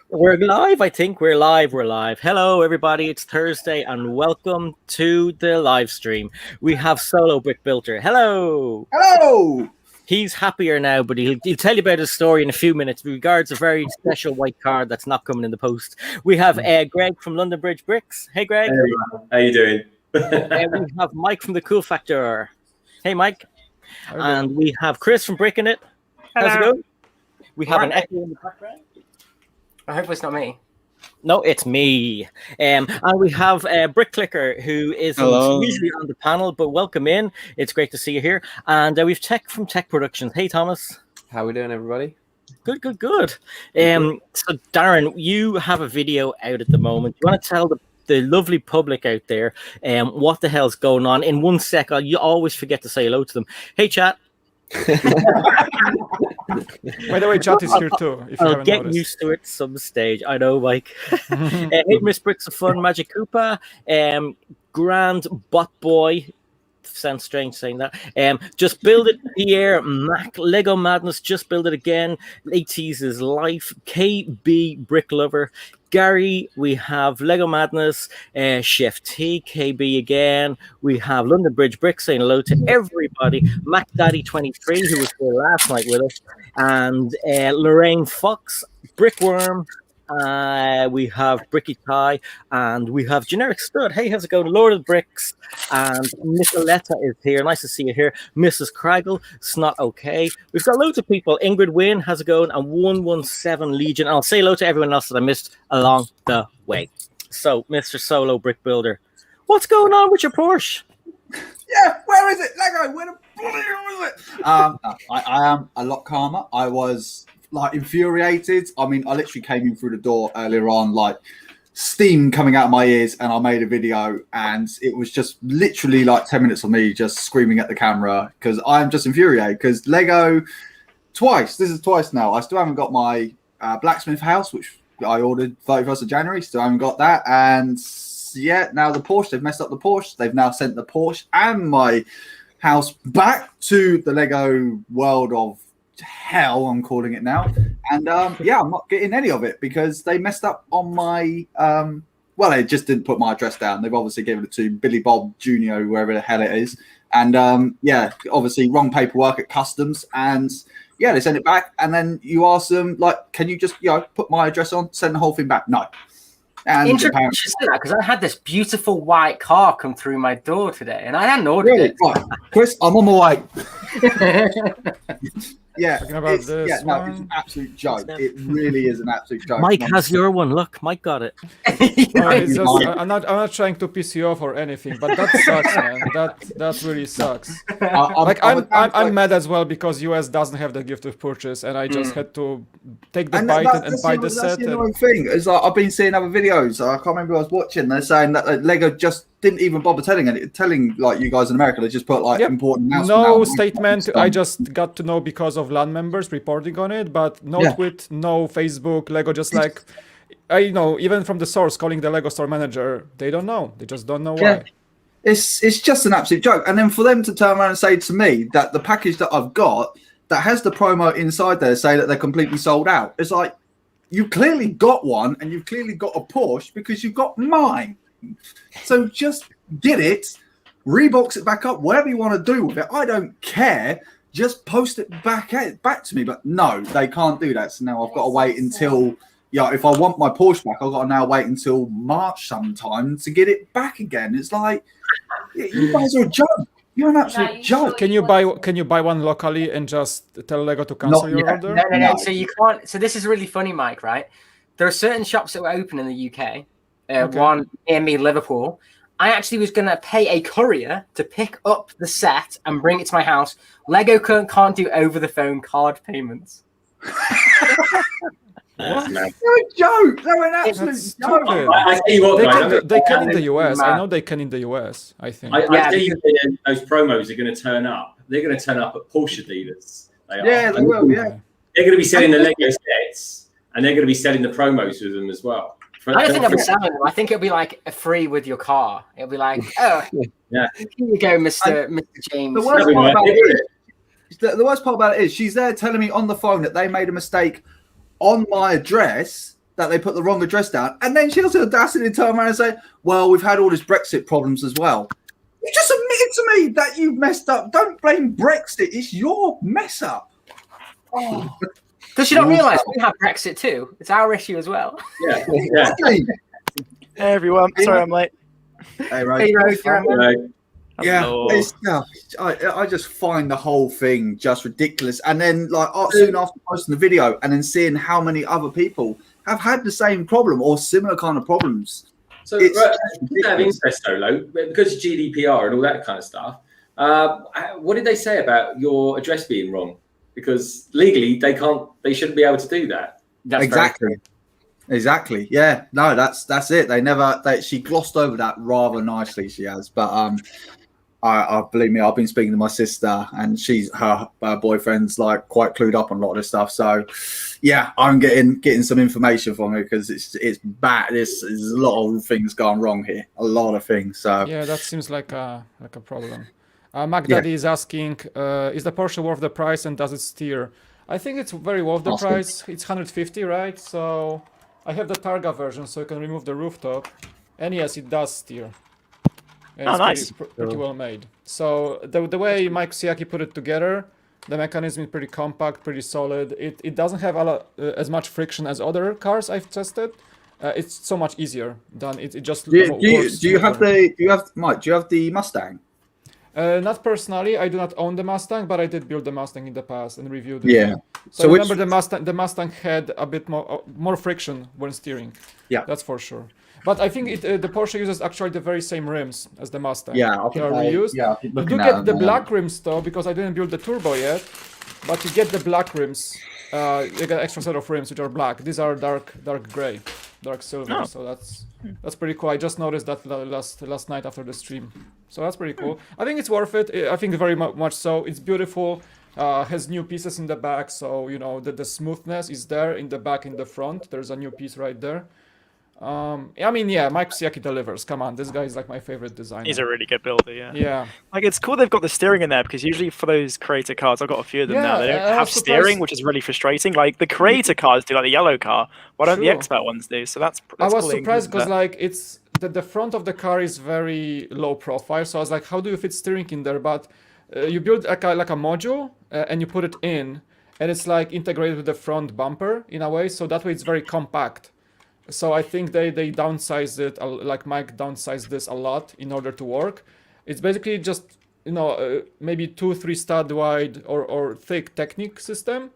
We're live, I think. We're live. Hello, everybody. It's Thursday, and welcome to the live stream. We have Solo Brick Builder. Hello. Hello. He's happier now, but he'll tell you about his story in a few minutes. Regards a very special white card that's not coming in the post. We have Greg from London Bridge Bricks. Hey, Greg. Hey, how you doing? We have Mike from the Cool Factor. Hey, Mike. And we have Chris from Bricking It. How's it going? We have an echo in the background. I hope it's not me. No, it's me. And we have Brick Clicker, who is usually on the panel, but welcome in. It's great to see you here. And we've Tech from Tech Productions. Hey, Thomas. How we doing, everybody? Good. So, Darren, you have a video out at the moment. You want to tell the lovely public out there what the hell's going on? In 1 sec, you always forget to say hello to them. Hey, chat. By the way, chat is here too. If I'll get used to it some stage. I know, Mike. Hey, Miss Bricks of Fun, Magic Koopa, Grand Bot Boy. Sounds strange saying that. Just Build It, Pierre, Mac, Lego Madness, Just Build It Again, AT's is Life, KB Brick Lover, Gary, we have Lego Madness, Chef T, KB again, we have London Bridge Brick saying hello to everybody, Mac Daddy 23, who was here last night with us, and Lorraine Fox, Brickworm, we have Bricky Tie, and we have Generic Stud. Hey, how's it going? Lord of Bricks, and Nicoletta is here. Nice to see you here. Mrs. Craggle, Snot Okay. We've got loads of people. Ingrid Wynn, how's it going? And 117 Legion. And I'll say hello to everyone else that I missed along the way. So, Mr. Solo Brick Builder, what's going on with your Porsche? Yeah, where is it? Lego, where the bloody hell is it? I am a lot calmer. I was infuriated. I mean, I literally came in through the door earlier on, like steam coming out of my ears, and I made a video, and it was just literally like 10 minutes of me just screaming at the camera because I'm just infuriated because Lego this is twice now. I still haven't got my blacksmith house, which I ordered 31st of January. Still haven't got that. And yeah, now the Porsche, they've messed up the Porsche. They've now sent the Porsche and my house back to the Lego world of hell, I'm calling it now. And yeah, I'm not getting any of it because they messed up on my well, they just didn't put my address down. They've obviously given it to Billy Bob Jr., wherever the hell it is. And yeah, obviously wrong paperwork at customs. And yeah, they send it back. And then you ask them, like, can you just, put my address on, send the whole thing back? No. And interesting because I had this beautiful white car come through my door today, and I hadn't ordered it. Right. Chris, I'm on my way. Yeah, it's an absolute joke. It really is an absolute joke. Mike has your one. Look, Mike got it. I'm not trying to piss you off or anything, but that sucks, man. That really sucks. I'm mad as well because US doesn't have the gift of purchase, and I just had to take the bite and buy the set. That's the annoying thing is like I've been seeing other videos. I can't remember who I was watching. They're saying that Lego just didn't even bother telling like you guys in America. They just put important announcement. No statement. I just got to know because of LAN members reporting on it, but no tweet, no Facebook. Lego just like, even from the source calling the Lego store manager, they don't know. They just don't know why. It's just an absolute joke. And then for them to turn around and say to me that the package that I've got that has the promo inside there say that they're completely sold out. It's like, you clearly got one and you've clearly got a Porsche because you've got mine. So just get it, rebox it back up, whatever you want to do with it. I don't care. Just post it back to me. But no, they can't do that. So now I've got to wait until, if I want my Porsche back, I've got to now wait until March sometime to get it back again. It's like, you guys are a joke. You're an absolute joke. Can you buy one locally and just tell Lego to cancel your order? No. So you can't. So this is really funny, Mike. Right? There are certain shops that were open in the UK. One near me, Liverpool. I actually was going to pay a courier to pick up the set and bring it to my house. Lego can't do over-the-phone card payments. They're a joke. They're an absolute joke. I tell you what, they can in the US. I know they can in the US, I think. I tell you, those promos are going to turn up. They're going to turn up at Porsche dealers. They will, yeah. They're going to be selling the Lego sets, and they're going to be selling the promos with them as well. I don't think they'll be selling them. I think it'll be like a free with your car. It'll be like, here you go, Mr. James. The worst part about it is she's there telling me on the phone that they made a mistake on my address that they put the wrong address down, and then she has the audacity to turn around and say, "Well, we've had all these Brexit problems as well." You just admitted to me that you messed up. Don't blame Brexit. It's your mess up. Oh. Does she not realise we have Brexit too? It's our issue as well. Yeah. Exactly. Hey everyone, sorry I'm late. Hey, Rose. Hey, Rose, you're right. Yeah, it's, I just find the whole thing just ridiculous. And then, like, soon after posting the video, and then seeing how many other people have had the same problem or similar kind of problems. So, right, out of interest, though, because of GDPR and all that kind of stuff, what did they say about your address being wrong? Because legally, they shouldn't be able to do that. That's Exactly. Yeah. No, that's it. She glossed over that rather nicely. She has, but I believe me, I've been speaking to my sister, and her boyfriend's like quite clued up on a lot of this stuff. So, yeah, I'm getting some information from her because it's bad. There's a lot of things going wrong here. A lot of things. So yeah, that seems like a problem. MacDaddy is asking, is the Porsche worth the price, and does it steer? I think it's very worth the price. It's 150, right? So I have the Targa version, so you can remove the rooftop, and yes, it does steer. And it's pretty well made. So the way Mike Siaki put it together, the mechanism is pretty compact, pretty solid. It doesn't have as much friction as other cars I've tested. It's so much easier than it just. Do you have the Mustang? Not personally. I do not own the Mustang, but I did build the Mustang in the past and reviewed it. Yeah. So remember, the Mustang had a bit more friction when steering. Yeah, that's for sure. But I think the Porsche uses actually the very same rims as the Mustang. Yeah, they are reused. Yeah, you do get the black rims though, because I didn't build the turbo yet. But you get the black rims. You get an extra set of rims which are black. These are dark gray, dark silver. Oh. So that's pretty cool. I just noticed that last night after the stream. So that's pretty cool. I think it's worth it. I think very much so. It's beautiful. Has new pieces in the back, so you know the smoothness is there in the back, in the front. There's a new piece right there. I mean, yeah, Mike Siaki delivers. Come on, this guy is like my favorite designer. He's a really good builder, yeah. Yeah. Like, it's cool they've got the steering in there, because usually for those creator cars, I've got a few of them now, they don't have steering, which is really frustrating. Like, the creator cars do, like the yellow car. Why don't the expert ones do? So that's I was cool surprised because, like, it's the front of the car is very low profile. So I was like, how do you fit steering in there? But you build like a module and you put it in, and it's like integrated with the front bumper in a way. So that way it's very compact. So I think they downsized it, like Mike downsized this a lot in order to work. It's basically just, you know, maybe 2-3 stud wide or thick Technic system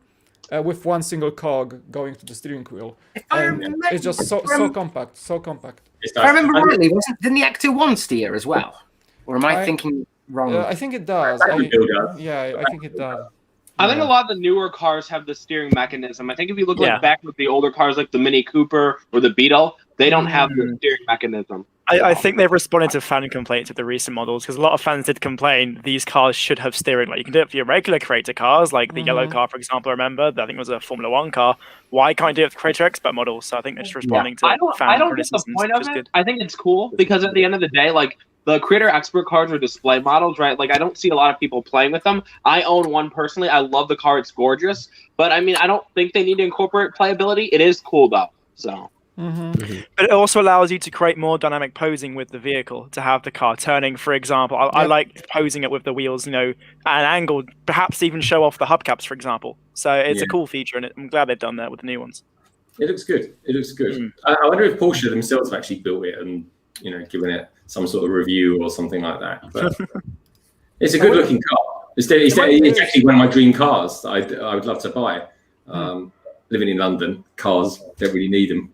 with one single cog going to the steering wheel. And it's just so compact, so compact. If I remember rightly, didn't the Active 1 steer as well? Or am I thinking wrong? I think it does. I think it does. I think a lot of the newer cars have the steering mechanism. I think if you look back with the older cars like the Mini Cooper or the Beetle, they don't have the steering mechanism. I think they've responded to fan complaints with the recent models, because a lot of fans did complain these cars should have steering. Like, you can do it for your regular creator cars, like the yellow car, for example. I remember, I think it was a Formula 1 car. Why can't you do it with the creator expert models? So I think they're just responding to fan I don't criticisms. get the point of it. I think it's cool because at the end of the day, like, the creator expert cards are display models, right? Like, I don't see a lot of people playing with them. I own one personally. I love the car. It's gorgeous. But, I mean, I don't think they need to incorporate playability. It is cool, though. So. But it also allows you to create more dynamic posing with the vehicle, to have the car turning, for example. I like posing it with the wheels, you know, at an angle, perhaps even show off the hubcaps, for example. So it's a cool feature, and I'm glad they've done that with the new ones. It looks good. It looks good. I wonder if Porsche themselves have actually built it and, you know, given it some sort of review or something like that. But it's a good-looking car. It's actually one of my dream cars that I would love to buy. Living in London, cars don't really need them.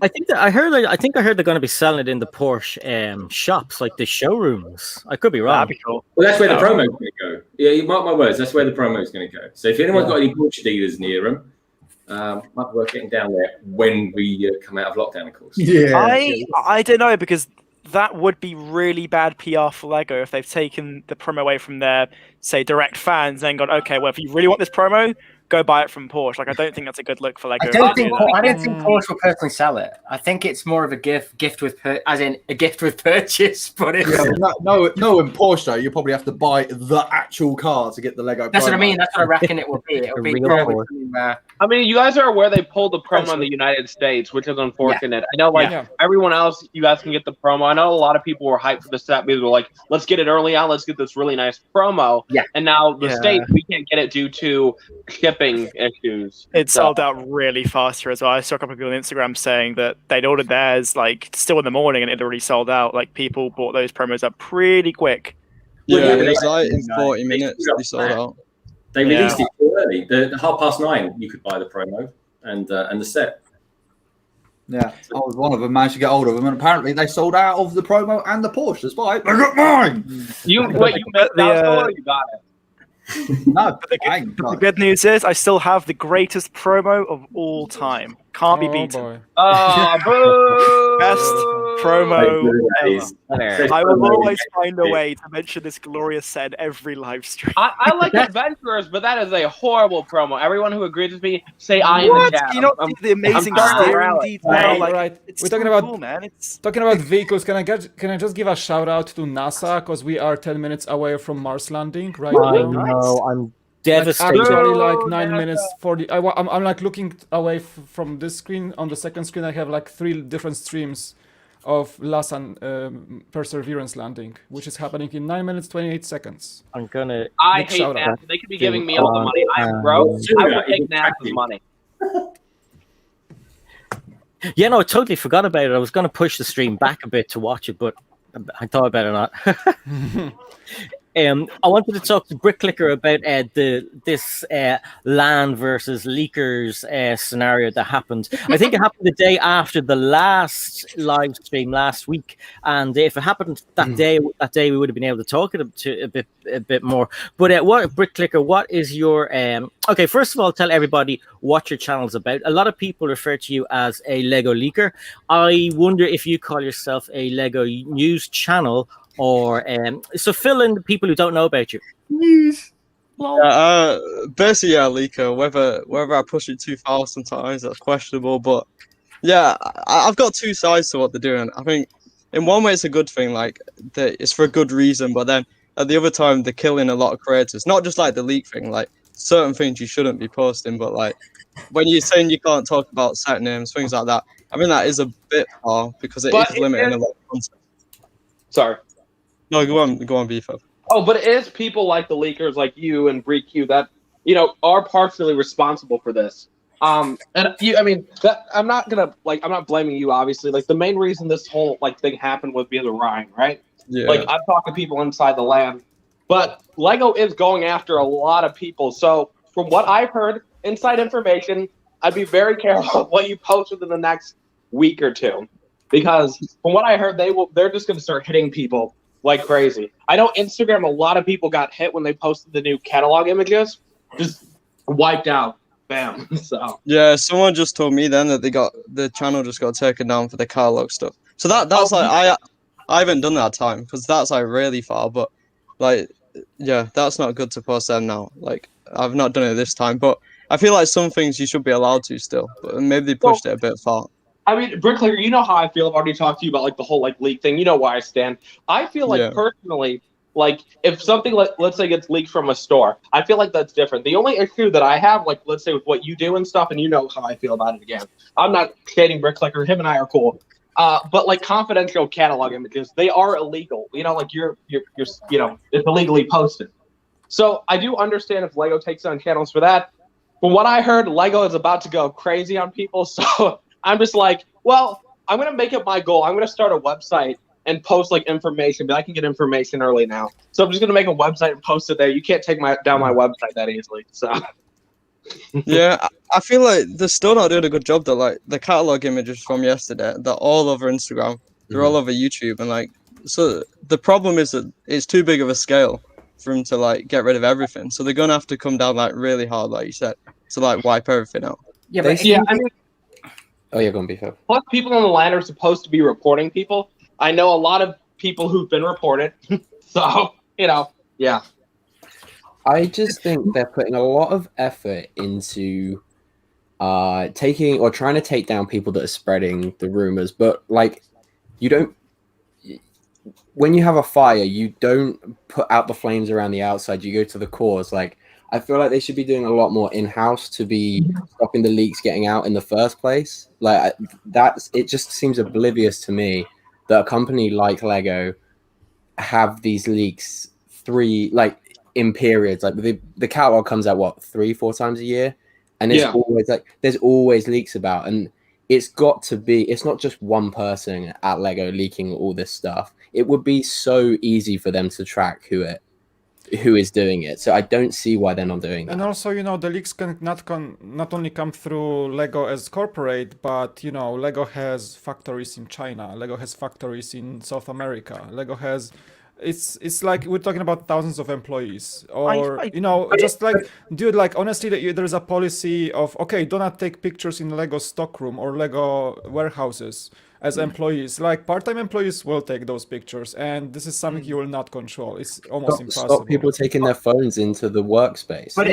I think I heard they're going to be selling it in the Porsche shops, like the showrooms. I could be wrong. That'd be cool. Well, that's where the promo is going to go. Yeah, you mark my words. That's where the promo is going to go. So if anyone's got any Porsche dealers near them, might be worth getting down there when we come out of lockdown, of course. Yeah. I don't know, because that would be really bad PR for Lego if they've taken the promo away from their, say, direct fans and then gone, okay, well, if you really want this promo, go buy it from Porsche. Like, I don't think that's a good look for Lego. I don't think Porsche will personally sell it. I think it's more of a gift with purchase. But it's no, in Porsche though, you probably have to buy the actual car to get the Lego. That's what I mean. That's what I reckon it will be. It'll be probably I mean, you guys are aware they pulled the promo in the United States, which is unfortunate. I know, like, everyone else, you guys can get the promo. I know a lot of people were hyped for the set because they're like, let's get it early on. Let's get this really nice promo. Yeah. And now the States, we can't get it due to shipping issues. It sold out really fast here as well. I saw a couple of people on Instagram saying that they'd ordered theirs like still in the morning and it had already sold out. Like people bought those promos up pretty quick. Yeah, it was like in 40 minutes they sold out. They released it too early. The 9:30 you could buy the promo and the set. Yeah, I was one of them. Managed to get hold of them, and apparently they sold out of the promo and the Porsche. Despite I got mine. You missed out, you got it. No, the good news is I still have the greatest promo of all time. Can't be beaten. Best promo ever. I will always find a way to mention this glorious set in every live stream. I like Adventurers, but that is a horrible promo. Everyone who agrees with me, say I in the chat. You know the amazing steering detail. Right. We're talking about cool, man. Talking about vehicles. Can I just give a shout out to NASA because we are 10 minutes away from Mars landing right now. No, I'm devastated. Actually, like 9 minutes 40. I'm like looking away from this screen. On the second screen, I have like 3 different streams of LASA Perseverance landing, which is happening in 9 minutes 28 seconds. I'm gonna. I hate NASA. They could be giving me all the money. I'm broke. I would take NASA's money. Yeah, no, I totally forgot about it. I was going to push the stream back a bit to watch it, but I thought I better not. I wanted to talk to Bricklicker about this LAN versus leakers scenario that happened. I think it happened the day after the last live stream last week, and if it happened that day, we would have been able to talk a bit more. But what Bricklicker? What is your okay? First of all, tell everybody what your channel's about. A lot of people refer to you as a Lego leaker. I wonder if you call yourself a Lego news channel. Or so fill in the people who don't know about you. Basically, leaker. Whether I push it too far sometimes, that's questionable. But yeah, I've got 2 sides to what they're doing. I think in one way it's a good thing, like it's for a good reason. But then at the other time, they're killing a lot of creators. Not just like the leak thing, like certain things you shouldn't be posting. But like when you're saying you can't talk about set names, things like that. I mean that is a bit far because it is limiting a lot of content. Sorry. No, go on, BFAB. Oh, but it is people like the leakers, like you and BRICK that are partially responsible for this. And I mean, that I'm not blaming you. Obviously, like the main reason this whole thing happened was because of Ryan, right? Yeah. Like I've talked to people inside the LAN, but Lego is going after a lot of people. So from what I've heard, inside information, I'd be very careful of what you post within the next week or 2, because from what I heard, they're just going to start hitting people like crazy. I know Instagram, a lot of people got hit when they posted the new catalog images, just wiped out. Bam. So yeah, someone just told me then that the channel just got taken down for the catalog stuff. So that's I haven't done that time because that's like really far. But like, yeah, that's not good to post them now. Like I've not done it this time, but I feel like some things you should be allowed to still. But maybe they pushed it a bit far. I mean, Bricklicker, you know how I feel. I've already talked to you about like the whole leak thing. You know where I stand. I feel like personally, like if something let's say gets leaked from a store, I feel like that's different. The only issue that I have, like let's say with what you do and stuff, and you know how I feel about it again. I'm not shading Bricklicker. Him and I are cool. But like confidential catalog images, they are illegal. Like you're it's illegally posted. So I do understand if Lego takes on channels for that. From what I heard, Lego is about to go crazy on people. So I'm just like, well, I'm going to make it my goal. I'm going to start a website and post like information, but I can get information early now. So I'm just going to make a website and post it there. You can't take down my website that easily. So yeah, I feel like they're still not doing a good job though. Like the catalog images from yesterday, they're all over Instagram. They're all over YouTube. And like, so the problem is that it's too big of a scale for them to like get rid of everything. So they're going to have to come down like really hard, like you said, to like wipe everything out. Yeah, but I mean, oh yeah, go on, BFAB. Plus, people on the LAN are supposed to be reporting people. I know a lot of people who've been reported. So, yeah. I just think they're putting a lot of effort into taking or trying to take down people that are spreading the rumors. But like, when you have a fire, you don't put out the flames around the outside. You go to the cause. Like, I feel like they should be doing a lot more in-house to be stopping the leaks getting out in the first place. Like it just seems oblivious to me that a company like Lego have these leaks in periods. Like the catalog comes out 3-4 times a year, and it's always there's always leaks about, and it's not just one person at Lego leaking all this stuff. It would be so easy for them to track who is doing it. So I don't see why they're not doing that. And also, the leaks can not only come through Lego as corporate, but Lego has factories in China, Lego has factories in South America, Lego has it's like we're talking about thousands of employees, or just like, dude, like honestly, there's a policy of, okay, do not take pictures in Lego stockroom or Lego warehouses as employees. Like part-time employees will take those pictures, and this is something you will not control. It's almost impossible. Stop people taking their phones into the workspace. But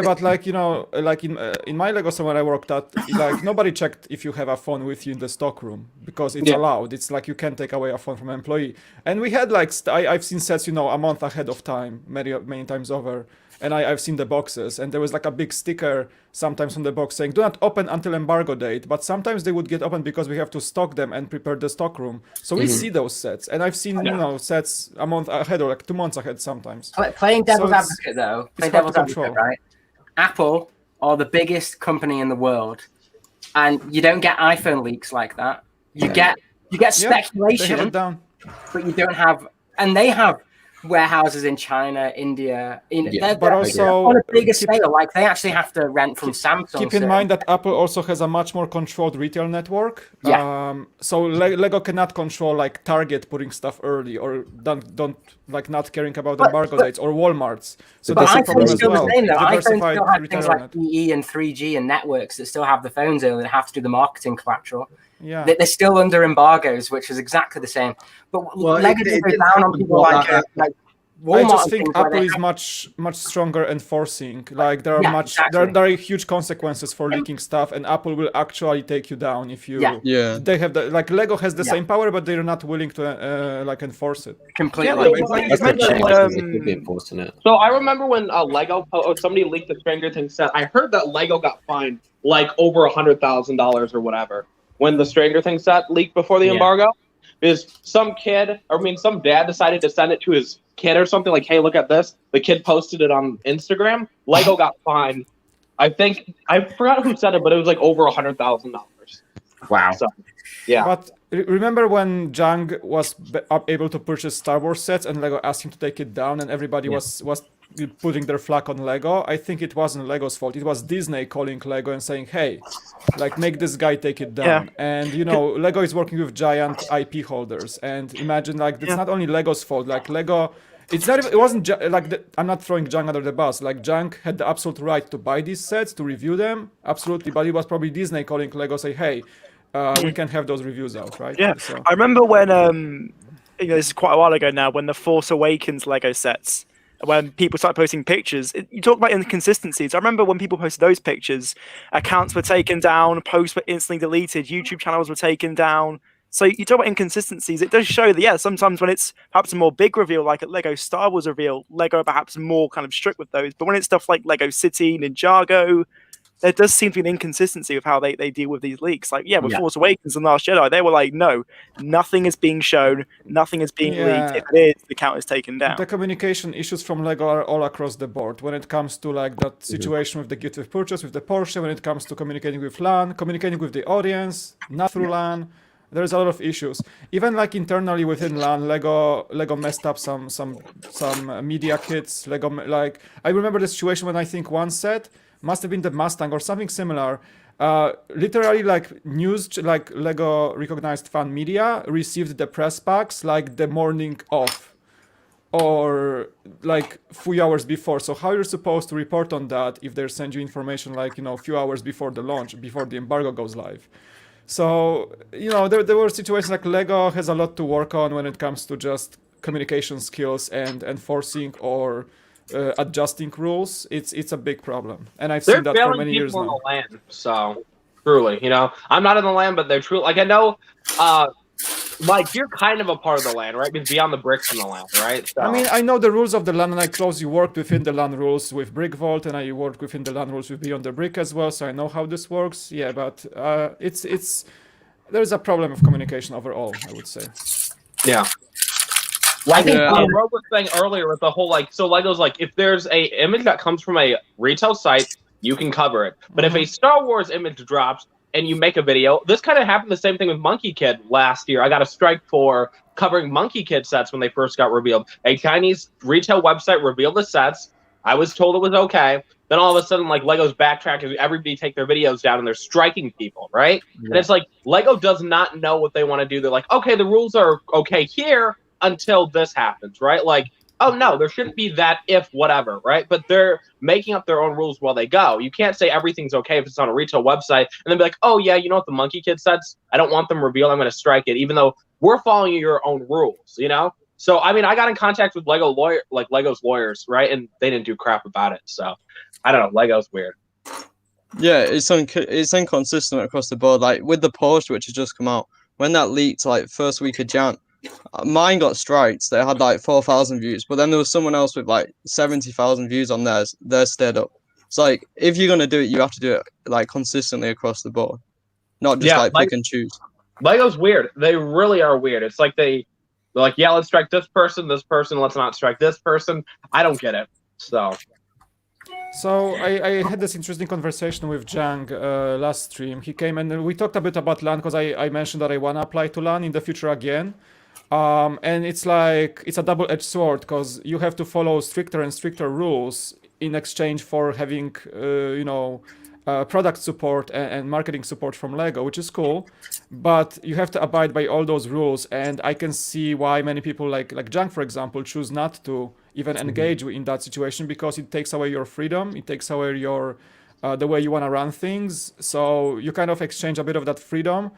but like like in my Lego store when I worked at, like nobody checked if you have a phone with you in the stockroom because it's allowed. It's like you can't take away a phone from an employee. And we had like I've seen sets a month ahead of time many times over. And I've seen the boxes, and there was like a big sticker sometimes on the box saying, do not open until embargo date. But sometimes they would get open because we have to stock them and prepare the stockroom. So we see those sets. And I've seen, sets a month ahead or like 2 months ahead sometimes. Playing devil's advocate, though. Playing devil's advocate, right? Apple are the biggest company in the world. And you don't get iPhone leaks like that. You get speculation, but you don't have, and they have warehouses in China, India, but also on a bigger scale. Like they actually have to rent from Samsung. Keep in mind that Apple also has a much more controlled retail network. So Lego cannot control like Target putting stuff early, or don't like not caring about embargo dates, or Walmart's. So that's a problem as well. iPhone still have things like EE and 3G and networks that still have the phones early and have to do the marketing collateral. Yeah, they're still under embargoes, which is exactly the same. But Lego goes down on people like Walmart. I just think Apple is much stronger enforcing. Like there are there are huge consequences for leaking stuff, and Apple will actually take you down if you. They have like Lego has the same power, but they're not willing to like enforce it completely. So I remember when Lego somebody leaked the Stranger Things set. I heard that Lego got fined like over $100,000 or whatever when the Stranger Things set leaked before the embargo. Because some dad decided to send it to his kid or something, like, hey, look at this. The kid posted it on Instagram. Lego got fined. I forgot who said it, but it was like over $100,000. Wow. So, yeah. But remember when Jang was able to purchase Star Wars sets and Lego asked him to take it down, and everybody was putting their flag on Lego? I think it wasn't Lego's fault. It was Disney calling Lego and saying, hey, like, make this guy take it down. And Lego is working with giant IP holders, and imagine, like, it's not only Lego's fault. Like Lego, it wasn't I'm not throwing Jang under the bus. Like Jang had the absolute right to buy these sets, to review them, absolutely, but it was probably Disney calling Lego, say, hey, we can have those reviews out, right? So. I remember when this is quite a while ago now, when the Force Awakens Lego sets, when people start posting pictures, you talk about inconsistencies. I remember when people posted those pictures, accounts were taken down, posts were instantly deleted, YouTube channels were taken down. So you talk about inconsistencies. It does show that, sometimes when it's perhaps a more big reveal, like a Lego Star Wars reveal, Lego are perhaps more kind of strict with those. But when it's stuff like Lego City, Ninjago, there does seem to be an inconsistency with how they deal with these leaks. Like, with Force Awakens and Last Jedi, they were like, no, nothing is being shown, nothing is being leaked. If it is, the account is taken down. The communication issues from Lego are all across the board. When it comes to like that situation with the gift with purchase, with the Porsche, when it comes to communicating with LAN, communicating with the audience, not through LAN, there's a lot of issues. Even like internally within LAN, Lego messed up some media kits. I remember the situation when I think one set must have been the Mustang or something similar. Literally, like news, like Lego recognized fan media received the press packs like the morning of, or like few hours before. So how you're supposed to report on that if they send you information like a few hours before the launch, before the embargo goes live? So there were situations like Lego has a lot to work on when it comes to just communication skills and enforcing or adjusting rules. It's a big problem, and I've seen that for many years now. They're failing people in the land, so truly, I'm not in the land, but they're true. Like I know, Mike, you're kind of a part of the land, right? Because beyond the bricks in the land, right? So. I mean, I know the rules of the land, and I closely worked within the land rules with Brick Vault, and I worked within the land rules with Beyond the Brick as well, so I know how this works. Yeah, but there's a problem of communication overall, I would say. Yeah. Like Rob was saying earlier with the whole like, so Lego's like, if there's a image that comes from a retail site, you can cover it. But if a Star Wars image drops and you make a video, this kind of happened the same thing with Monkey Kid last year. I got a strike for covering Monkey Kid sets when they first got revealed. A Chinese retail website revealed the sets. I was told it was okay. Then all of a sudden, like Lego's backtracking, everybody take their videos down and they're striking people, right? Yeah. And it's like Lego does not know what they want to do. They're like, okay, the rules are okay here until this happens, right? Like, oh no, there shouldn't be that if whatever, right? But they're making up their own rules while they go. You can't say everything's okay if it's on a retail website and then be like, oh yeah, you know what, the Monkey Kid sets, I don't want them revealed, I'm going to strike it, even though we're following your own rules, you know? So, I mean, I got in contact with Lego's lawyers, right? And they didn't do crap about it. So, I don't know, Lego's weird. Yeah, it's inconsistent across the board. Like with the Porsche, which has just come out, when that leaked like first week of Jan, mine got strikes. They had like 4,000 views, but then there was someone else with like 70,000 views on theirs. Theirs stayed up. It's like if you're gonna do it, you have to do it like consistently across the board, not just like pick and choose. Lego's weird. They really are weird. It's like they're like, yeah, let's strike this person. Let's not strike this person. I don't get it. So I had this interesting conversation with Jang last stream. He came and we talked a bit about LAN because I mentioned that I want to apply to LAN in the future again. And it's like, it's a double-edged sword because you have to follow stricter and stricter rules in exchange for having, product support and marketing support from Lego, which is cool. But you have to abide by all those rules. And I can see why many people like Jang, for example, choose not to even engage in that situation because it takes away your freedom. It takes away your the way you want to run things. So you kind of exchange a bit of that freedom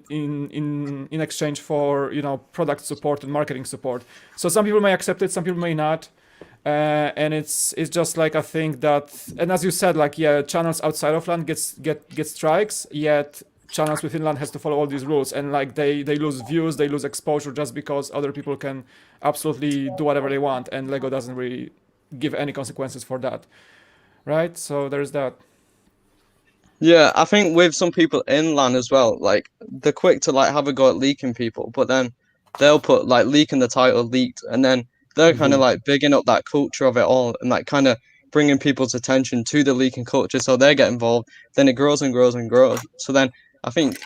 in exchange for product support and marketing support. So some people may accept it, some people may not. And it's just like a thing that, and as you said, like channels outside of LAN get strikes, yet channels within LAN has to follow all these rules, and like they lose views, they lose exposure just because other people can absolutely do whatever they want, and Lego doesn't really give any consequences for that, right? So there's that. Yeah, I think with some people in LAN as well, like they're quick to like have a go at leaking people, but then they'll put like leaking the title leaked, and then they're kind of like bigging up that culture of it all and like kind of bringing people's attention to the leaking culture, so they get involved. Then it grows and grows and grows. So then I think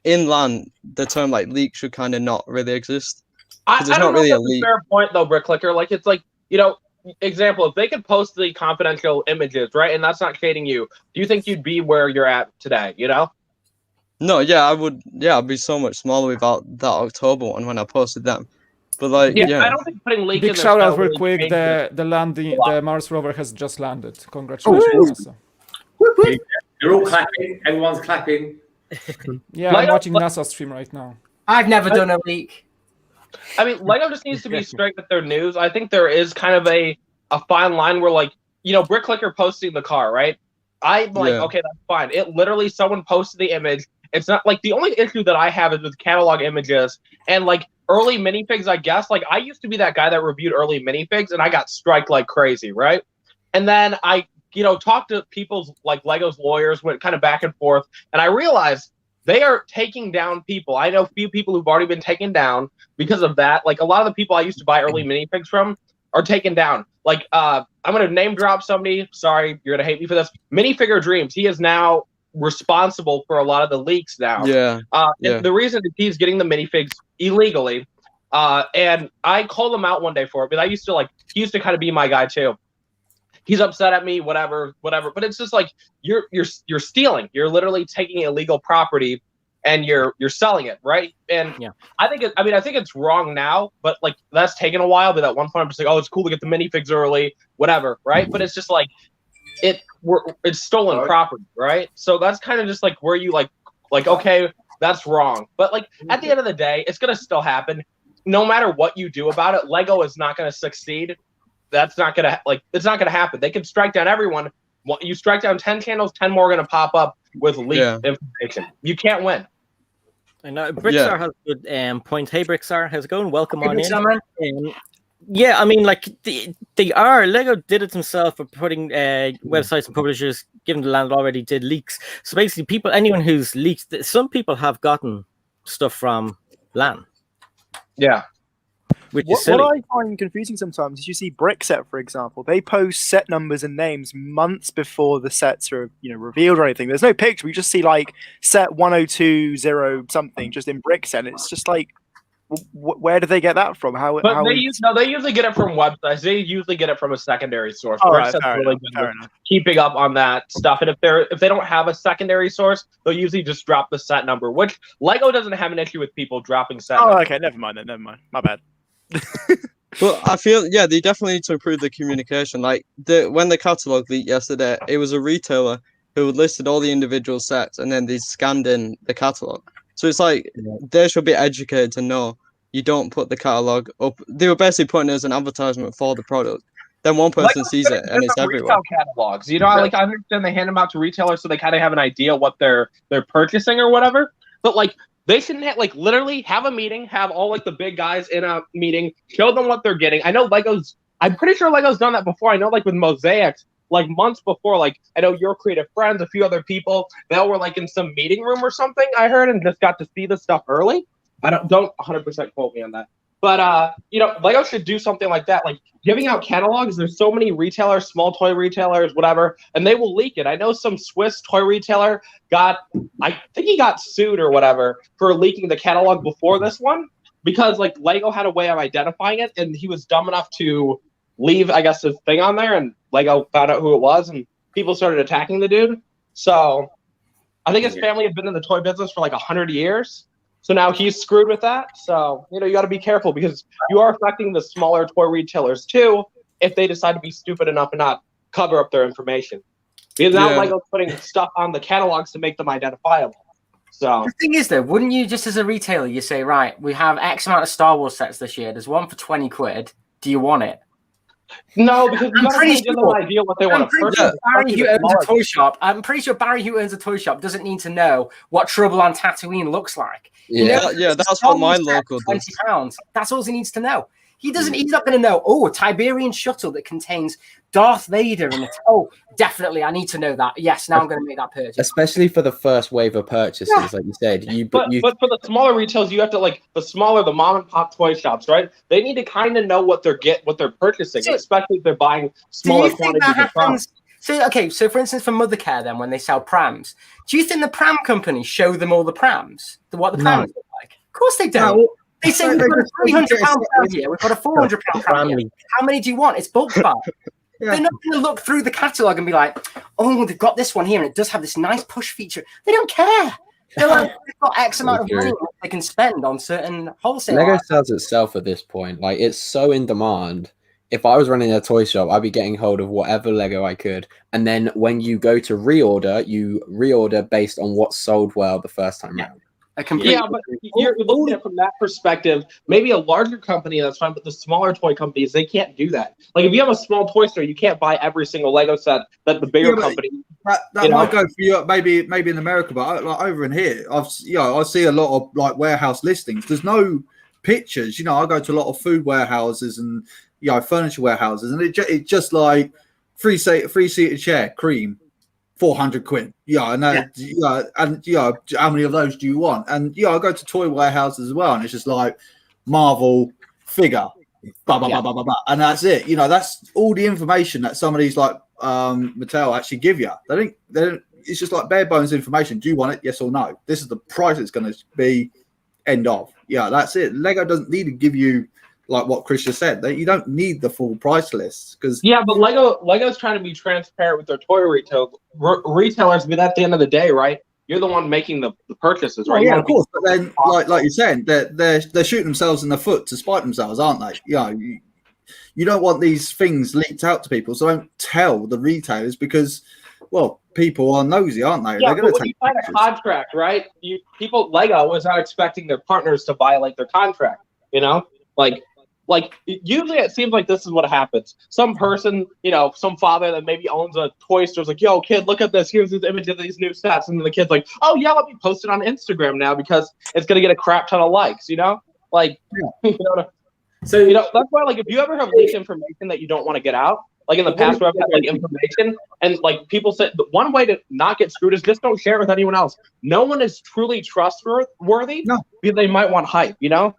in LAN the term like leak should kind of not really exist. I don't know if that's a fair point though, BrickClicker. Like it's like, example, if they could post the confidential images, right, and that's not shading you, do you think you'd be where you're at today? No, yeah, I would. Yeah, I'd be so much smaller without that October one when I posted them. But like, yeah, I don't think putting leak big in shout out real quick. The Mars rover has just landed. Congratulations! You're all clapping. Everyone's clapping. Yeah, I'm watching NASA stream right now. I've never done a leak. I mean, Lego just needs to be straight with their news. I think there is kind of a fine line where, like, BrickClicker posting the car, right? I'm like, okay, that's fine. It literally, someone posted the image. It's not like the only issue that I have is with catalog images and like early minifigs, I guess. Like I used to be that guy that reviewed early minifigs and I got striked like crazy, right? And then I, talked to people's like Lego's lawyers, went kind of back and forth, and I realized they are taking down people. I know a few people who've already been taken down because of that. Like a lot of the people I used to buy early minifigs from are taken down. Like I'm gonna name drop somebody. Sorry, you're gonna hate me for this. Minifigure Dreams. He is now responsible for a lot of the leaks now. And the reason is he's getting the minifigs illegally. And I called him out one day for it, but he used to kind of be my guy too. He's upset at me, whatever. But it's just like you're stealing. You're literally taking illegal property and you're selling it, right? And I think it's wrong now, but like that's taken a while. But at one point I'm just like, oh, it's cool to get the minifigs early, whatever, right? But it's just like it's stolen property, right? So that's kind of just like where you like okay, that's wrong. But like at the end of the day, it's gonna still happen. No matter what you do about it, Lego is not gonna succeed. That's not gonna it's not gonna happen. They can strike down everyone. You strike down 10 channels, 10 more are gonna pop up with leaked information. You can't win. I know Brickstar has good point. Hey Brickstar, how's it going? Welcome on in. Summer. Yeah, I mean, like they are. Lego did it themselves for putting websites and publishers, given the land already did leaks. So basically, anyone who's leaked, some people have gotten stuff from LAN. Yeah. What I find confusing sometimes is you see BRICKITECT, for example, they post set numbers and names months before the sets are revealed or anything. There's no picture. We just see like set 1020 something just in BRICKITECT. It's just like, where do they get that from? They usually get it from websites. They usually get it from a secondary source. Really good keeping up on that stuff. And if they don't have a secondary source, they'll usually just drop the set number. Which Lego doesn't have an issue with people dropping set. Oh, okay, never mind. My bad. But I feel they definitely need to improve the communication. Like when the catalog leaked yesterday, it was a retailer who listed all the individual sets and then they scanned in the catalog. So it's like they should be educated to know you don't put the catalog up. They were basically putting it as an advertisement for the product. Then one person sees it and it's everywhere. Catalogs, I understand they hand them out to retailers so they kind of have an idea what they're purchasing or whatever. But like they shouldn't literally have a meeting, have all like the big guys in a meeting, show them what they're getting. I know I'm pretty sure Lego's done that before. I know like with Mosaics, like months before, like I know your creative friends, a few other people, they all were like in some meeting room or something, I heard, and just got to see the stuff early. I don't 100% quote me on that. But Lego should do something like that, like giving out catalogs. There's so many retailers, small toy retailers, whatever, and they will leak it. I know some Swiss toy retailer I think he got sued or whatever for leaking the catalog before this one, because like Lego had a way of identifying it, and he was dumb enough to leave, I guess, his thing on there, and Lego found out who it was, and people started attacking the dude. So I think his family had been in the toy business for like 100 years. So now he's screwed with that. So, you got to be careful, because you are affecting the smaller toy retailers too if they decide to be stupid enough and not cover up their information. Because now Lego's putting stuff on the catalogs to make them identifiable. So the thing is, though, wouldn't you, just as a retailer, you say, right, we have X amount of Star Wars sets this year. There's one for 20 quid. Do you want it? No, because I'm pretty sure no idea what they want to purchase. I'm pretty sure Barry, who owns a toy shop, doesn't need to know what Trouble on Tatooine looks like. That's what my local does. £20. That's all he needs to know. He's not going to know. Oh, a Tiberian shuttle that contains Darth Vader in it. Oh, definitely, I need to know that. Yes, now I'm going to make that purchase. Especially for the first wave of purchases, like you said. But for the smaller retailers, you have to the mom and pop toy shops, right? They need to kind of know what they're purchasing, especially if they're buying smaller quantities of products. So for instance, for Mother Care, then when they sell prams, do you think the pram companies show them all the prams, what the prams look like? Of course they don't. No. They say we've got a £300 pram here, we've got a £400 pram here. How many do you want? It's bulk buy. They're not going to look through the catalogue and be like, oh, they've got this one here and it does have this nice push feature. They don't care. They're like, they've got X amount of money they can spend on certain wholesale. Lego sells itself at this point. Like, it's so in demand. If I was running a toy shop, I'd be getting hold of whatever Lego I could. And then when you go to reorder, you reorder based on what sold well the first time around. But you're looking at it from that perspective. Maybe a larger company, that's fine, but the smaller toy companies, they can't do that. Like if you have a small toy store, you can't buy every single Lego set that the bigger company. That might go for you, maybe in America, but like over in here, I see a lot of like warehouse listings. There's no pictures. I go to a lot of food warehouses and furniture warehouses, and it's just like three-seater chair, cream. 400 quid. And how many of those do you want? And I go to toy warehouses as well, and it's just like Marvel figure, blah blah blah blah blah blah, and that's it. That's all the information that some of these like Mattel actually give you. They don't. It's just like bare bones information. Do you want it? Yes or no. This is the price it's going to be. End of. That's it. Lego doesn't need to give you like what Chris just said. That you don't need the full price list because but Lego's trying to be transparent with their toy retailers. But at the end of the day, right? You're the one making the purchases, right? Of course. But then, like you're saying, they're shooting themselves in the foot to spite themselves, aren't they? You don't want these things leaked out to people, so don't tell the retailers because, well, people are nosy, aren't they? Yeah, but when you sign a contract, right? Lego was not expecting their partners to violate their contract. Like, usually it seems like this is what happens. Some person, you know, some father that maybe owns a toy store is like, yo, kid, look at this. Here's this image of these new sets. And then the kid's like, oh, yeah, let me post it on Instagram now because it's going to get a crap ton of likes, you know? Like, you know, so, you know, that's why, like, if you ever have leaked information that you don't want to get out, like in the past where I've had, like, information, and, like, people said the one way to not get screwed is just don't share it with anyone else. No one is truly trustworthy because they might want hype, you know?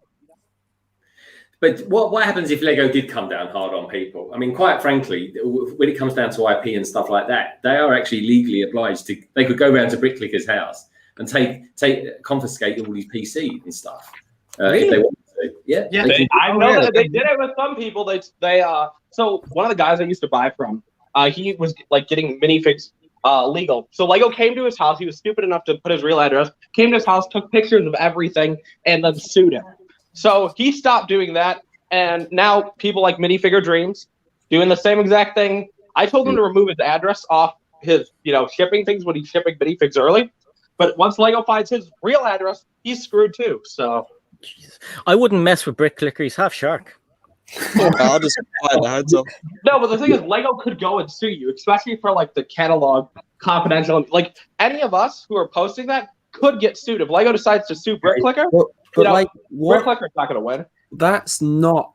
But what happens if Lego did come down hard on people? I mean, quite frankly, when it comes down to IP and stuff like that, they are actually legally obliged to. They could go around to Bricklicker's house and confiscate all these PCs and stuff if they want to. Yeah, I know that they did it with some people. So one of the guys I used to buy from, he was like getting minifigs legal. So Lego came to his house. He was stupid enough to put his real address. Came to his house, took pictures of everything, and then sued him. So he stopped doing that, and now people like Minifigure Dreams doing the same exact thing. I told him to remove his address off his, you know, shipping things when he's shipping minifigs early. But once Lego finds his real address, he's screwed too. So I wouldn't mess with Bricklicker. He's half shark. I'll just buy the heads up. No, but the thing is, Lego could go and sue you, especially for like the catalog confidential. Like any of us who are posting that could get sued if Lego decides to sue Bricklicker. But like, Bricklicker's not going to win. That's not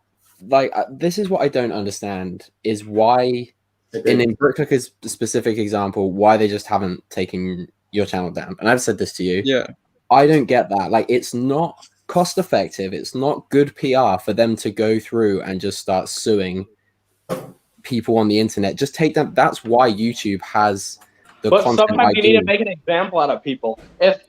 like this is what I don't understand is why in Bricklicker's specific example, why they just haven't taken your channel down. And I've said this to you. Yeah, I don't get that. Like, it's not cost effective. It's not good PR for them to go through and just start suing people on the internet. Just take them. That's why YouTube has the content. But sometimes you need to make an example out of people. If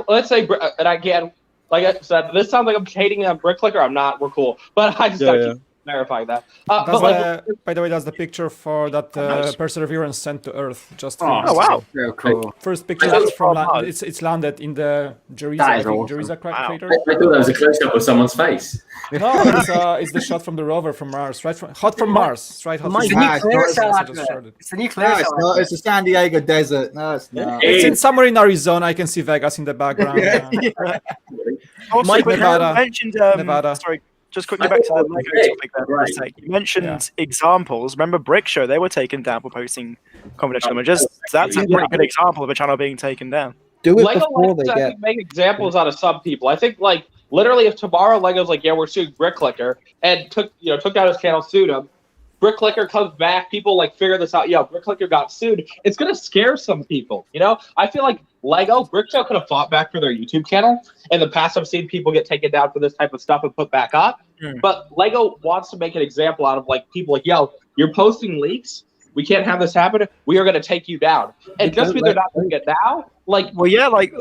let's say, and again, like I said, this sounds like I'm hating on Bricklicker. I'm not. We're cool. But I just keep verifying that. But like, by the way, that's the picture for that Perseverance sent to Earth. Just oh wow, very cool. First picture that's from it's landed in the Jeriza crater. I thought that was a close-up of someone's face. No, it's the shot from the rover from Mars, right? Hot from Mars, right? Hot from Mars. It's the nuclear cell. No, it's the San Diego desert. No, it's not. It's in somewhere in Arizona. I can see Vegas in the background. Also, Mike Nevada. Mentioned, Nevada. Sorry, just quickly back to the Lego topic there for a sec. You mentioned examples. Remember Brick Show? They were taken down for posting confidential images. That's a pretty good example of a channel being taken down. Do it Lego before they get... make examples out of some people. I think, like, literally, if tomorrow Lego's like, yeah, we're suing Bricklicker, and took down his channel, sued him, Bricklicker comes back, people like figure this out. Yo, Bricklicker got sued. It's gonna scare some people. You know, I feel like Lego, Bricklicker could have fought back for their YouTube channel. In the past, I've seen people get taken down for this type of stuff and put back up. But Lego wants to make an example out of like people like, yo, you're posting leaks. We can't have this happen. We are gonna take you down. And just because they're not doing it now, like, well, yeah, like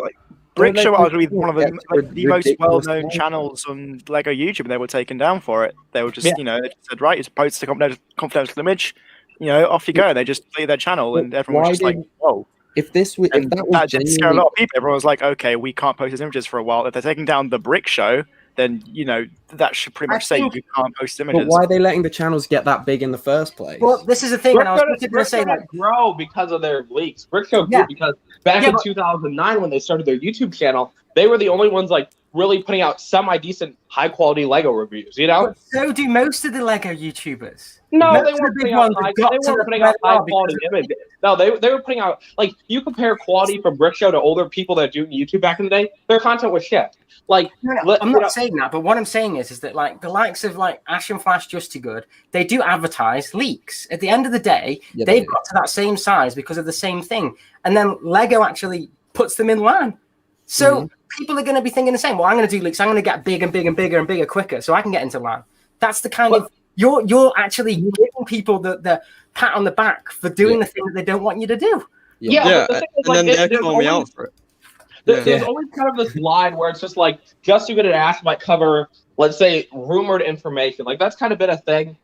Brick Show arguably one of the most well-known channels on Lego YouTube, and they were taken down for it. They were just, they just said, right, you post a confidential image, off you go. And they just delete their channel, and everyone was just like, whoa. If that did scare a lot of people. Everyone was like, okay, we can't post these images for a while. If they're taking down the Brick Show, then that should pretty much say you can't post images. But why are they letting the channels get that big in the first place? Well, this is the thing. Brick Show didn't grow because of their leaks. Brick Show grew because back in 2009 when they started their YouTube channel, they were the only ones like really putting out semi-decent, high-quality Lego reviews. But so do most of the Lego YouTubers. No, they weren't putting out high-quality images. No, they were putting out, like, you compare quality from Brick Show to older people that do YouTube back in the day, their content was shit. Like, I'm not saying that, but what I'm saying is that like the likes of like Ash and Flash Just Too Good, they do advertise leaks. At the end of the day, they've got to that same size because of the same thing. And then Lego actually puts them in line. So people are going to be thinking the same. Well, I'm going to do leaks. I'm going to get big and big and bigger and bigger quicker so I can get into line. That's the kind of you're actually giving people the pat on the back for doing the thing that they don't want you to do. Yeah. And then they're calling me out for it. There's always kind of this line where it's just like, Just Too Good at Ask might cover, let's say, rumored information. Like, that's kind of been a thing.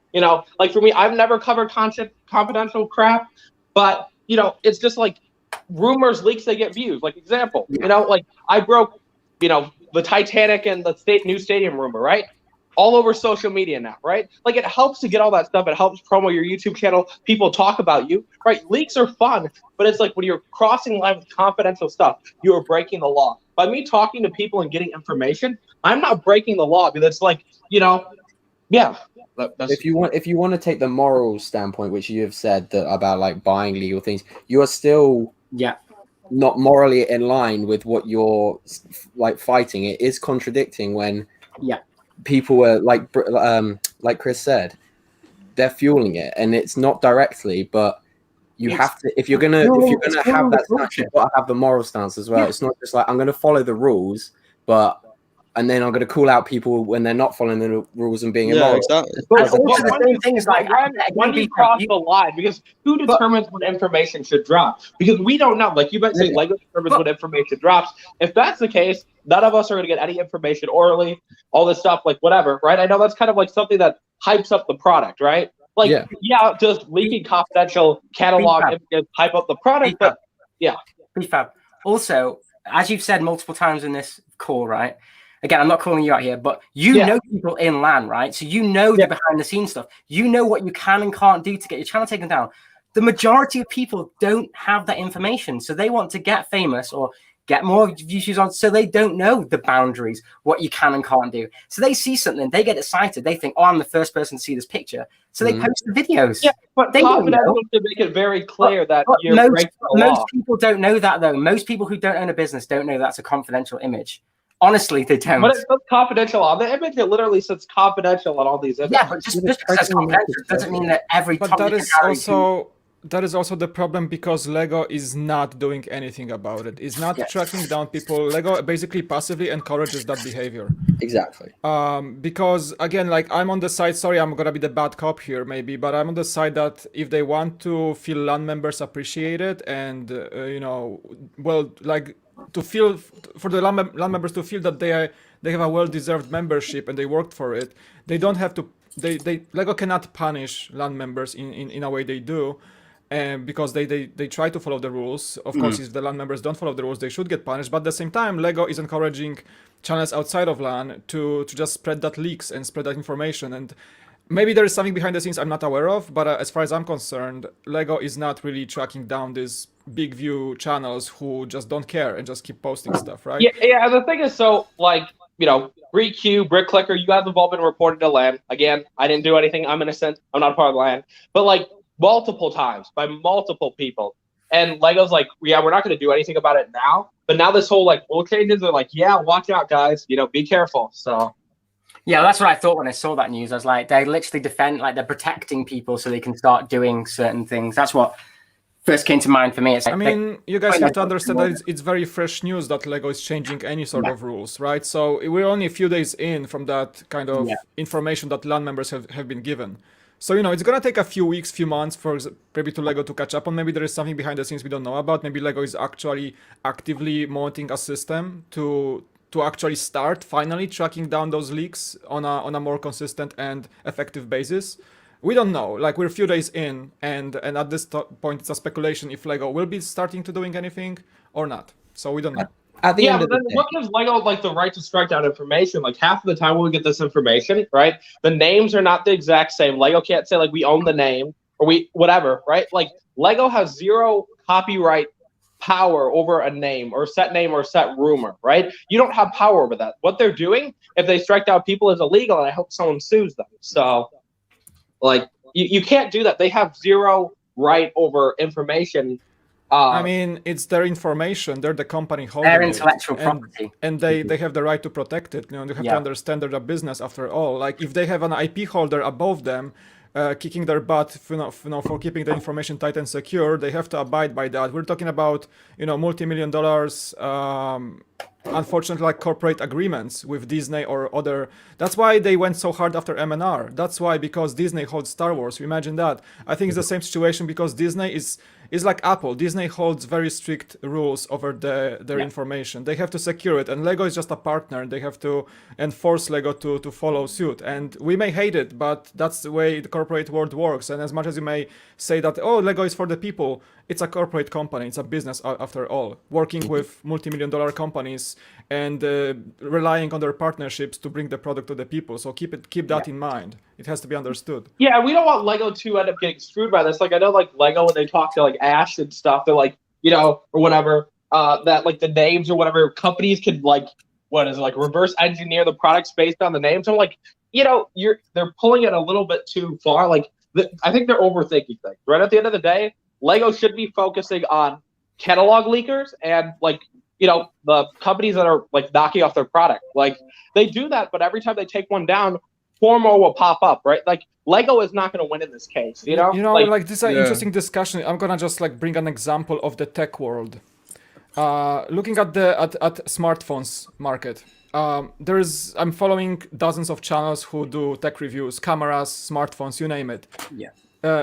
Like for me, I've never covered confidential crap, but, it's just like rumors, leaks, they get views. Like, example, like I broke, the Titanic and the new stadium rumor, right? All over social media now, right? Like, it helps to get all that stuff. It helps promo your YouTube channel. People talk about you, right? Leaks are fun, but it's like when you're crossing the line with confidential stuff, you are breaking the law. By me talking to people and getting information, I'm not breaking the law, because it's like, Yeah. If you want to take the moral standpoint, which you have said that about like buying legal things, you are still not morally in line with what you're like fighting. It is contradicting when people were like Chris said, they're fueling it, and it's not directly, but you have to, if you're gonna have that stance, you've got to have the moral stance as well. It's not just like I'm gonna follow the rules, and then I'm going to call out people when they're not following the rules and being immoral. Exactly. But also the same thing is like when do you cross the line? Because who determines what information should drop? Because we don't know. Like you might say, Lego determines what information drops. If that's the case, none of us are going to get any information orally. All this stuff, like whatever, right? I know that's kind of like something that hypes up the product, right? Like just leaking confidential catalog images hype up the product, but BFAB. Also, as you've said multiple times in this call, right? Again, I'm not calling you out here, but you know people in LAN, right? So you know the behind the scenes stuff. You know what you can and can't do to get your channel taken down. The majority of people don't have that information. So they want to get famous or get more views on, so they don't know the boundaries, what you can and can't do. So they see something, they get excited. They think, oh, I'm the first person to see this picture. So they post the videos. Yeah, but they don't know to make it very clear that you're breaking the law. Most people don't know that, though. Most people who don't own a business don't know that's a confidential image. Honestly, they don't. But it says confidential on the image. It literally says confidential on all these images. Yeah, but just because it says confidential doesn't mean that every But that is also the problem, because Lego is not doing anything about it. It's not tracking down people. Lego basically passively encourages that behavior. Exactly. Because again, like I'm on the side, sorry, I'm gonna be the bad cop here maybe, but I'm on the side that if they want to feel LAN members appreciated and, you know, well, like to feel, for the LAN members to feel that they have a well-deserved membership and they worked for it, they don't have to, Lego cannot punish LAN members in a way they do. Because they try to follow the rules. Of course, if the LAN members don't follow the rules, they should get punished. But at the same time, Lego is encouraging channels outside of LAN to just spread that leaks and spread that information. And maybe there is something behind the scenes I'm not aware of, but as far as I'm concerned, Lego is not really tracking down these big view channels who just don't care and just keep posting stuff, right? Yeah. The thing is, so like, you know, BRICK, Brick Clicker, you guys have all been reported to LAN. Again, I didn't do anything. I'm innocent. I'm not a part of LAN. But like, multiple times by multiple people, and Lego's like, yeah, we're not going to do anything about it now, but now this whole like rule changes are like, yeah, watch out guys, you know, be careful. So yeah, that's what I thought when I saw that news. I was like, they literally defend, like they're protecting people so they can start doing certain things. That's what first came to mind for me. It's like, I mean, you guys have to understand that it's very fresh news that Lego is changing any sort of rules, right? So we're only a few days in from that kind of information that LAN members have been given. So, you know, it's going to take a few weeks, few months for maybe to Lego to catch up on. Maybe there is something behind the scenes we don't know about. Maybe Lego is actually actively monitoring a system to actually start finally tracking down those leaks on a more consistent and effective basis. We don't know. Like, we're a few days in, and at this point, it's a speculation if Lego will be starting to doing anything or not. So we don't know. But then what gives Lego like the right to strike down information? Like half of the time when we get this information, right, the names are not the exact same. Lego can't say like we own the name or we whatever, right? Like Lego has zero copyright power over a name or set rumor, right? You don't have power over that. What they're doing, if they strike down people, is illegal, and I hope someone sues them. So like you can't do that. They have zero right over information. I mean, it's their information. They're the company holding their intellectual property, and they have the right to protect it. You know, you have to understand they're a business after all. Like if they have an IP holder above them, kicking their butt, for keeping the information tight and secure, they have to abide by that. We're talking about, multi-million dollars. Unfortunately, like corporate agreements with Disney or other. That's why they went so hard after M&R. That's why, because Disney holds Star Wars. You imagine that. I think it's the same situation because Disney is like Apple. Disney holds very strict rules over their information. They have to secure it, and Lego is just a partner. They have to enforce Lego to follow suit. And we may hate it, but that's the way the corporate world works. And as much as you may say that, oh, Lego is for the people, it's a corporate company. It's a business after all, working with multi-million-dollar companies and relying on their partnerships to bring the product to the people. So keep that in mind. It has to be understood. Yeah, we don't want Lego to end up getting screwed by this. Like I know, like Lego, when they talk to like Ash and stuff, they're like, or whatever, that like the names or whatever companies could like, what is it, like reverse engineer the products based on the names. I'm like, you know, they're pulling it a little bit too far. Like, I think they're overthinking things. Right at the end of the day, Lego should be focusing on catalog leakers and, like, you know, the companies that are like knocking off their product. Like, they do that, but every time they take one down, four more will pop up, right? Like, Lego is not going to win in this case, you know? Like this is an interesting discussion. I'm gonna just like bring an example of the tech world. Looking at the at smartphones market, I'm following dozens of channels who do tech reviews, cameras, smartphones, you name it. Yeah.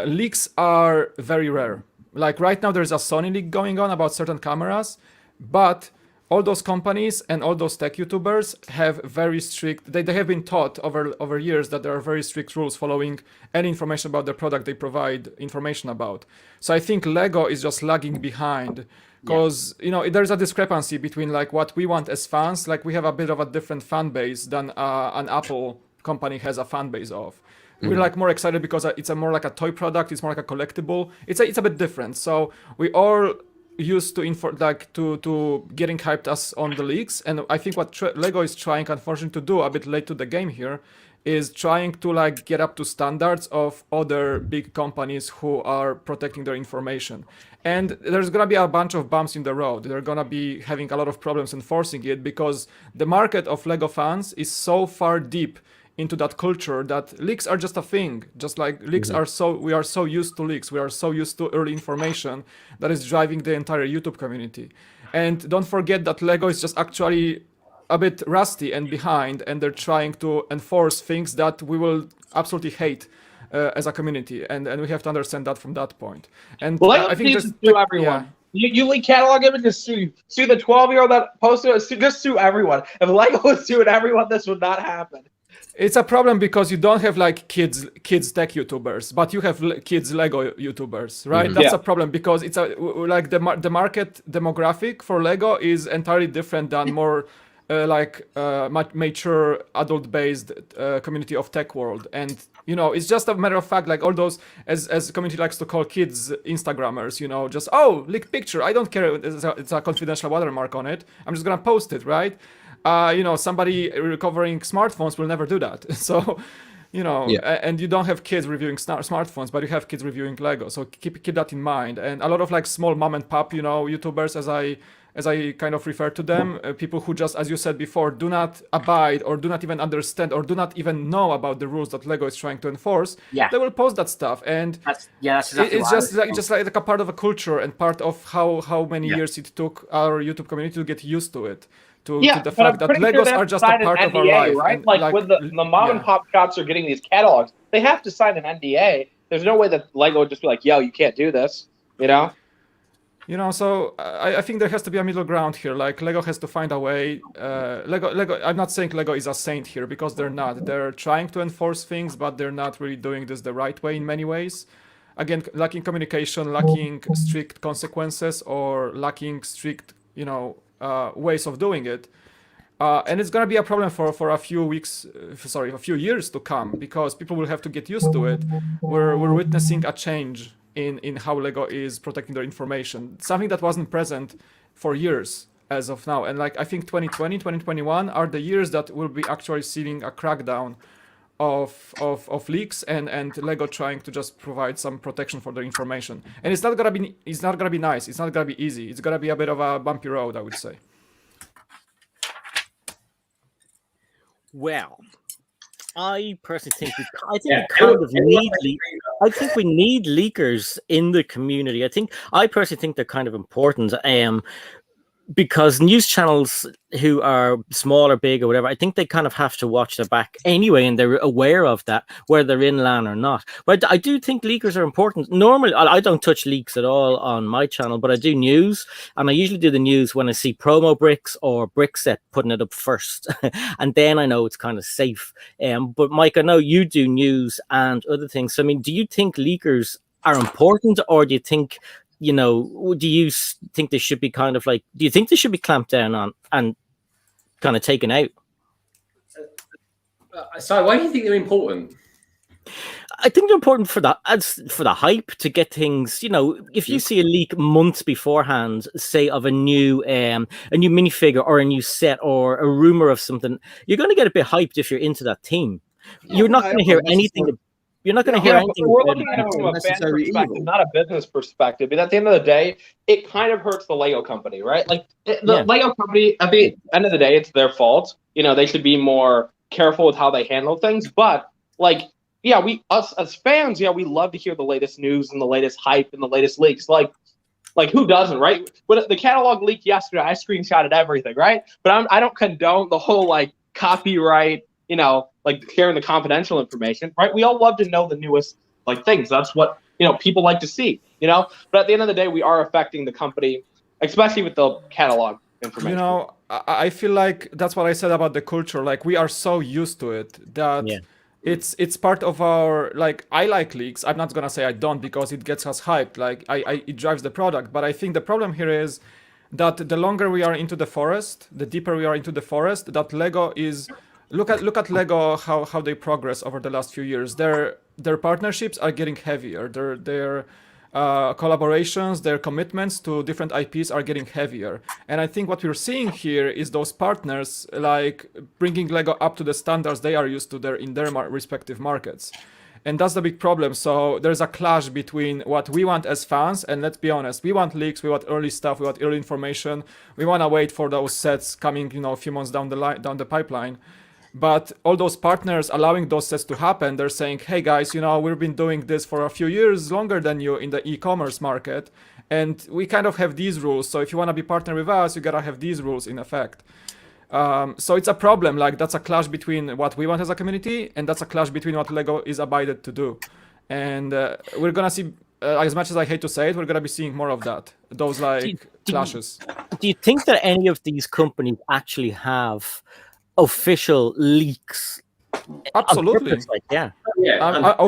Leaks are very rare. Like right now, there's a Sony leak going on about certain cameras, but all those companies and all those tech YouTubers have very strict. They have been taught over years that there are very strict rules following any information about the product they provide information about. So I think Lego is just lagging behind. Because, you know, there's a discrepancy between like what we want as fans. Like we have a bit of a different fan base than an Apple company has a fan base of. We're like more excited because it's a more like a toy product. It's more like a collectible. It's a bit different. So we all used to to getting hyped us on the leaks. And I think what Lego is trying, unfortunately, to do a bit late to the game here is trying to like get up to standards of other big companies who are protecting their information. And there's gonna be a bunch of bumps in the road. They're gonna be having a lot of problems enforcing it because the market of Lego fans is so far deep into that culture that leaks are just a thing. Just like leaks are we are so used to leaks. We are so used to early information that is driving the entire YouTube community. And don't forget that Lego is just actually a bit rusty and behind, and they're trying to enforce things that we will absolutely hate as a community, and we have to understand that from that point. And Lego I think needs to sue everyone. You leak catalog images, sue the 12-year-old that posted it, just sue everyone. If Lego was suing everyone, this would not happen. It's a problem because you don't have like kids tech YouTubers, but you have kids Lego YouTubers, right? That's a problem because it's like the market demographic for Lego is entirely different than more mature adult-based community of tech world. And you know, it's just a matter of fact, like all those, as the community likes to call kids Instagrammers, you know, just leaked picture, I don't care, it's a confidential watermark on it, I'm just gonna post it, right? You know, somebody recovering smartphones will never do that. So, you know, and you don't have kids reviewing smartphones, but you have kids reviewing Lego. So keep that in mind. And a lot of like small mom and pop, you know, YouTubers, as I kind of refer to them, people who just, as you said before, do not abide or do not even understand or do not even know about the rules that Lego is trying to enforce. They will post that stuff, and that's exactly it's just like a part of a culture and part of how many years it took our YouTube community to get used to it. To the fact that Legos are just a part of our life, right? And, like when the mom and pop shops are getting these catalogs, they have to sign an NDA. There's no way that Lego would just be like, "Yo, you can't do this," you know. You know, so I think there has to be a middle ground here. Like Lego has to find a way. Lego. I'm not saying Lego is a saint here because they're not. They're trying to enforce things, but they're not really doing this the right way in many ways. Again, lacking communication, lacking strict consequences, or lacking strict, you know, ways of doing it. And it's gonna be a problem for a few a few years to come because people will have to get used to it. We're witnessing a change in how Lego is protecting their information, something that wasn't present for years as of now. And like I think 2020, 2021 are the years that will be actually seeing a crackdown of leaks and Lego trying to just provide some protection for their information. And it's not gonna be nice. It's not gonna be easy. It's gonna be a bit of a bumpy road, I would say. Well, I personally think we need leakers in the community. I personally think they're kind of important. Because news channels who are small or big or whatever, I think they kind of have to watch their back anyway, and they're aware of that, whether they're in LAN or not. But I do think leakers are important. Normally, I don't touch leaks at all on my channel, but I do news, and I usually do the news when I see promo bricks or BRICKITECT putting it up first, and then I know it's kind of safe. But Mike, I know you do news and other things. So, I mean, do you think leakers are important, or do you think, you know, do you think they should be kind of like, do you think they should be clamped down on and kind of taken out? So why do you think they're important? I think they're important for that, as for the hype, to get things, you know, if you see a leak months beforehand, say of a new minifigure or a new set or a rumor of something, you're going to get a bit hyped if you're into that team. You're not going to hear anything. You're not going to hear anything. We're looking at it from a fan perspective, not a business perspective. But at the end of the day, it kind of hurts the Lego company, right? Like the Lego company, at the end of the day, it's their fault. They should be more careful with how they handle things. But like, yeah, us as fans, we love to hear the latest news and the latest hype and the latest leaks. Like who doesn't, right? When the catalog leaked yesterday, I screenshotted everything, right? But I don't condone the whole like copyright, like sharing the confidential information, right? We all love to know the newest like things. That's what people like to see, But at the end of the day, we are affecting the company, especially with the catalog information. I feel like that's what I said about the culture. Like we are so used to it that it's part of our, like, I like leaks. I'm not gonna say I don't, because it gets us hyped. Like it drives the product. But I think the problem here is that the longer we are into the forest, the deeper we are into the forest, that Lego is. Look at Lego, how they progress over the last few years. Their partnerships are getting heavier. Their collaborations, their commitments to different IPs are getting heavier. And I think what we're seeing here is those partners like bringing Lego up to the standards they are used to in their respective markets. And that's the big problem. So there's a clash between what we want as fans, and let's be honest, we want leaks, we want early stuff, we want early information. We want to wait for those sets coming, a few months down the pipeline. But all those partners allowing those sets to happen, they're saying, hey guys, we've been doing this for a few years longer than you in the e-commerce market, and we kind of have these rules. So if you want to be partner with us, you gotta have these rules in effect. So it's a problem. Like that's a clash between what we want as a community, and that's a clash between what Lego is abided to do. And we're gonna see, as much as I hate to say it, we're gonna be seeing more of that. Those clashes. Do you think that any of these companies actually have official leaks? Absolutely.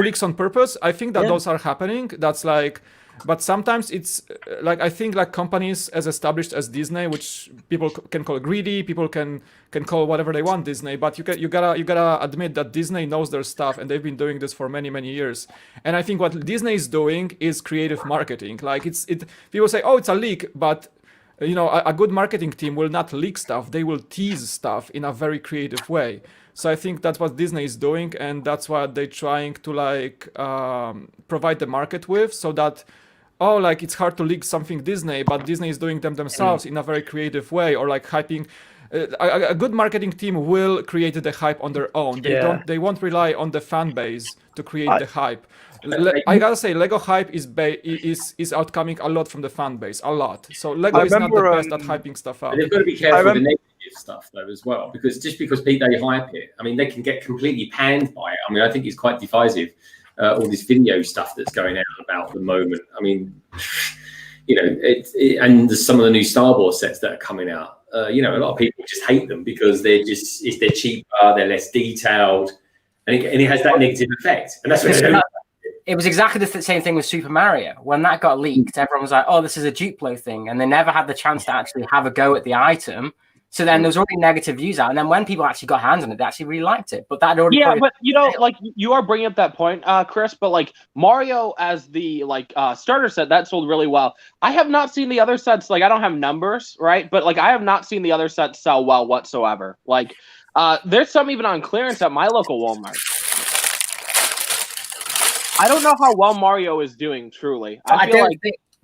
Leaks on purpose. I think that those are happening. That's like, but sometimes it's like, I think like companies as established as Disney, which people can call greedy, people can call whatever they want Disney, but you gotta admit that Disney knows their stuff, and they've been doing this for many years. And I think what Disney is doing is creative marketing. Like people say, oh, it's a leak, but a good marketing team will not leak stuff. They will tease stuff in a very creative way. So I think that's what Disney is doing, and that's what they're trying to provide the market with, so that, it's hard to leak something Disney, but Disney is doing them themselves in a very creative way, or like hyping. A good marketing team will create the hype on their own. They won't rely on the fan base to create the hype. I gotta say, Lego hype is outcoming a lot from the fan base, a lot. So Lego is not the best at hyping stuff up. And they've got to be careful with the negative stuff though as well, because just because they hype it, I mean, they can get completely panned by it. I mean, I think it's quite divisive. All this video stuff that's going out about the moment. I mean, and there's some of the new Star Wars sets that are coming out. A lot of people just hate them because they're cheaper, they're less detailed, and it has that negative effect. And that's what it was exactly the same thing with Super Mario. When that got leaked, everyone was like, oh, this is a Duplo thing. And they never had the chance to actually have a go at the item. So then there was already negative views out. And then when people actually got hands on it, they actually really liked it. But that already... Yeah, but like you are bringing up that point, Chris, but like Mario as the starter set, that sold really well. I have not seen the other sets. Like I don't have numbers, right? But like I have not seen the other sets sell well whatsoever. Like there's some even on clearance at my local Walmart. I don't know how well Mario is doing, truly.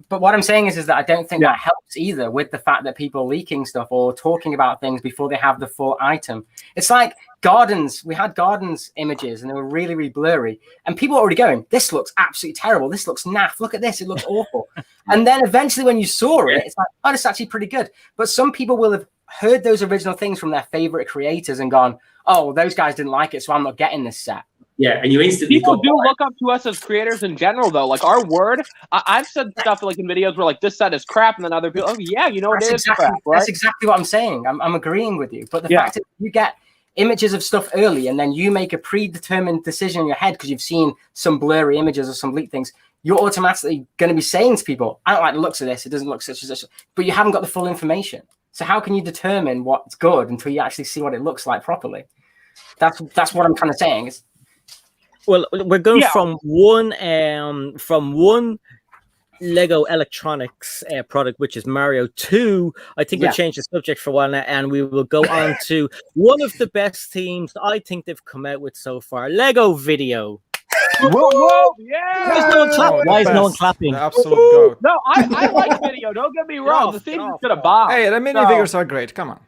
But what I'm saying is that I don't think that helps either with the fact that people are leaking stuff or talking about things before they have the full item. It's like Gardens. We had Gardens images and they were really, really blurry. And people were already going, this looks absolutely terrible. This looks naff. Look at this. It looks awful. And then eventually when you saw it, it's like, oh, it's actually pretty good. But some people will have heard those original things from their favorite creators and gone, oh, those guys didn't like it, so I'm not getting this set. Yeah, and you instantly people do look up to us as creators in general, though. Like our word, I've said stuff like in videos where like this set is crap, and then other people, oh yeah, it is crap. Right? That's exactly what I'm saying. I'm agreeing with you. But the fact is, you get images of stuff early, and then you make a predetermined decision in your head because you've seen some blurry images or some leaked things. You're automatically going to be saying to people, "I don't like the looks of this. It doesn't look such as such," but you haven't got the full information. So how can you determine what's good until you actually see what it looks like properly? That's what I'm kind of saying. Well, we're going from one Lego Electronics product, which is Mario 2. I think we'll change the subject for a while now, and we will go on to one of the best themes I think they've come out with so far, Lego VIDIYO. Whoa, yeah! Why is no one clapping? The absolute goat. No, I like VIDIYO. Don't get me wrong. The theme is gonna bomb. Hey, the minifigures are great. Come on.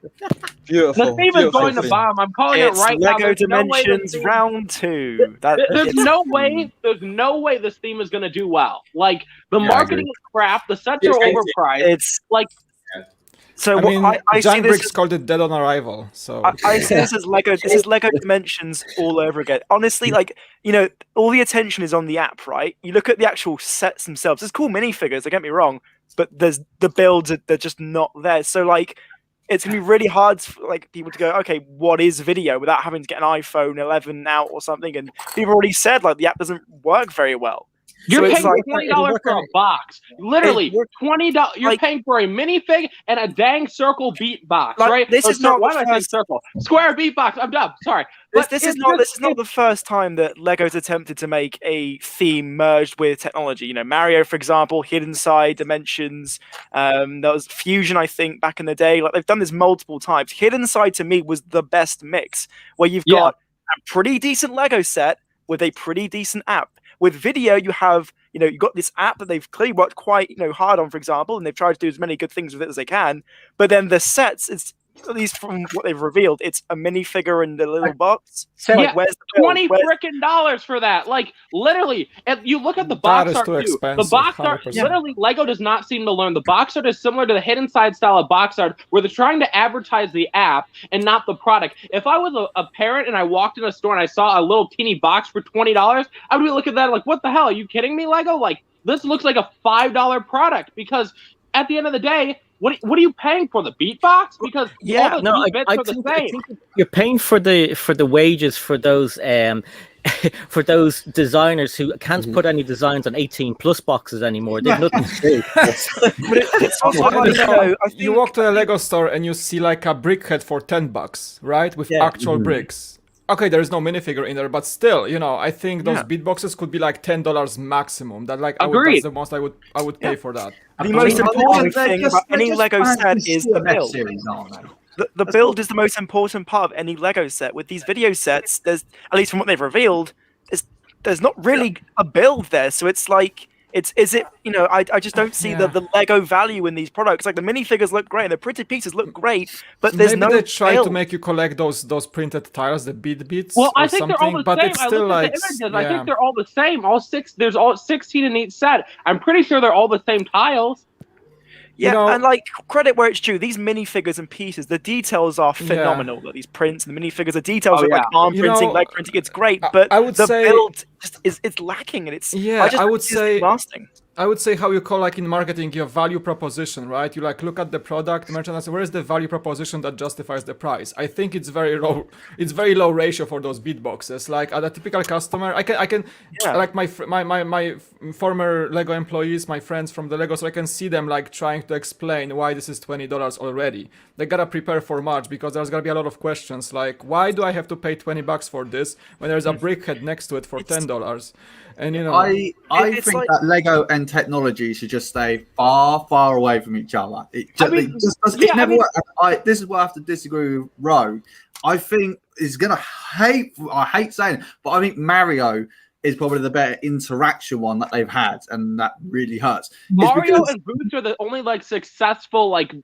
Beautiful. The theme is going to bomb. I'm calling it right now. Lego Dimensions Round 2. There's no way this theme is gonna do well. Like the marketing is crap. The sets are overpriced. It's like. So I Giant Bricks called it Dead on Arrival. So I see this as Lego. This is Lego Dimensions all over again. Honestly, like, you know, all the attention is on the app, right? You look at the actual sets themselves. There's cool minifigures. Don't get me wrong, but there's the builds. They're just not there. So like, it's gonna be really hard for like people to go, okay, what is VIDIYO without having to get an iPhone 11 out or something? And people already said like the app doesn't work very well. You're so paying $20 for a box. Literally, $20. You're paying for a minifig and a dang circle beat box, right? This is not why am I saying circle? Square beat box. I'm dumb. Sorry. This is not the first time that Lego's attempted to make a theme merged with technology. You know, Mario, for example, Hidden Side, Dimensions. There was Fusion, I think, back in the day. Like they've done this multiple times. Hidden Side to me was the best mix, where you've got a pretty decent Lego set with a pretty decent app. With VIDIYO, you have, you know, you've got this app that they've clearly worked quite, you know, hard on, for example, and they've tried to do as many good things with it as they can. But then the sets, it's at least from what they've revealed, it's a minifigure in the little box. So like, where's the $20 freaking dollars for that? Like literally, and you look at the box art too. The box art, literally, Lego does not seem to learn. The box art is similar to the Hidden Side style of box art, where they're trying to advertise the app and not the product. If I was a parent and I walked in a store and I saw a little teeny box for $20, I would be looking at that like, what the hell? Are you kidding me, Lego? Like this looks like a $5 product because at the end of the day. What are you paying for, the beatbox? Because all the bits are the same. I think you're paying for the wages for those for those designers who can't put any designs on 18+ boxes anymore. They've nothing to do. It's also you walk to a Lego store and you see like a BRICKITECT for $10, right, with actual bricks. Okay, there is no minifigure in there, but still, you know, I think those beatboxes could be like $10 maximum. That like that's the most I would pay for that. The most important thing about any Lego set is the build. The build is the most important part of any Lego set. With these VIDIYO sets, there's, at least from what they've revealed, there's not really a build there. So it's like, I just don't see the Lego value in these products. Like the minifigures look great, and the printed pieces look great, but there's no. Maybe they try to make you collect those printed tiles, the beat bits. Well, I or think something, they're all the but same. it's still I looked at the images. I think they're all the same. There's all 16 in each set. I'm pretty sure they're all the same tiles. Yeah, you know, and like credit where it's due, these minifigures and pieces, the details are phenomenal. Like, these prints and the minifigures, the details are like arm printing, leg printing. It's great, but I would say build just it's lacking, and it's I would say lasting. I would say how you call like in marketing your value proposition, right? You like look at the product, merchandise, where is the value proposition that justifies the price? I think it's very low. It's very low ratio for those beat boxes. Like at a typical customer, I can like my former Lego employees, my friends from the Lego, so I can see them like trying to explain why this is $20 already. They gotta prepare for March because there's gonna be a lot of questions like, why do I have to pay $20 for this when there's a BRICKITECT next to it for $10? And you know, I think like, that Lego and technology should just stay far, far away from each other. This is where I have to disagree with Rogue. I think is gonna hate. I hate saying it, but I think Mario is probably the better interaction one that they've had, and that really hurts. Mario and Boost are the only like successful like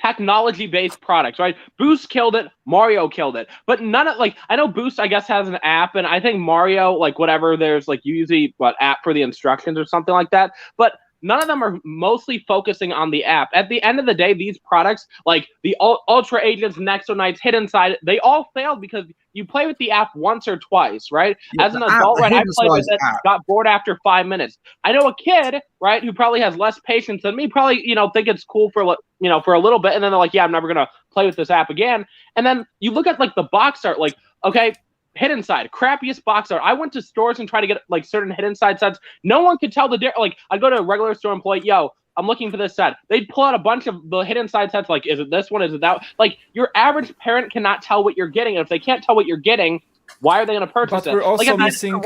technology-based products, right? Boost killed it, Mario killed it, but none of like I know Boost I guess has an app, and I think Mario like whatever there's like usually app for the instructions or something like that, but none of them are mostly focusing on the app. At the end of the day, these products like the Ultra Agents, Nexo Knights, Hidden Side, they all failed because you play with the app once or twice, right? Yeah, as an adult, right, I played with it, got bored after 5 minutes. I know a kid, right, who probably has less patience than me, probably, think it's cool for, for a little bit, and then they're like, yeah, I'm never going to play with this app again. And then you look at, like, the box art, like, okay, Hidden Side, crappiest box art. I went to stores and tried to get, like, certain Hidden Side sets. No one could tell the difference. Like, I'd go to a regular store employee, yo, I'm looking for this set. They'd pull out a bunch of the Hidden Side sets, like, is it this one? Is it that? Like, your average parent cannot tell what you're getting. And if they can't tell what you're getting, Why are they going to purchase But it? we're also if I- missing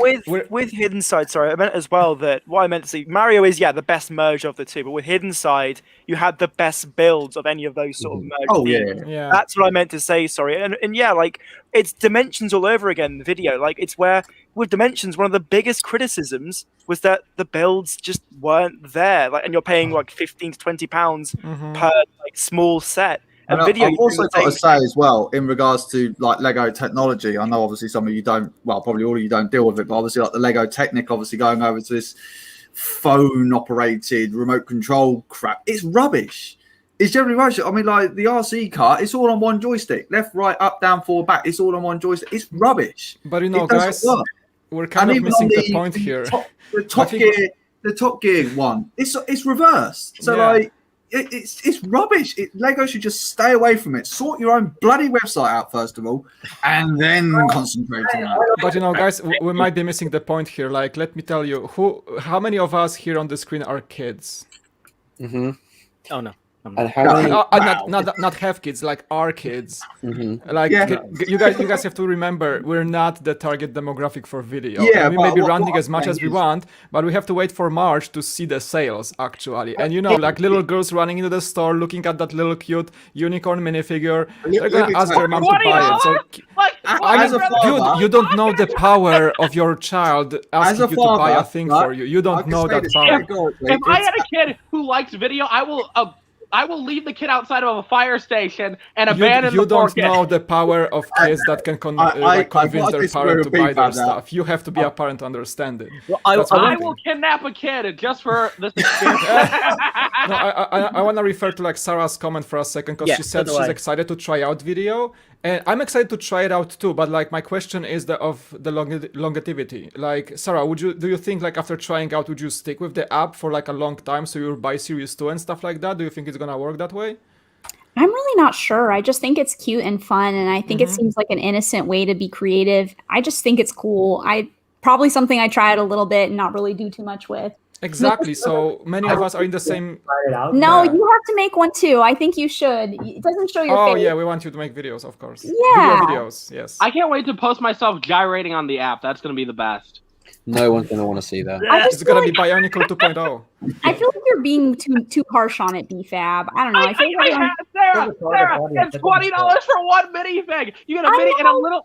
with Hidden Side. Sorry, I meant as well that what I meant to say, Mario is the best merge of the two, but with Hidden Side, you had the best builds of any of those sort of merge. Oh themes. yeah. That's what I meant to say. Sorry, and yeah, like it's Dimensions all over again. The video, like it's where with Dimensions, one of the biggest criticisms was that the builds just weren't there. Like, and you're paying like £15 to £20 per like small set. And Video, I've also got to say as well, in regards to like Lego technology, I know obviously some of you don't, well, probably all of you don't deal with it, but obviously like the Lego Technic, obviously going over to this phone operated remote control crap, it's rubbish. It's generally rubbish. I mean, like the RC car, it's all on one joystick, left, right, up, down, forward, back. It's all on one joystick. It's rubbish. But you know, guys, we're kind of missing the point here. The Top Gear one, it's reversed. So like. It's rubbish. Lego should just stay away from it. Sort your own bloody website out first of all, and then concentrate on that. But you know, guys, we might be missing the point here. Like, let me tell you, how many of us here on the screen are kids? Oh no. And how many... not have kids, like our kids. Like you guys have to remember, we're not the target demographic for video. Yeah, and we may be running as much as we want, but we have to wait for March to see the sales actually. And you know, like little girls running into the store looking at that little cute unicorn minifigure, they're gonna ask their mom to buy it. So you don't know the power of your child asking you to buy a thing for you. You don't know that power. If I had a kid who likes video, I will leave the kid outside of a fire station and abandon the poor kid. You don't know the power of kids that can convince their parent to buy their stuff. You have to be a parent to understand it. Well, I will kidnap a kid just for this experience. No, I want to refer to like Sarah's comment for a second, because she said she's excited to try out video. And I'm excited to try it out too, but like my question is of the longevity. Like, Sarah, do you think like after trying out, would you stick with the app for like a long time, so you'll buy Series 2 and stuff like that? Do you think it's gonna work that way? I'm really not sure. I just think it's cute and fun, and I think it seems like an innocent way to be creative. I just think it's cool. Probably something I try out a little bit and not really do too much with. Exactly. So many of us are in the same. No, you have to make one too. I think you should. It doesn't show your face. Oh yeah, we want you to make videos, of course. Yeah. Video videos. Yes. I can't wait to post myself gyrating on the app. That's going to be the best. No one's going to want to see that. It's going to be Bionicle 2.0. I feel like you're being too harsh on it, BFAB. I don't know. Sarah, it's $20 for one minifig. You get a mini and a little.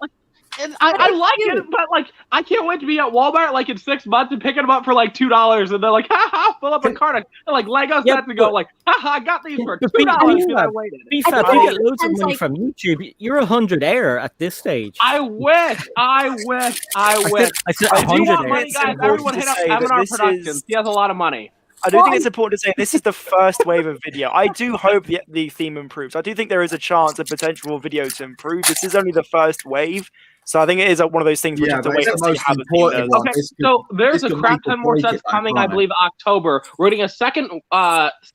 And I like it, but like I can't wait to be at Walmart like in 6 months and picking them up for like $2, and they're like, haha, fill up a cart. And like Lego sets to go like, haha, I got these for $2 because I waited. BFAB, you get loads of money from YouTube. You're 100 air at this stage. I wish. I said do 100 want money, guys. Everyone hit up Eminar Productions. He has a lot of money. I do think it's important to say this is the first wave of video. I do hope the theme improves. I do think there is a chance of potential video to improve. This is only the first wave. So I think it is one of those things we have to wait and see how the theme does. Okay, so there's a crap ton more sets coming, I believe, October. We're getting a second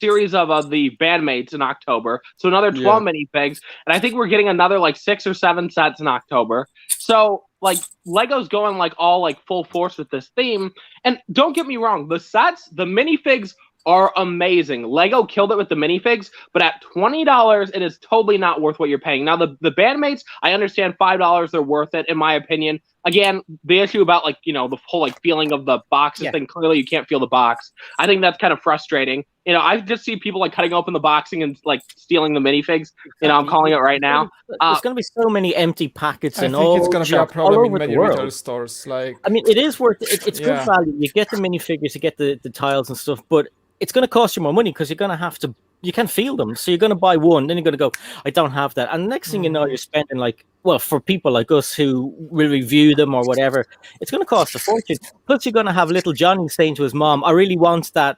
series of the bandmates in October. So another 12 minifigs. And I think we're getting another like 6 or 7 sets in October. So like Lego's going like all like full force with this theme. And don't get me wrong, the sets, the minifigs are amazing. Lego killed it with the minifigs, but at $20, it is totally not worth what you're paying. Now, the bandmates, I understand $5 they're worth it, in my opinion. Again, the issue about like, you know, the whole like feeling of the boxes thing, clearly you can't feel the box. I think that's kind of frustrating. You know, I just see people like cutting open the boxing and like stealing the minifigs. You know, I'm calling it right now. There's going to be so many empty packets I think it's going to be a problem in many retail stores. Like, I mean, it is worth it. It's good value. You get the minifigures, you get the tiles and stuff, but it's going to cost you more money because you're going to have to, you can feel them. So you're going to buy one, then you're going to go, I don't have that. And the next thing you know, you're spending like, well, for people like us who will review them or whatever, it's going to cost a fortune. Plus you're going to have little Johnny saying to his mom, I really want that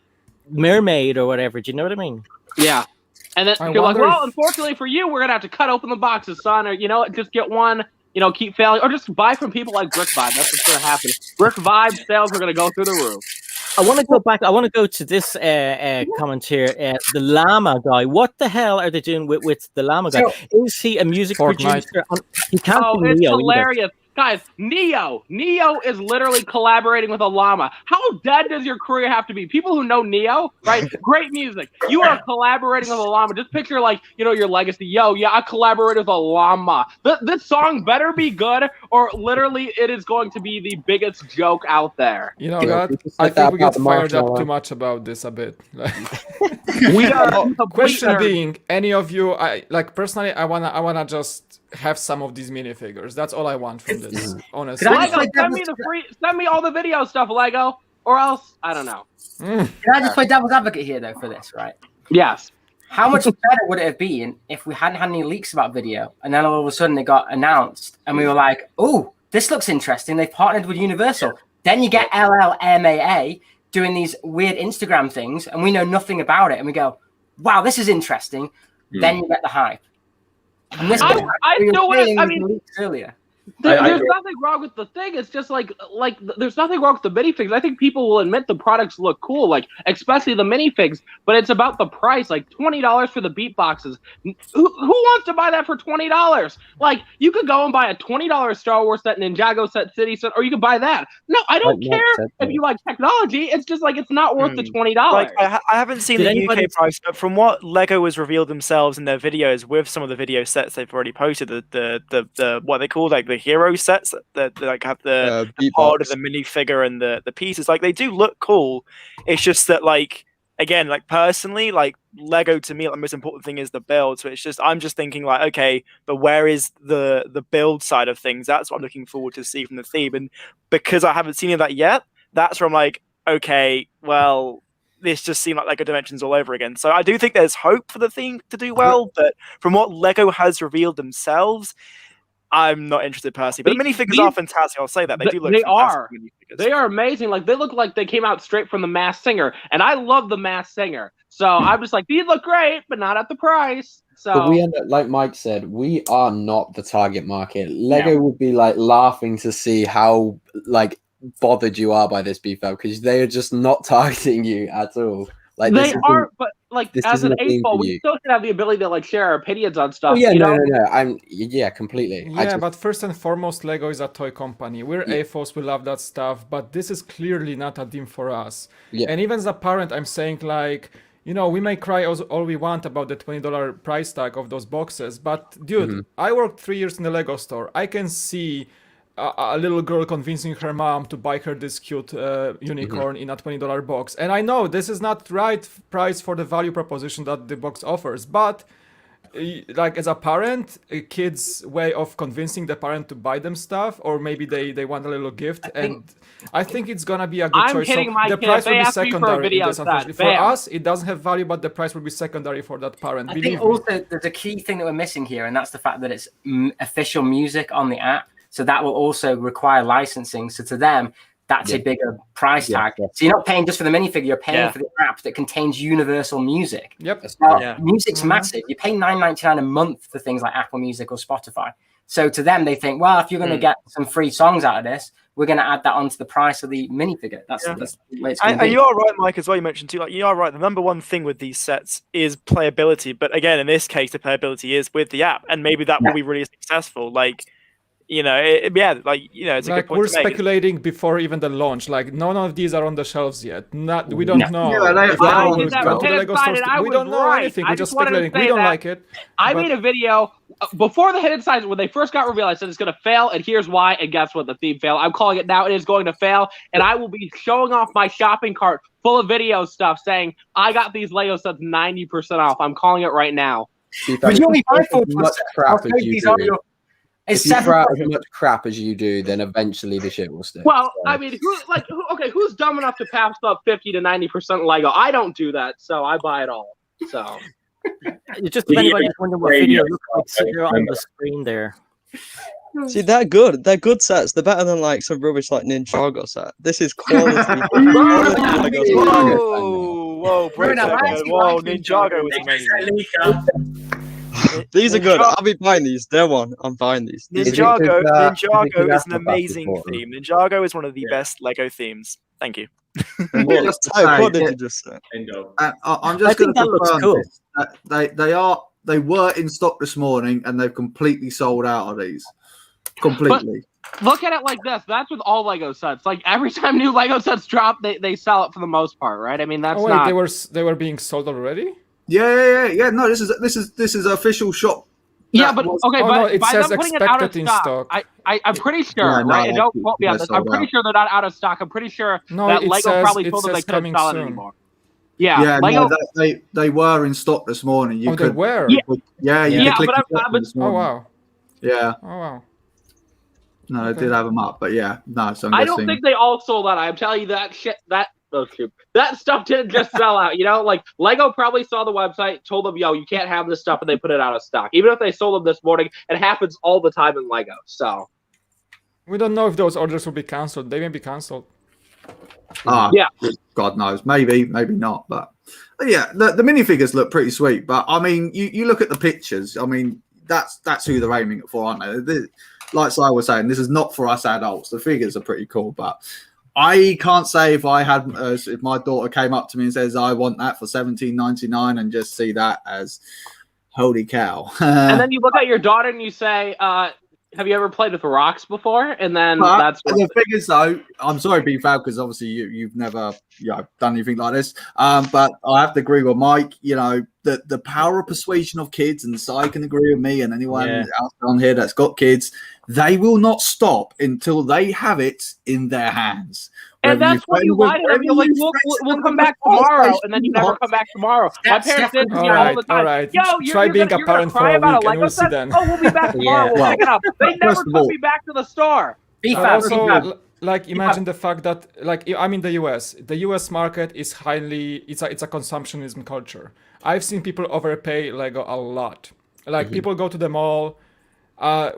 mermaid or whatever. Do you know what I mean? Yeah. And then you're like, well, unfortunately for you, we're going to have to cut open the boxes, son, or, you know, just get one, you know, keep failing, or just buy from people like Brick Vibe. That's what's going to happen. Brick Vibe sales are going to go through the roof. I want to go back. I want to go to this comment here. The llama guy. What the hell are they doing with the llama guy? Is he a music producer? He can't be it's Neo hilarious. either. Guys, Neo is literally collaborating with a llama. How dead does your career have to be? People who know Neo, right? Great music. You are collaborating with a llama. Just picture like, you know, your legacy. Yo, yeah, I collaborated with a llama. This song better be good, or literally it is going to be the biggest joke out there. You know what? I think we get fired up too much about this a bit. We are question being, any of you? Like personally, I wanna just have some of these minifigures. That's all I want from this. Honestly, Lego, send me all the video stuff, Lego, or else I don't know. Can I just play devil's advocate here though for this, right? Yes. How much better would it have been if we hadn't had any leaks about video, and then all of a sudden it got announced, and we were like, "Oh, this looks interesting. They've partnered with Universal." Then you get LLMAA doing these weird Instagram things, and we know nothing about it, and we go, "Wow, this is interesting." Then you get the hype. And this I still wouldn't. I mean, earlier. There's nothing wrong with the thing. It's just like there's nothing wrong with the minifigs. I think people will admit the products look cool, like especially the minifigs. But it's about the price, like $20 for the beatboxes. Who wants to buy that for $20? Like you could go and buy a $20 Star Wars set, Ninjago set, City set, or you could buy that. No, I don't care if you like technology. It's just like it's not worth the $20. Like I haven't seen the UK price, but from what Lego has revealed themselves in their videos with some of the video sets they've already posted, the what they call like the hero sets that like have the part of the minifigure and the pieces, like they do look cool. It's just that like again, like personally, like Lego to me, like, the most important thing is the build. So it's just I'm just thinking like, okay, but where is the build side of things? That's what I'm looking forward to see from the theme. And because I haven't seen any of that yet, that's where I'm like, okay, well, this just seemed like Lego Dimensions all over again. So I do think there's hope for the theme to do well, but from what Lego has revealed themselves, I'm not interested personally. But the minifigures are fantastic. I'll say that they do look. They are. They are amazing. Like they look like they came out straight from the Masked Singer, and I love the Masked Singer. So I'm just like, these look great, but not at the price. So but we end up, like Mike said, we are not the target market. Lego would be like laughing to see how like bothered you are by this BFAB, because they are just not targeting you at all. Like they are, but like as an 8-ball, we still should have the ability to like share our opinions on stuff. Oh yeah, you know? no. Completely. Yeah, but first and foremost, Lego is a toy company. We're AFOs, we love that stuff, but this is clearly not a theme for us. Yeah. And even as a parent, I'm saying like, you know, we may cry all we want about the $20 price tag of those boxes, but dude, I worked 3 years in the Lego store. I can see a little girl convincing her mom to buy her this cute unicorn in a $20 box. And I know this is not right price for the value proposition that the box offers, but like as a parent, a kid's way of convincing the parent to buy them stuff, or maybe they want a little gift, I think it's gonna be a good choice. So the price will be secondary in this, unfortunately. For us, it doesn't have value, but the price will be secondary for that parent. I think also there's a key thing that we're missing here, and that's the fact that it's official music on the app. So that will also require licensing. So to them, that's a bigger price tag. So you're not paying just for the minifigure, you're paying for the app that contains universal music. Yep. Music's massive. You pay $9.99 a month for things like Apple Music or Spotify. So to them, they think, well, if you're going to get some free songs out of this, we're going to add that onto the price of the minifigure. That's the way it's going to be. You are right, Mike, as well. You mentioned too. Like you are right. The number one thing with these sets is playability. But again, in this case, the playability is with the app, and maybe that will be really successful. Like. You know, it's a like good point we're to make. speculating before even the launch. Like none of these are on the shelves yet. We don't know. We don't know anything. We're just speculating. We don't like it. I made a video before the hidden sides when they first got revealed. I said it's going to fail, and here's why. And guess what? The theme failed. I'm calling it now. It is going to fail, and I will be showing off my shopping cart full of video stuff, saying I got these Lego sets 90% off. I'm calling it right now. But you only buy for crap as you do. If you throw out as much crap as you do, then eventually the shit will stick. Well, I mean, who's dumb enough to pass up 50 to 90% Lego? I don't do that, so I buy it all. So, it's just if anybody's wondering what video looks like, sit there on the screen there. See, they're good sets. They're better than like some rubbish like Ninjago set. This is quality. Whoa, Ninjago was amazing. These are good. I'll be buying these. They're one. I'm buying these. Ninjago is an amazing theme. Ninjago is one of the best Lego themes. Thank you. What did you just say? I'm just going to confirm they were in stock this morning, and they've completely sold out of these. Completely. look at it like this. That's with all Lego sets. Like every time new Lego sets drop, they sell it for the most part, right? I mean, that's not. They were being sold already. Yeah. No, this is official shop. Yeah, but okay, no, it by says them putting it out of expected in stock, stock. I'm pretty sure, right? And don't quote me on this. I'm pretty sure they're not out of stock. I'm pretty sure that Lego probably told them they couldn't sell it anymore. Yeah, Lego. No, they were in stock this morning. They were. Yeah. Oh wow. Yeah. Oh wow. No, I did have them up, but yeah, no. So I don't think they all sold out. I'm telling you that shit. That stuff didn't just sell out. You know, like Lego probably saw the website, told them, "Yo, you can't have this stuff," and they put it out of stock. Even if they sold them this morning, it happens all the time in Lego. So we don't know if those orders will be canceled. They may be canceled. Yeah. God knows. Maybe not. But yeah, the minifigures look pretty sweet. But I mean, you look at the pictures. I mean, that's who they're aiming it for, aren't they? Like I was saying, this is not for us adults. The figures are pretty cool, but I can't say if I had if my daughter came up to me and says I want that for $17.99 and just see that as holy cow. And then you look at your daughter and you say, have you ever played with rocks before? And then that's the figures though. I'm sorry, BFAB, because obviously you've never done anything like this. But I have to agree with Mike. You know, the power of persuasion of kids, and Si can agree with me and anyone else on here that's got kids. They will not stop until they have it in their hands. And that's what you lied to them. You're like, we'll come back tomorrow, and then you never come back tomorrow. My parents did to me all the time. All right. Yo, Try being a parent for a week and we'll see then. Oh, we'll be back tomorrow. We'll pick it up. They never took me back to the store. Also, like, imagine the fact that, like, I'm in the US. The US market is it's a consumptionism culture. I've seen people overpay Lego a lot. Like, people go to the mall.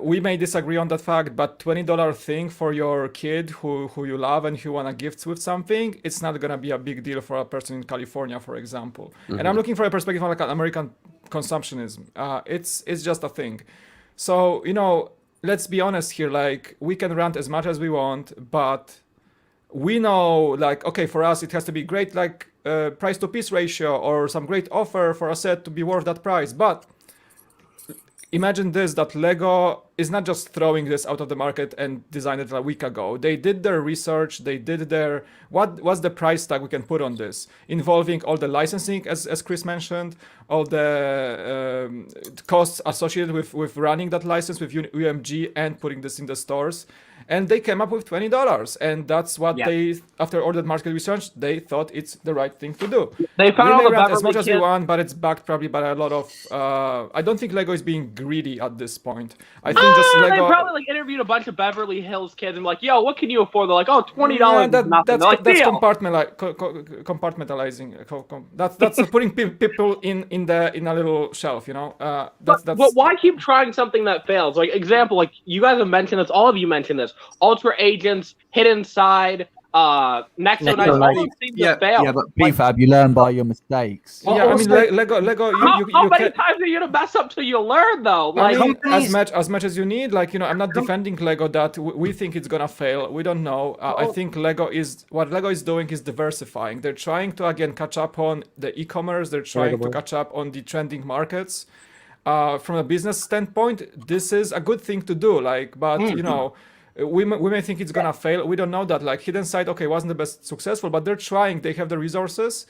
We may disagree on that fact, but $20 thing for your kid who you love and who want to gift with something, it's not going to be a big deal for a person in California, for example. And I'm looking for a perspective on like American consumptionism. It's just a thing. So, you know, let's be honest here. Like, we can rant as much as we want, but we know, like, okay, for us, it has to be great, like price to piece ratio or some great offer for a set to be worth that price. But imagine this, that Lego is not just throwing this out of the market and designed it a week ago. They did their research, they did their, what's the price tag we can put on this? Involving all the licensing, as Chris mentioned, all the costs associated with running that license with UMG and putting this in the stores. And they came up with $20. And that's what they, after all that market research, they thought it's the right thing to do. They found all the as much as we want, but it's backed probably by a lot of, I don't think Lego is being greedy at this point. I think just Lego. They probably like interviewed a bunch of Beverly Hills kids and like, yo, what can you afford? They're like, oh, $20 is nothing. That's compartmentalizing. That's putting people in a little shelf, you know. But why keep trying something that fails? Like, example, like you guys have mentioned this, all of you mentioned this. Ultra Agents, Hidden Side, Nexo, all these things have failed. Yeah, but BFAB, you learn by your mistakes. Yeah, I mean, Lego. How many times are you gonna mess up till you learn, though? Like, I mean, as much as you need. Like, you know, I'm not defending Lego that we think it's gonna fail. We don't know. I think what Lego is doing is diversifying. They're trying to again catch up on the e-commerce. They're trying to catch up on the trending markets. From a business standpoint, this is a good thing to do. Like, but you know. We may think it's gonna fail. We don't know that. Like, Hidden Side, okay, wasn't the best successful, but they're trying. They have the resources.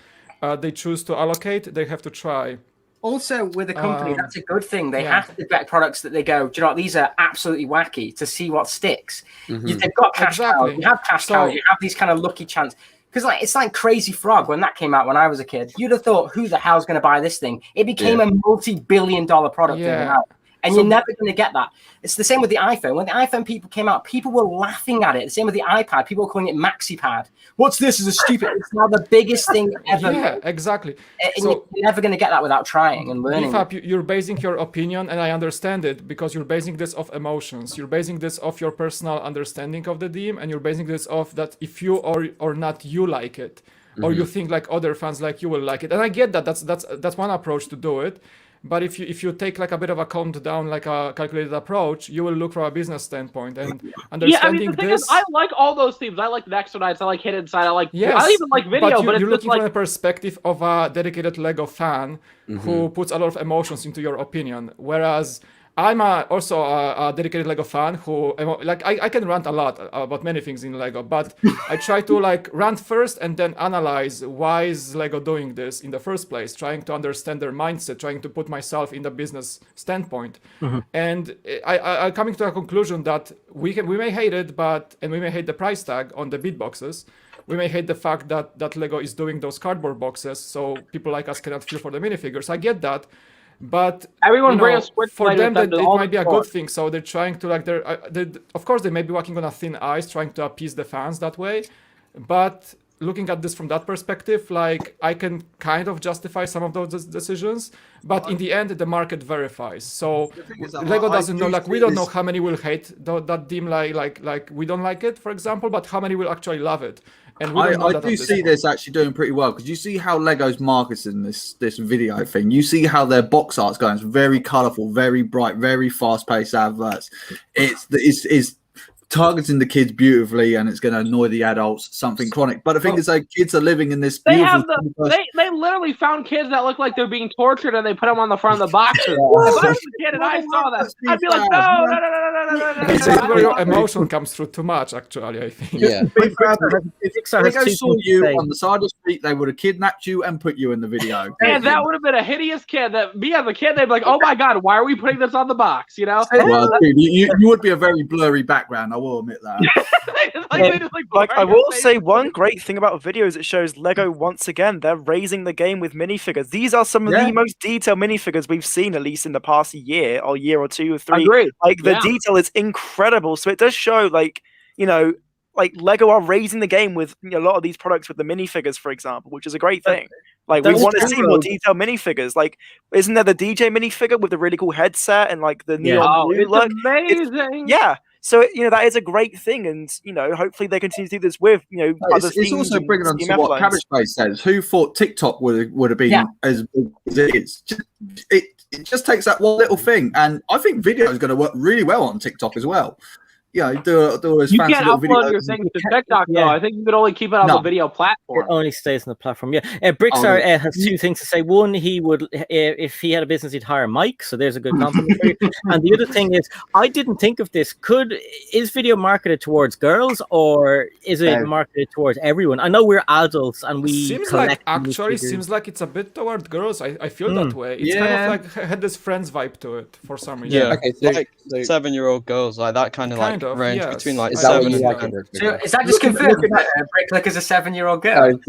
They choose to allocate. They have to try. Also, with a company, that's a good thing. They have to get products that they go, do you know what, these are absolutely wacky to see what sticks. They've got cash cows. You have cash cows. You have these kind of lucky chance. Because like it's like Crazy Frog when that came out when I was a kid. You'd have thought, who the hell's going to buy this thing? It became a multi-billion-dollar product in and out. And you're never going to get that. It's the same with the iPhone. When the iPhone people came out, people were laughing at it. The same with the iPad. People were calling it MaxiPad. What's this? Is a stupid. It's now the biggest thing ever. Yeah, exactly. And you're never going to get that without trying and learning. BFAB, you're basing your opinion, and I understand it, because you're basing this off emotions. You're basing this off your personal understanding of the theme, and you're basing this off that if you or not you like it, or you think like other fans like you will like it. And I get that. That's one approach to do it. But if you take like a bit of a calmed down, like a calculated approach, you will look from a business standpoint and understanding the thing is, I like all those themes. I like Nexo Nights, I like Hidden Side, I even like Video. But you're looking from the perspective of a dedicated Lego fan who puts a lot of emotions into your opinion. Whereas I'm also a dedicated Lego fan who, like, I can rant a lot about many things in Lego, but I try to like rant first and then analyze why is Lego doing this in the first place, trying to understand their mindset, trying to put myself in the business standpoint. And I'm coming to a conclusion that we may hate it, and we may hate the price tag on the bit boxes. We may hate the fact that Lego is doing those cardboard boxes, so people like us cannot feel for the minifigures. I get that. But everyone bring a Switch for them, that it might be a good thing. So they're trying to like, of course, they may be walking on a thin ice, trying to appease the fans that way. But looking at this from that perspective, like I can kind of justify some of those decisions. But in the end, the market verifies. So Lego doesn't know. Like we don't know how many will hate that team. Like we don't like it, for example, but how many will actually love it. And I do see this actually doing pretty well, because you see how Lego's marketing this video thing. You see how their box art's going. It's very colourful, very bright, very fast-paced adverts. It's targeting the kids beautifully, and it's going to annoy the adults, something chronic. But the thing is, like, kids are living in this beautiful... They literally found kids that look like they're being tortured, and they put them on the front of the boxes. If I was a kid and I saw that, I'd be like, no. It's where your emotion comes through too much, actually, I think. Yeah. If they saw you on the side of the street, they would have kidnapped you and put you in the video. And that would have been a hideous kid. That me as a kid, they'd be like, oh my God, why are we putting this on the box? You know? Well, you would be a very blurry background, I will admit that. I will say one great thing about videos, it shows Lego once again, they're raising the game with minifigures. These are some of the most detailed minifigures we've seen, at least in the past year or 2 or 3. Like the detail is incredible. So it does show, like, you know, like Lego are raising the game with a lot of these products with the minifigures, for example, which is a great thing. Like we want to see more detailed minifigures. Like, isn't there the DJ minifigure with the really cool headset and like the neon blue look? Amazing. So that is a great thing, and hopefully they continue to do this with other It's also bringing on to what Cabbage Face says. Who thought TikTok would have been as big as it is? It just takes that one little thing, and I think video is going to work really well on TikTok as well. Do those you fancy can't little upload videos. your things to TikTok though. I think you could only keep it on the video platform. It only stays on the platform. Yeah, Brickstar has 2 things to say. One, he would, if he had a business, he'd hire Mike. So there's a good compliment for you. And the other thing is, I didn't think of this. Is video marketed towards girls, or is it marketed towards everyone? I know we're adults and we seems like it's a bit toward girls. I feel that way. It's kind of like had this Friends vibe to it for some reason. Yeah, okay, so, like 7-year-old girls, like that kind of range between like 7 and 10. So is that just confirmed that Bricklick is a 7-year-old girl?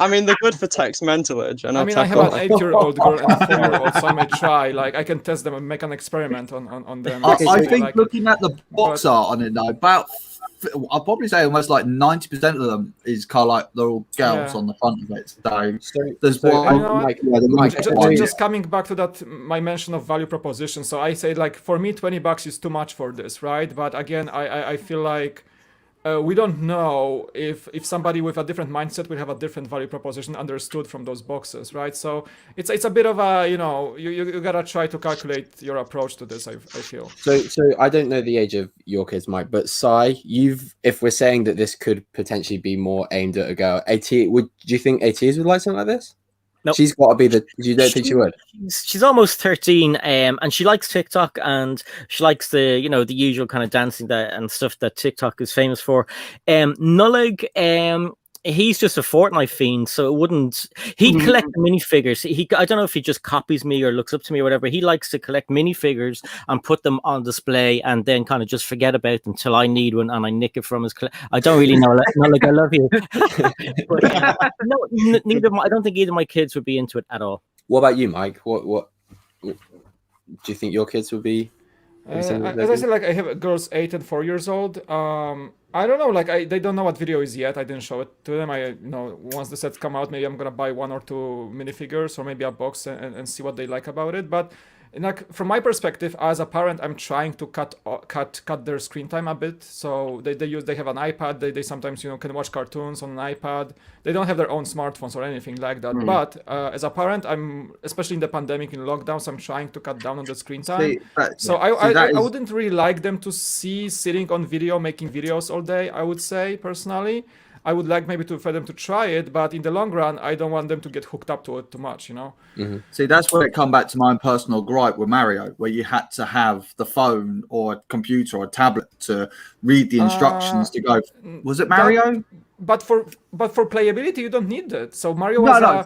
I mean, they're good for text mentalage. And I mean, I have an 8-year-old girl and a 4-year-old, so I may try. Like, I can test them and make an experiment on them. I think looking at the box art on it now, I'll probably say almost like 90% of them is kind of like they're all girls on the front of it. So there's one. Just coming back to that, my mention of value proposition. So I say, like, for me, $20 is too much for this, right? But again, I feel like we don't know if somebody with a different mindset will have a different value proposition understood from those boxes, right? So it's a bit of a, you gotta try to calculate your approach to this, I feel. So I don't know the age of your kids, Mike, but Sai, if we're saying that this could potentially be more aimed at a girl, do you think ATs would like something like this? Nope. She's got to be you don't think she would? She's almost 13, and she likes TikTok, and she likes the usual kind of dancing and stuff that TikTok is famous for. Nullig, he's just a Fortnite fiend, so it wouldn't. He'd collect minifigures. I don't know if he just copies me or looks up to me or whatever. He likes to collect minifigures and put them on display, and then kind of just forget about them until I need one and I nick it from his. I don't really know. Nullig, I love you. But, no, neither. I don't think either of my kids would be into it at all. What about you, Mike? What do you think your kids would be? As I said, like, I have girls 8 and 4 years old. I don't know, like, they don't know what video is yet. I didn't show it to them. Once the sets come out, maybe I'm gonna buy 1 or 2 minifigures or maybe a box and see what they like about it. But like, from my perspective as a parent, I'm trying to cut their screen time a bit. So they have an iPad. They sometimes can watch cartoons on an iPad. They don't have their own smartphones or anything like that. But as a parent, I'm, especially in the pandemic, in lockdowns, I'm trying to cut down on the screen time. I wouldn't really like them to see sitting on video making videos all day, I would say, personally. I would like maybe for them to try it, but in the long run, I don't want them to get hooked up to it too much, you know? See, that's where it come back to my personal gripe with Mario, where you had to have the phone or a computer or a tablet to read the instructions to go. Was it Mario? But for playability, you don't need that. So Mario was I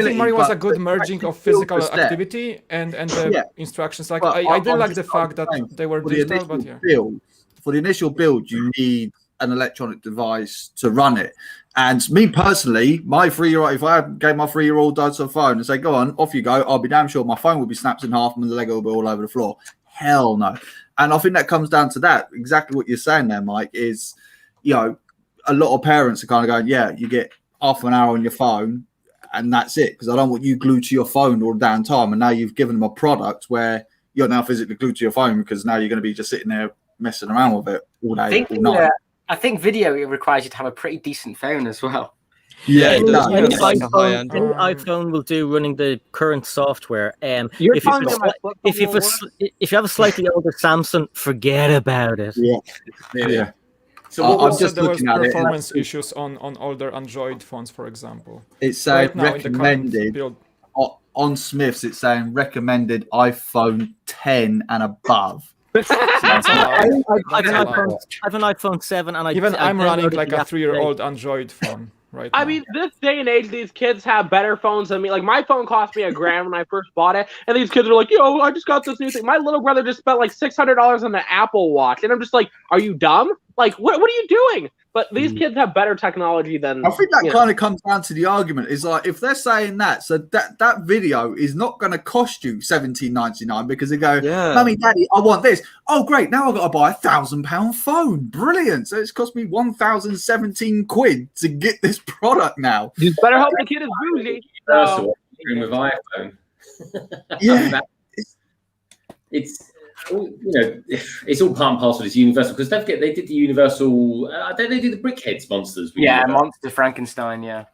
think Mario was a good merging of physical activity and the instructions. Like I didn't like the fact that they were digital, but yeah. For the initial build, you need an electronic device to run it. And me personally, my 3-year-old, if I gave my 3-year-old a phone and say, go on, off you go, I'll be damn sure my phone will be snapped in half and the Lego will be all over the floor. Hell no. And I think that comes down to that. Exactly what you're saying there, Mike, is, you know, a lot of parents are kind of going, yeah, you get half an hour on your phone and that's it. Because I don't want you glued to your phone all the damn time. And now you've given them a product where you're now physically glued to your phone because now you're going to be just sitting there messing around with it all day, all night. I think video requires you to have a pretty decent phone as well. Yeah, any iPhone will do running the current software. If you have a slightly older Samsung, forget about it. Yeah. So I'm just looking at performance issues on older Android phones, for example. It's saying recommended on Smiths. It's saying recommended iPhone 10 and above. I have an iPhone 7, and I'm running like a 3-year-old Android phone right now. I mean, this day and age, these kids have better phones than me. Like, my phone cost me $1,000 when I first bought it, and these kids are like, yo, I just got this new thing. My little brother just spent like $600 on the Apple Watch, and I'm just like, are you dumb? Like, what are you doing? But these kids have better technology than. I think that kind of comes down to the argument. Is like if they're saying that, so that video is not going to cost you $17.99 because they go, Mummy, Daddy, I want this. Oh, great! Now I've got to buy £1,000 phone. Brilliant! So it's cost me £1,017 to get this product now. You better hope the kid is bougie. With iPhone. Yeah, it's. You know, it's all part and parcel of this Universal because don't forget they did the Universal. They did the BrickHeads monsters. Monster Frankenstein. Yeah.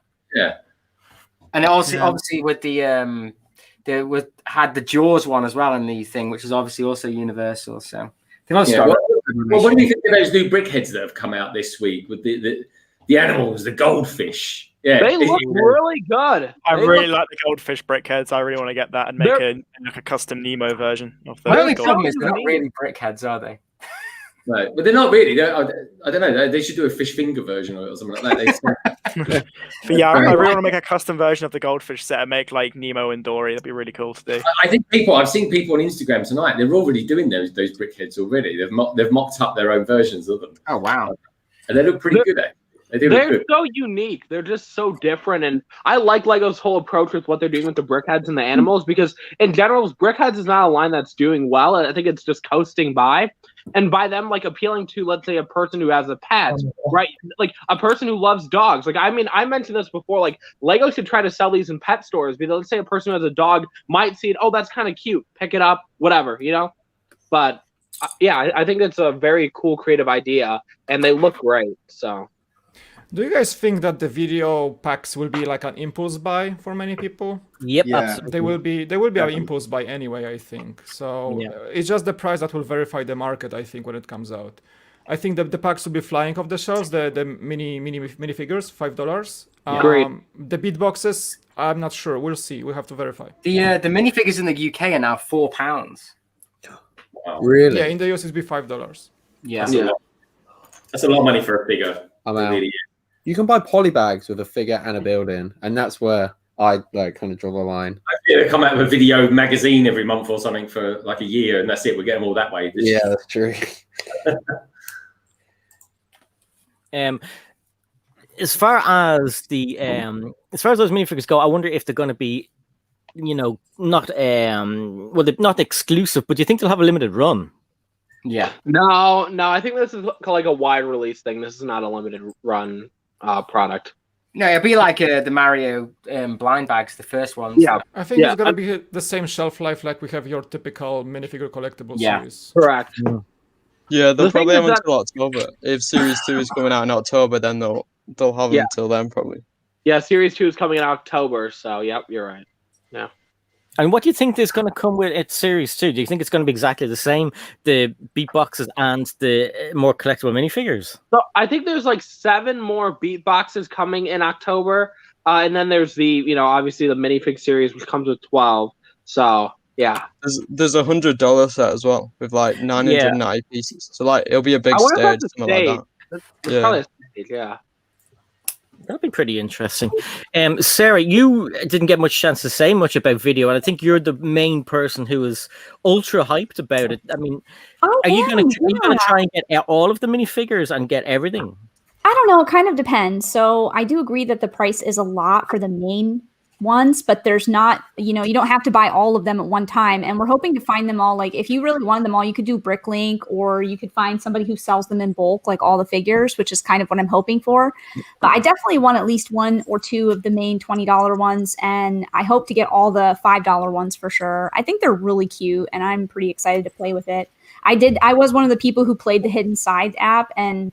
And it also obviously with the had the Jaws one as well in the thing, which is obviously also Universal. So what do you think of those new BrickHeads that have come out this week with the animals, the goldfish? Yeah, they look really good. I really like the goldfish BrickHeads. I really want to get that and make a custom Nemo version of the. My only problem is they're not really BrickHeads, are they? No, but they're not really. I don't know. They should do a fish finger version or something like that. But yeah, I really want to make a custom version of the goldfish set and make like Nemo and Dory. That'd be really cool to do. I think I've seen people on Instagram tonight. They're already doing those BrickHeads already. They've mocked up their own versions of them. Oh wow! And they look pretty good. They're so unique. They're just so different. And I like Lego's whole approach with what they're doing with the BrickHeads and the animals because in general, BrickHeads is not a line that's doing well. I think it's just coasting by. And by them, like, appealing to, let's say, a person who has a pet, right? Like, a person who loves dogs. Like, I mean, I mentioned this before. Like, Lego should try to sell these in pet stores because let's say a person who has a dog might see it. Oh, that's kind of cute. Pick it up, whatever, you know? But, yeah, I think it's a very cool, creative idea. And they look great, so... Do you guys think that the video packs will be like an impulse buy for many people? Yep, absolutely. They will be an impulse buy anyway, I think. So it's just the price that will verify the market, I think, when it comes out. I think that the packs will be flying off the shelves, the mini figures, $5. Great. The beat boxes, I'm not sure. We'll see. We have to verify. The minifigures in the UK are now £4. Wow. Really? Yeah, in the US it'll be $5. Yeah. That's a lot of money for a figure. You can buy polybags with a figure and a build-in, and that's where I kind of draw the line. I feel they come out with a video magazine every month or something for like a year, and that's it. We get them all that way. Yeah, that's true. As far as those minifigures go, I wonder if they're going to be, not they're not exclusive, but do you think they'll have a limited run? Yeah. No. I think this is like a wide release thing. This is not a limited run product. No, it'll be like the Mario blind bags, the first ones. Yeah. I think it's going to be the same shelf life like we have your typical minifigure collectible series. Correct. Yeah, they'll probably have until October. If Series 2 is coming out in October, then they'll have them until then, probably. Yeah, Series 2 is coming in October, so yep, you're right. Yeah. And what do you think is going to come with its Series 2? Do you think it's going to be exactly the same, the beat boxes and the more collectible minifigures? So I think there's like 7 more beat boxes coming in October. And then there's the, obviously the minifig series, which comes with 12. So, yeah. There's $100 set as well with like 990 pieces. So like it'll be a big stage, something like that. It's probably a stage, yeah. That'd be pretty interesting. Sarah, you didn't get much chance to say much about video, and I think you're the main person who is ultra hyped about it. I mean, are you going to try and get all of the minifigures and get everything? I don't know. It kind of depends. So I do agree that the price is a lot for the main ones, but there's not, you don't have to buy all of them at one time. And we're hoping to find them all. Like if you really wanted them all, you could do BrickLink, or you could find somebody who sells them in bulk, like all the figures, which is kind of what I'm hoping for. But I definitely want at least 1 or 2 of the main $20 ones. And I hope to get all the $5 ones for sure. I think they're really cute and I'm pretty excited to play with it. I was one of the people who played the Hidden Side app, and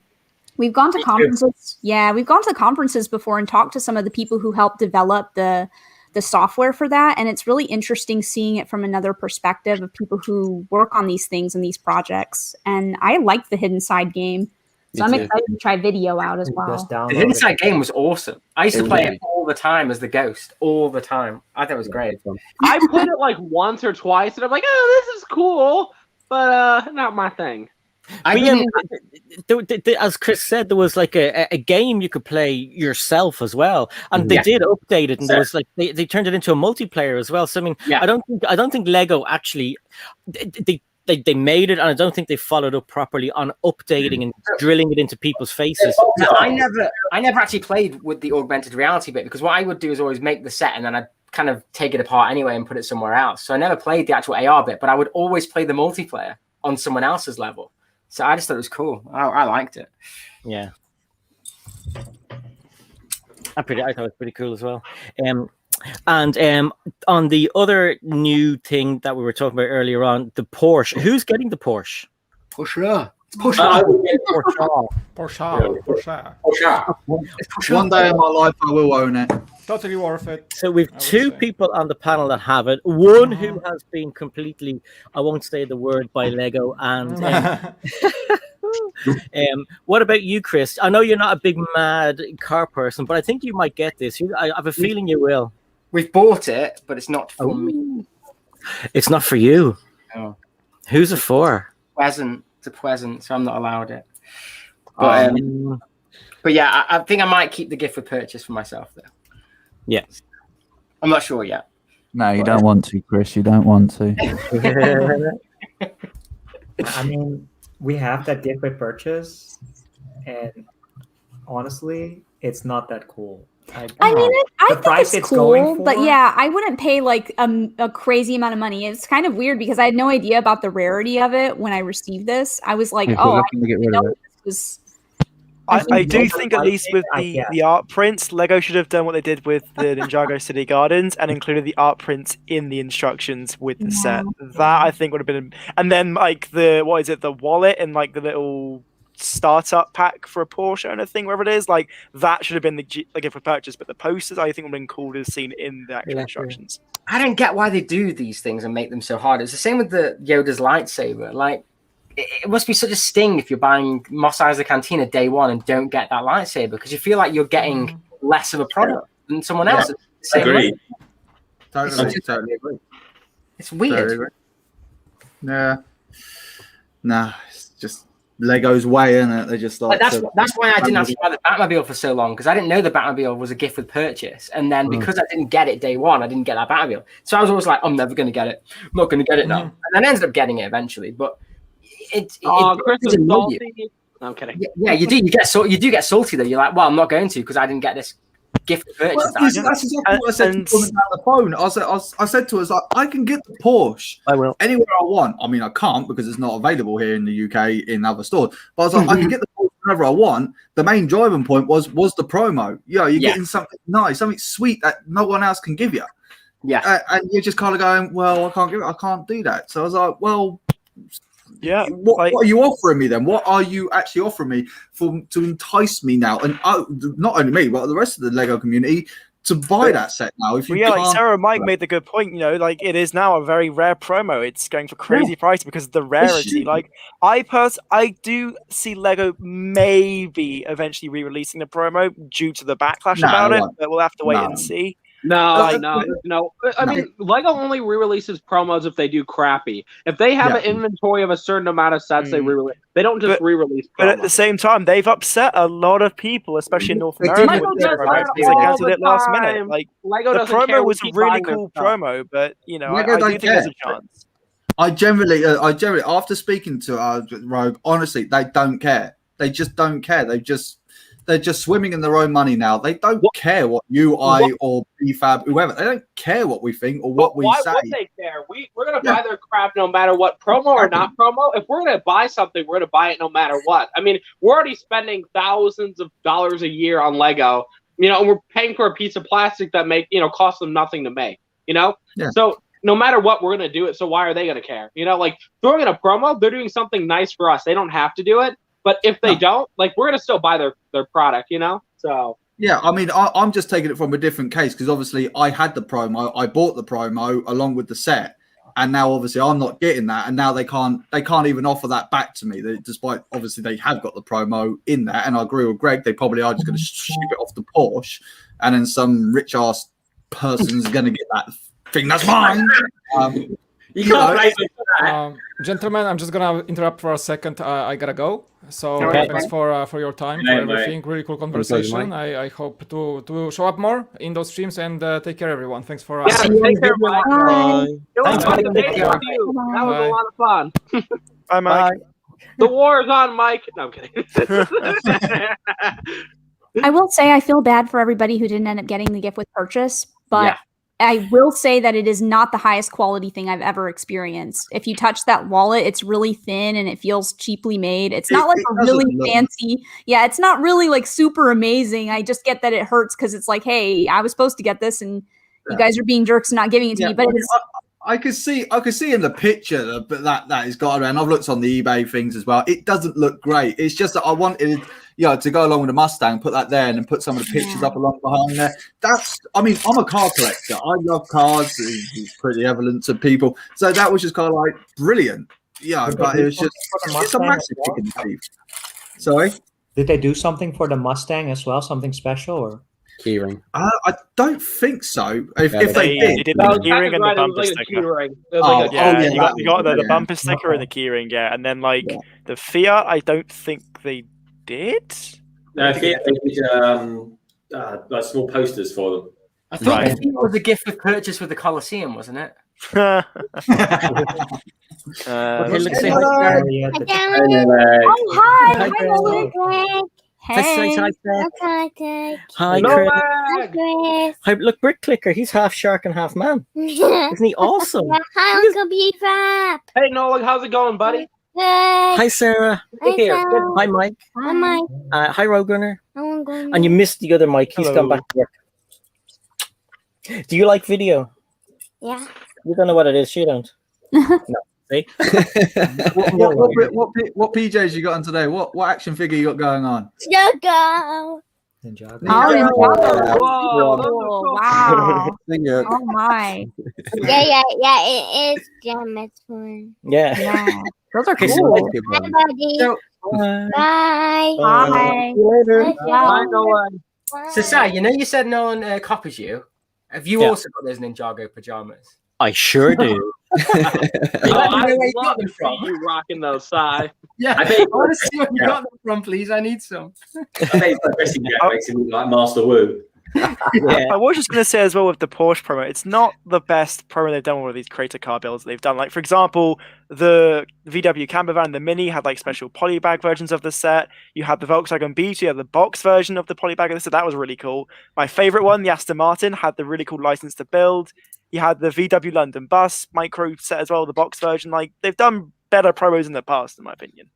we've gone to conferences. Yeah, we've gone to conferences before and talked to some of the people who helped develop the software for that. And it's really interesting seeing it from another perspective of people who work on these things and these projects. And I like the Hidden Side game. So I'm excited to try video out as well. The Hidden Side game was awesome. I used to play it all the time as the ghost, all the time. I thought it was great. I played it like once or twice, and I'm like, oh, this is cool, but not my thing. As Chris said, there was like a game you could play yourself as well, and they did update it, and there was like they turned it into a multiplayer as well. So I mean, I don't think Lego actually they made it, and I don't think they followed up properly on updating and drilling it into people's faces. No, I never actually played with the augmented reality bit, because what I would do is always make the set and then I'd kind of take it apart anyway and put it somewhere else. So I never played the actual AR bit, but I would always play the multiplayer on someone else's level. So I just thought it was cool. I liked it. Yeah. I thought it was pretty cool as well. And on the other new thing that we were talking about earlier on, the Porsche. Who's getting the Porsche? Porsche. One day in my life, I will own it. Totally worth it. So we've 2 people on the panel that have it. One who has been completely, I won't say the word, by Lego. And what about you, Chris? I know you're not a big mad car person, but I think you might get this. I have a feeling you will. We've bought it, but it's not for me. It's not for you. No. Who's it for? It's a present, so I'm not allowed it. But yeah, I think I might keep the gift with purchase for myself, though. Yes. I'm not sure yet. No, you don't want to, Chris. You don't want to. I mean, we have that gift with purchase, and honestly, it's not that cool. I think it's cool, but yeah, I wouldn't pay like a crazy amount of money. It's kind of weird because I had no idea about the rarity of it when I received this. I was like, I do think at least with the art prints, Lego should have done what they did with the Ninjago City Gardens and included the art prints in the instructions with the set. That I think would have been, and then like the wallet and like the little startup pack for a Porsche and a thing, wherever it is, like that should have been the gift for purchase. But the posters, I think, would have been cool to have seen in the actual instructions. I don't get why they do these things and make them so hard. It's the same with the Yoda's lightsaber. Like, it must be such a sting if you're buying Mos Eisley Cantina day one and don't get that lightsaber, because you feel like you're getting less of a product than someone else. I agree. Totally agree. It's weird. Totally. Yeah. Nah, it's just Lego's way, isn't it? They just like that's why I didn't actually buy the Batmobile for so long, because I didn't know the Batmobile was a gift with purchase, and then because I didn't get it day one, I didn't get that Batmobile. So I was always like, I'm never going to get it. I'm not going to get it now. And then I ended up getting it eventually, but Chris is salty. No, I'm kidding. Yeah, you do. You get salty though. You're like, well, I'm not going to because I didn't get this gift of purchase. Well, that's exactly what I said to the woman on the phone. I said to her, like, I can get the Porsche anywhere I want. I mean, I can't because it's not available here in the UK in other stores. But I was like, I can get the Porsche whenever I want. The main driving point was the promo. You're getting something nice, something sweet that no one else can give you. Yeah, and you're just kind of going, well, I can't do that. So I was like, well. Yeah. What are you offering me then? What are you actually offering me to entice me now? And not only me, but the rest of the Lego community to buy that set now. If you Well, yeah, like can't- Sarah and Mike made the good point. You know, like it is now a very rare promo. It's going for crazy price because of the rarity. Like I do see Lego maybe eventually re-releasing the promo due to the backlash No, about they it, won't. but we'll have to wait No. and see. No. I mean, Lego only re-releases promos if they do crappy. If they have an inventory of a certain amount of sets, they re-release. They don't just re-release promos. But at the same time, they've upset a lot of people, especially in North America. Lego With their does promos that because they all cancelled the it last minute. time. Like Lego the doesn't care, promo we was a keep really buying their cool stuff. promo, but you know, Lego I do don't think there's a care. chance. I generally, after speaking to Rogue, honestly, they don't care. They just don't care. They're just swimming in their own money now. They don't care what I or BFAB, whoever. They don't care what we think or what we Why say. would they care? We're gonna buy their crap no matter what, promo or not promo. If we're gonna buy something, we're gonna buy it no matter what. I mean, we're already spending thousands of dollars a year on Lego, you know, and we're paying for a piece of plastic that costs them nothing to make, you know. Yeah. So no matter what, we're gonna do it. So why are they gonna care? You know, like throwing in a promo, they're doing something nice for us. They don't have to do it. But if they don't, like, we're gonna still buy their product, you know. So yeah, I mean, I'm just taking it from a different case because obviously I had the promo, I bought the promo along with the set, and now obviously I'm not getting that, and now they can't even offer that back to me. Despite obviously they have got the promo in there, and I agree with Greg, they probably are just going to ship it off the Porsche, and then some rich ass person's going to get that thing. That's mine. You can't blame them for that. Gentlemen, I'm just gonna interrupt for a second. I gotta go. So Okay. thanks for your time, for everything. Really cool conversation. I hope to show up more in those streams and take care, everyone. Thanks for take care, Mike. Bye. It was fun to make it with you. That was a lot of fun. Bye, Mike. The war is on, Mike. No, I'm kidding. I will say I feel bad for everybody who didn't end up getting the gift with purchase, but I will say that it is not the highest quality thing I've ever experienced. If you touch that wallet, it's really thin and it feels cheaply made. It's not like a really fancy. Yeah, it's not really like super amazing. I just get that it hurts because it's like, hey, I was supposed to get this and you guys are being jerks and not giving it to me. But I could see in the picture that is got around. I've looked on the eBay things as well. It doesn't look great. It's just that I wanted, to go along with the Mustang, put that there, and then put some of the pictures up along behind there. I'm a car collector. I love cars. It's pretty evident to people. So that was just kind of like brilliant. Yeah, but it was just it's a massive kick in the teeth. Sorry? Did they do something for the Mustang as well? Something special or? Keyring. I don't think so. If they did the keyring and the bumper sticker. You got the bumper sticker and the keyring, and then the Fiat, I don't think they did. No, Fiat they did like small posters for them. I thought the Fiat was a gift with purchase with the Coliseum, wasn't it? Oh, hi. Hey. Hi, Chris. Hi, look, Brick Clicker. He's half shark and half man. Isn't he awesome? Hi, Uncle BFAB. Hey, Nolan, how's it going, buddy? Good. Hi, Sarah. Hi, Hi, Mike. Hi, Mike. Hi, Roadrunner. And you missed the other Mike. He's gone back to work. Do you like video? Yeah. You don't know what it is. She don't. No. See? what PJs you got on today? What action figure you got going on? Ninjago. Oh, wow. Oh my. Yeah. It is Gemma's one. Yeah. Those are cool. Hi, buddy. Bye. Bye. See you later. Bye, Nolan. So, Sai, you said no one copies you. Have you also got those Ninjago pajamas? I sure do. I love to see you rocking those, Sai. Yeah, I want to see where you got them from, please. I need some. I think it's dressing gown makes him look like Master Wu. I was just going to say as well with the Porsche promo, it's not the best promo they've done with all these creator car builds they've done. Like, for example, the VW camper van, the Mini, had like special polybag versions of the set. You had the Volkswagen Beetle, you had the box version of the polybag of the set. That was really cool. My favorite one, the Aston Martin, had the really cool license to build. You had the VW London bus micro set as well, the box version. Like, they've done better promos in the past, in my opinion.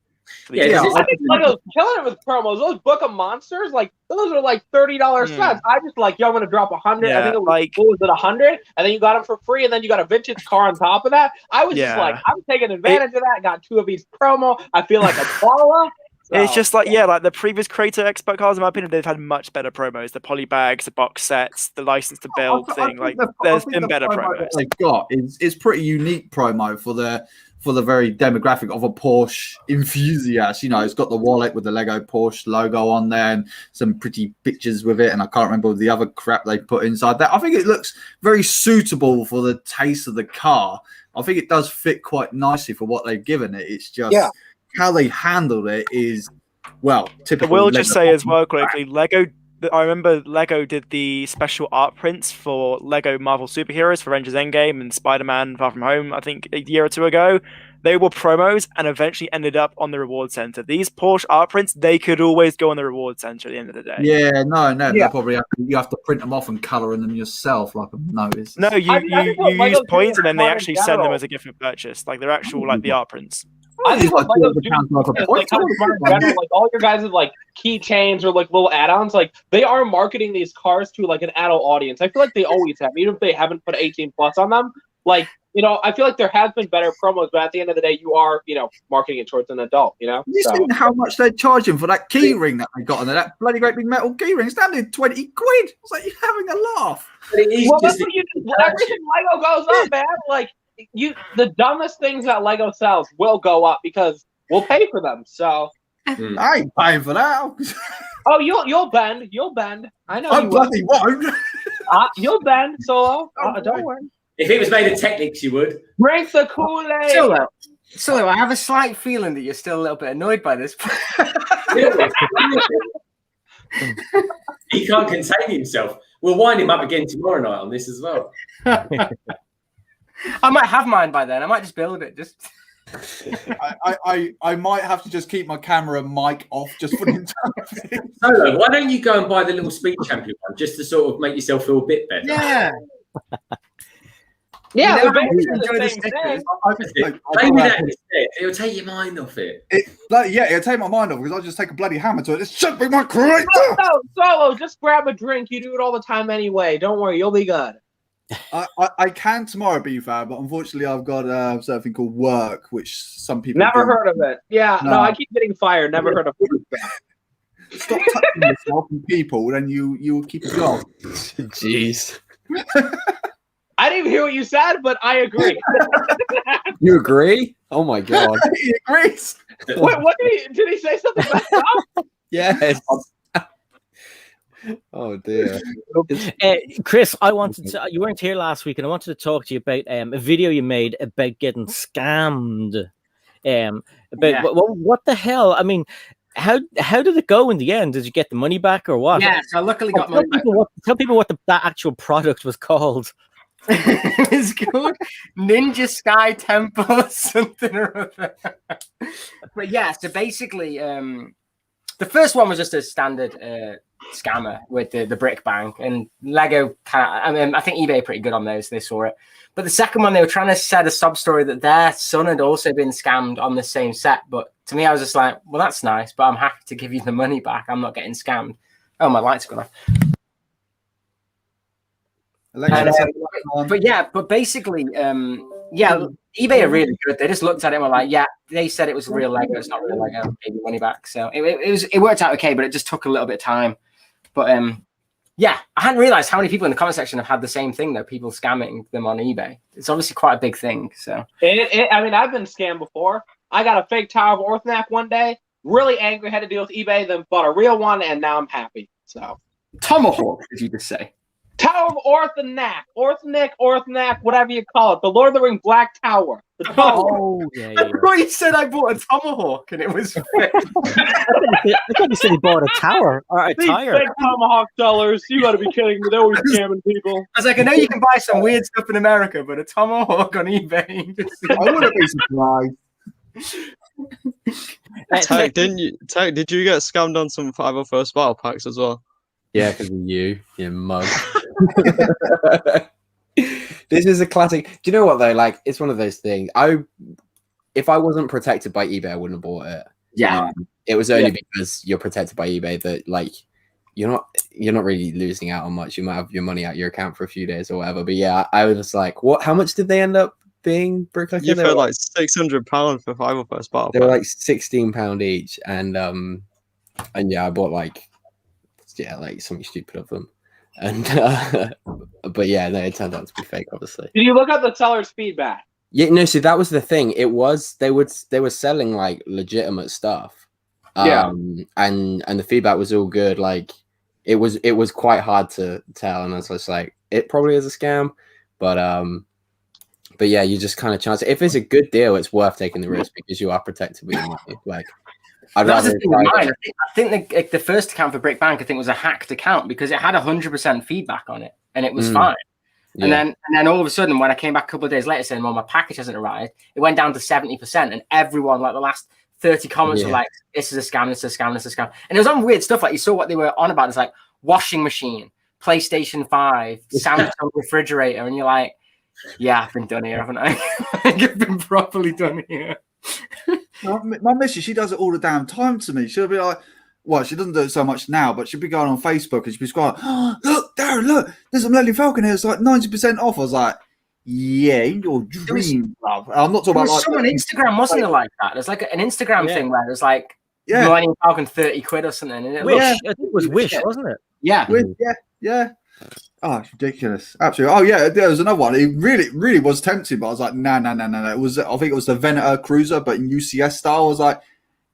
I think Lego's killing it with promos. Those Book of Monsters, like those are like $30 sets. I just like, I'm gonna drop 100. I think it was like, what was it, 100? And then you got them for free, and then you got a vintage car on top of that. I was just like, I'm taking advantage of that. Got two of each promo. I feel like a baller. It's just like, yeah, like the previous Creator Expert cards, in my opinion, they've had much better promos. The poly bags, the box sets, the license to build thing. Like, there's been better promos. They've got is pretty unique promo for the very demographic of a Porsche enthusiast. You know, it's got the wallet with the Lego Porsche logo on there and some pretty pictures with it. And I can't remember the other crap they put inside that. I think it looks very suitable for the taste of the car. I think it does fit quite nicely for what they've given it. It's just how they handled it is, well, typical. I will just say as well quickly, Lego. I remember Lego did the special art prints for Lego Marvel Superheroes for Avengers Endgame and Spider-Man Far From Home, I think a year or two ago. They were promos and eventually ended up on the reward center. These Porsche art prints, they could always go on the reward center at the end of the day. Yeah, no, they'll probably you have to print them off and color them yourself, like I've noticed. No, you use points and then they actually send them as a gift for purchase. Like they're actual like the art prints. I think what Lego's doing is like kind of smart in general, like all your guys' like keychains or like little add-ons, like they are marketing these cars to like an adult audience. I feel like they always have, even if they haven't put 18 plus on them. Like, you know, I feel like there has been better promos, but at the end of the day, you are, you know, marketing it towards an adult, you know? You seen how much they're charging for that key ring that they got on there, that bloody great big metal key ring? It's down to 20 quid. It's like, you're having a laugh. Well, that's what you do. Everything Lego goes up, man. Like, the dumbest things that Lego sells will go up because we'll pay for them. So I ain't paying for that. Oh, you'll bend. You'll bend. I know. I bloody won't. You'll bend, Solo. Don't worry. If it was made of Technics, you would. Drink the Kool-Aid. Solo, I have a slight feeling that you're still a little bit annoyed by this. He can't contain himself. We'll wind him up again tomorrow night on this as well. I might have mine by then. I might just build it. Just I might have to just keep my camera and mic off just for the entire thing. Solo, why don't you go and buy the little speed champion one just to sort of make yourself feel a bit better? Yeah. Yeah, you know, the same thing. Maybe that instead. It'll take your mind off it. It'll take my mind off because I'll just take a bloody hammer to it. This should be my creator. No, Solo, just grab a drink. You do it all the time anyway. Don't worry, you'll be good. I can tomorrow, BFAB, but unfortunately I've got something called work, which some people never heard of it. Yeah, no, I keep getting fired. Never heard of it. Stop touching yourself and people, then you will keep a job. Jeez. I didn't even hear what you said, but I agree. You agree? Oh my god. He agrees. What did he say something messed up? Yes. Oh dear. Chris, I wanted to. You weren't here last week, and I wanted to talk to you about a video you made about getting scammed. What the hell? I mean, how did it go in the end? Did you get the money back or what? Yeah, so I luckily got money back. Tell people what that actual product was called. It's called Ninja Sky Temple or something or other. But yeah, so basically, the first one was just a standard scammer with the brick bank, and Lego I think eBay are pretty good on those. They saw it. But the second one, they were trying to set a sub story that their son had also been scammed on the same set. But to me, I was just like, well, that's nice, but I'm happy to give you the money back. I'm not getting scammed. Oh, my lights gone off. But basically, eBay are really good. They just looked at it and were like, yeah, they said it was real Lego. It's not real Lego. Gave you money back. So it worked out okay, but it just took a little bit of time. But I hadn't realized how many people in the comment section have had the same thing, though. People scamming them on eBay. It's obviously quite a big thing. So I mean, I've been scammed before. I got a fake Tower of Orthanc one day. Really angry, had to deal with eBay. Then bought a real one, and now I'm happy. So Tomahawk, did you just say? Tower of Orthanc, whatever you call it. The Lord of the Rings Black Tower. I thought you said I bought a Tomahawk and it was fake. I thought you said you bought a tower or a tire. These fake Tomahawk sellers, you got to be kidding me. They're always scamming people. I was like, I know you can buy some weird stuff in America, but a Tomahawk on eBay. I wouldn't be surprised. Tag, did you get scammed on some 501st battle packs as well? Yeah, because of you mug. This is a classic. Do you know what though? Like, it's one of those things. If I wasn't protected by eBay, I wouldn't have bought it. Yeah. It was only because you're protected by eBay that like you're not really losing out on much. You might have your money out of your account for a few days or whatever. But yeah, I was just like, what? How much did they end up thing, Bricklaker? You paid like £600 for 5 first battle. They were like £16 each, and yeah, I bought like something stupid of them, and but yeah, no, it turned out to be fake, obviously. Did you look at the seller's feedback? Yeah, no, see, that was the thing. It was they were selling like legitimate stuff. Yeah. And the feedback was all good. Like it was quite hard to tell, and I was just like, it probably is a scam, but yeah, you just kind of chance it. If it's a good deal, it's worth taking the risk because you are protected with your money. Like I'd rather. I think the first account for Brick Bank, I think, was a hacked account because it had 100% feedback on it, and it was fine. Yeah. And then all of a sudden, when I came back a couple of days later saying, "Well, my package hasn't arrived," it went down to 70%, and everyone, like the last 30 comments, were like, "This is a scam. This is a scam. This is a scam." And it was on weird stuff. Like you saw what they were on about. It's like washing machine, PlayStation 5, Samsung refrigerator, and you're like, "Yeah, I've been done here, haven't I? I've been properly done here." My missus, she does it all the damn time to me. She'll be like, well, she doesn't do it so much now, but she'll be going on Facebook and she'll be scrolling, oh, look, Darren, look, there's a Millennium Falcon here. It's like 90% off. I was like, yeah, your dream, bruv. I'm not talking about like some on Instagram, wasn't there, like that? There's like an Instagram thing where there's like Millennium Falcon 30 quid or something. And Wish. I think it was Wish, wasn't it? Yeah. Yeah. Oh, it's ridiculous. Absolutely. Oh, yeah, there was another one. It really was tempting, but I was like, no. It was, I think it was the Venator Cruiser, but in UCS style. I was like,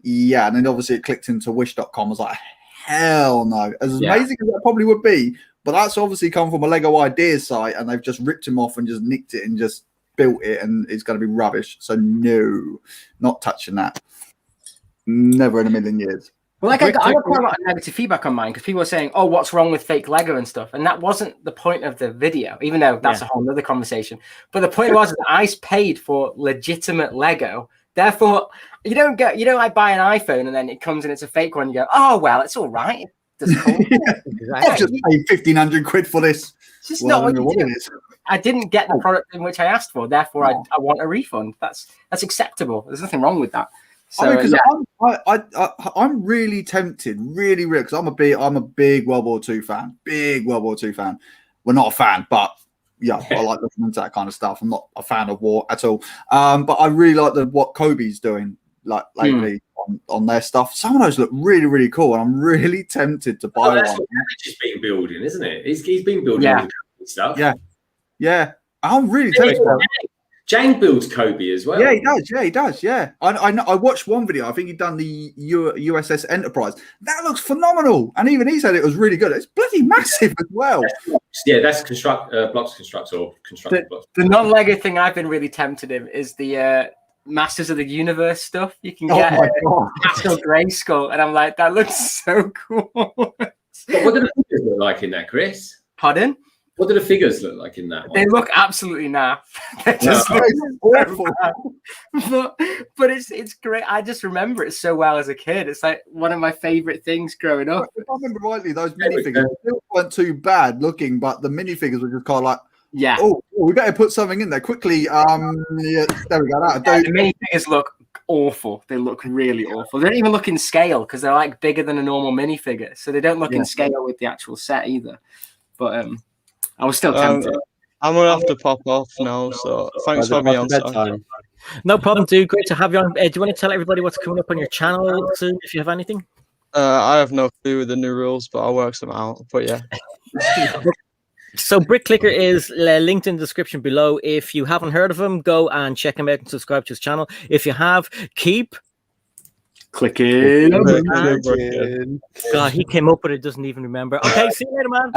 yeah. And then obviously it clicked into wish.com. I was like, hell no. As amazing as that probably would be, but that's obviously come from a Lego Ideas site, and they've just ripped him off and just nicked it and just built it, and it's going to be rubbish. So no, not touching that. Never in a million years. Well, like I got quite a lot of negative feedback on mine because people were saying, "Oh, what's wrong with fake Lego and stuff?" And that wasn't the point of the video, even though that's a whole other conversation. But the point was that I paid for legitimate Lego. Therefore, you don't like buy an iPhone and then it comes and it's a fake one. You go, "Oh well, it's all right. It's cool." I've just paid 1,500 quid for this. It's just not what you do. I didn't get the product in which I asked for. Therefore, I want a refund. That's acceptable. There's nothing wrong with that. So, I'm really tempted, really, because I'm a big World War II fan. Big World War II fan. We're not a fan, but yeah, I like looking into that kind of stuff. I'm not a fan of war at all. But I really like what Kobe's doing like lately on their stuff. Some of those look really, really cool, and I'm really tempted to buy one. That's what Cavage been building, isn't it? He's been building all the stuff. Yeah. I'm really tempted. Jane builds Kobe as well. Yeah, he does. Yeah, I watched one video. I think he'd done the USS Enterprise. That looks phenomenal, and even he said it was really good. It's bloody massive as well. Yeah, that's blocks constructor or constructed blocks. The non-Lego thing I've been really tempted in is the Masters of the Universe stuff. You can get Castle Grayskull, and I'm like, that looks so cool. What do the figures look like in that, Chris? Pardon? What do the figures look like in that one? They look absolutely naff. They just look awful. But it's great. I just remember it so well as a kid. It's like one of my favorite things growing up. If I remember rightly, those minifigures weren't too bad looking, but the minifigures were just kind of like, oh, we better put something in there quickly. Yeah, there we go. The minifigures look awful. They look really awful. They don't even look in scale because they're like bigger than a normal minifigure, so they don't look in scale with the actual set either. But I was still tempted. I'm gonna have to pop off now, so thanks for me on time. No problem, dude. Great to have you on. Do you want to tell everybody what's coming up on your channel soon, if you have anything? I have no clue with the new rules, but I'll work some out. But yeah. So BrickClicker is linked in the description below. If you haven't heard of him, go and check him out and subscribe to his channel. If you have, keep clicking. God, he came up with it, doesn't even remember. Okay, see you later, man.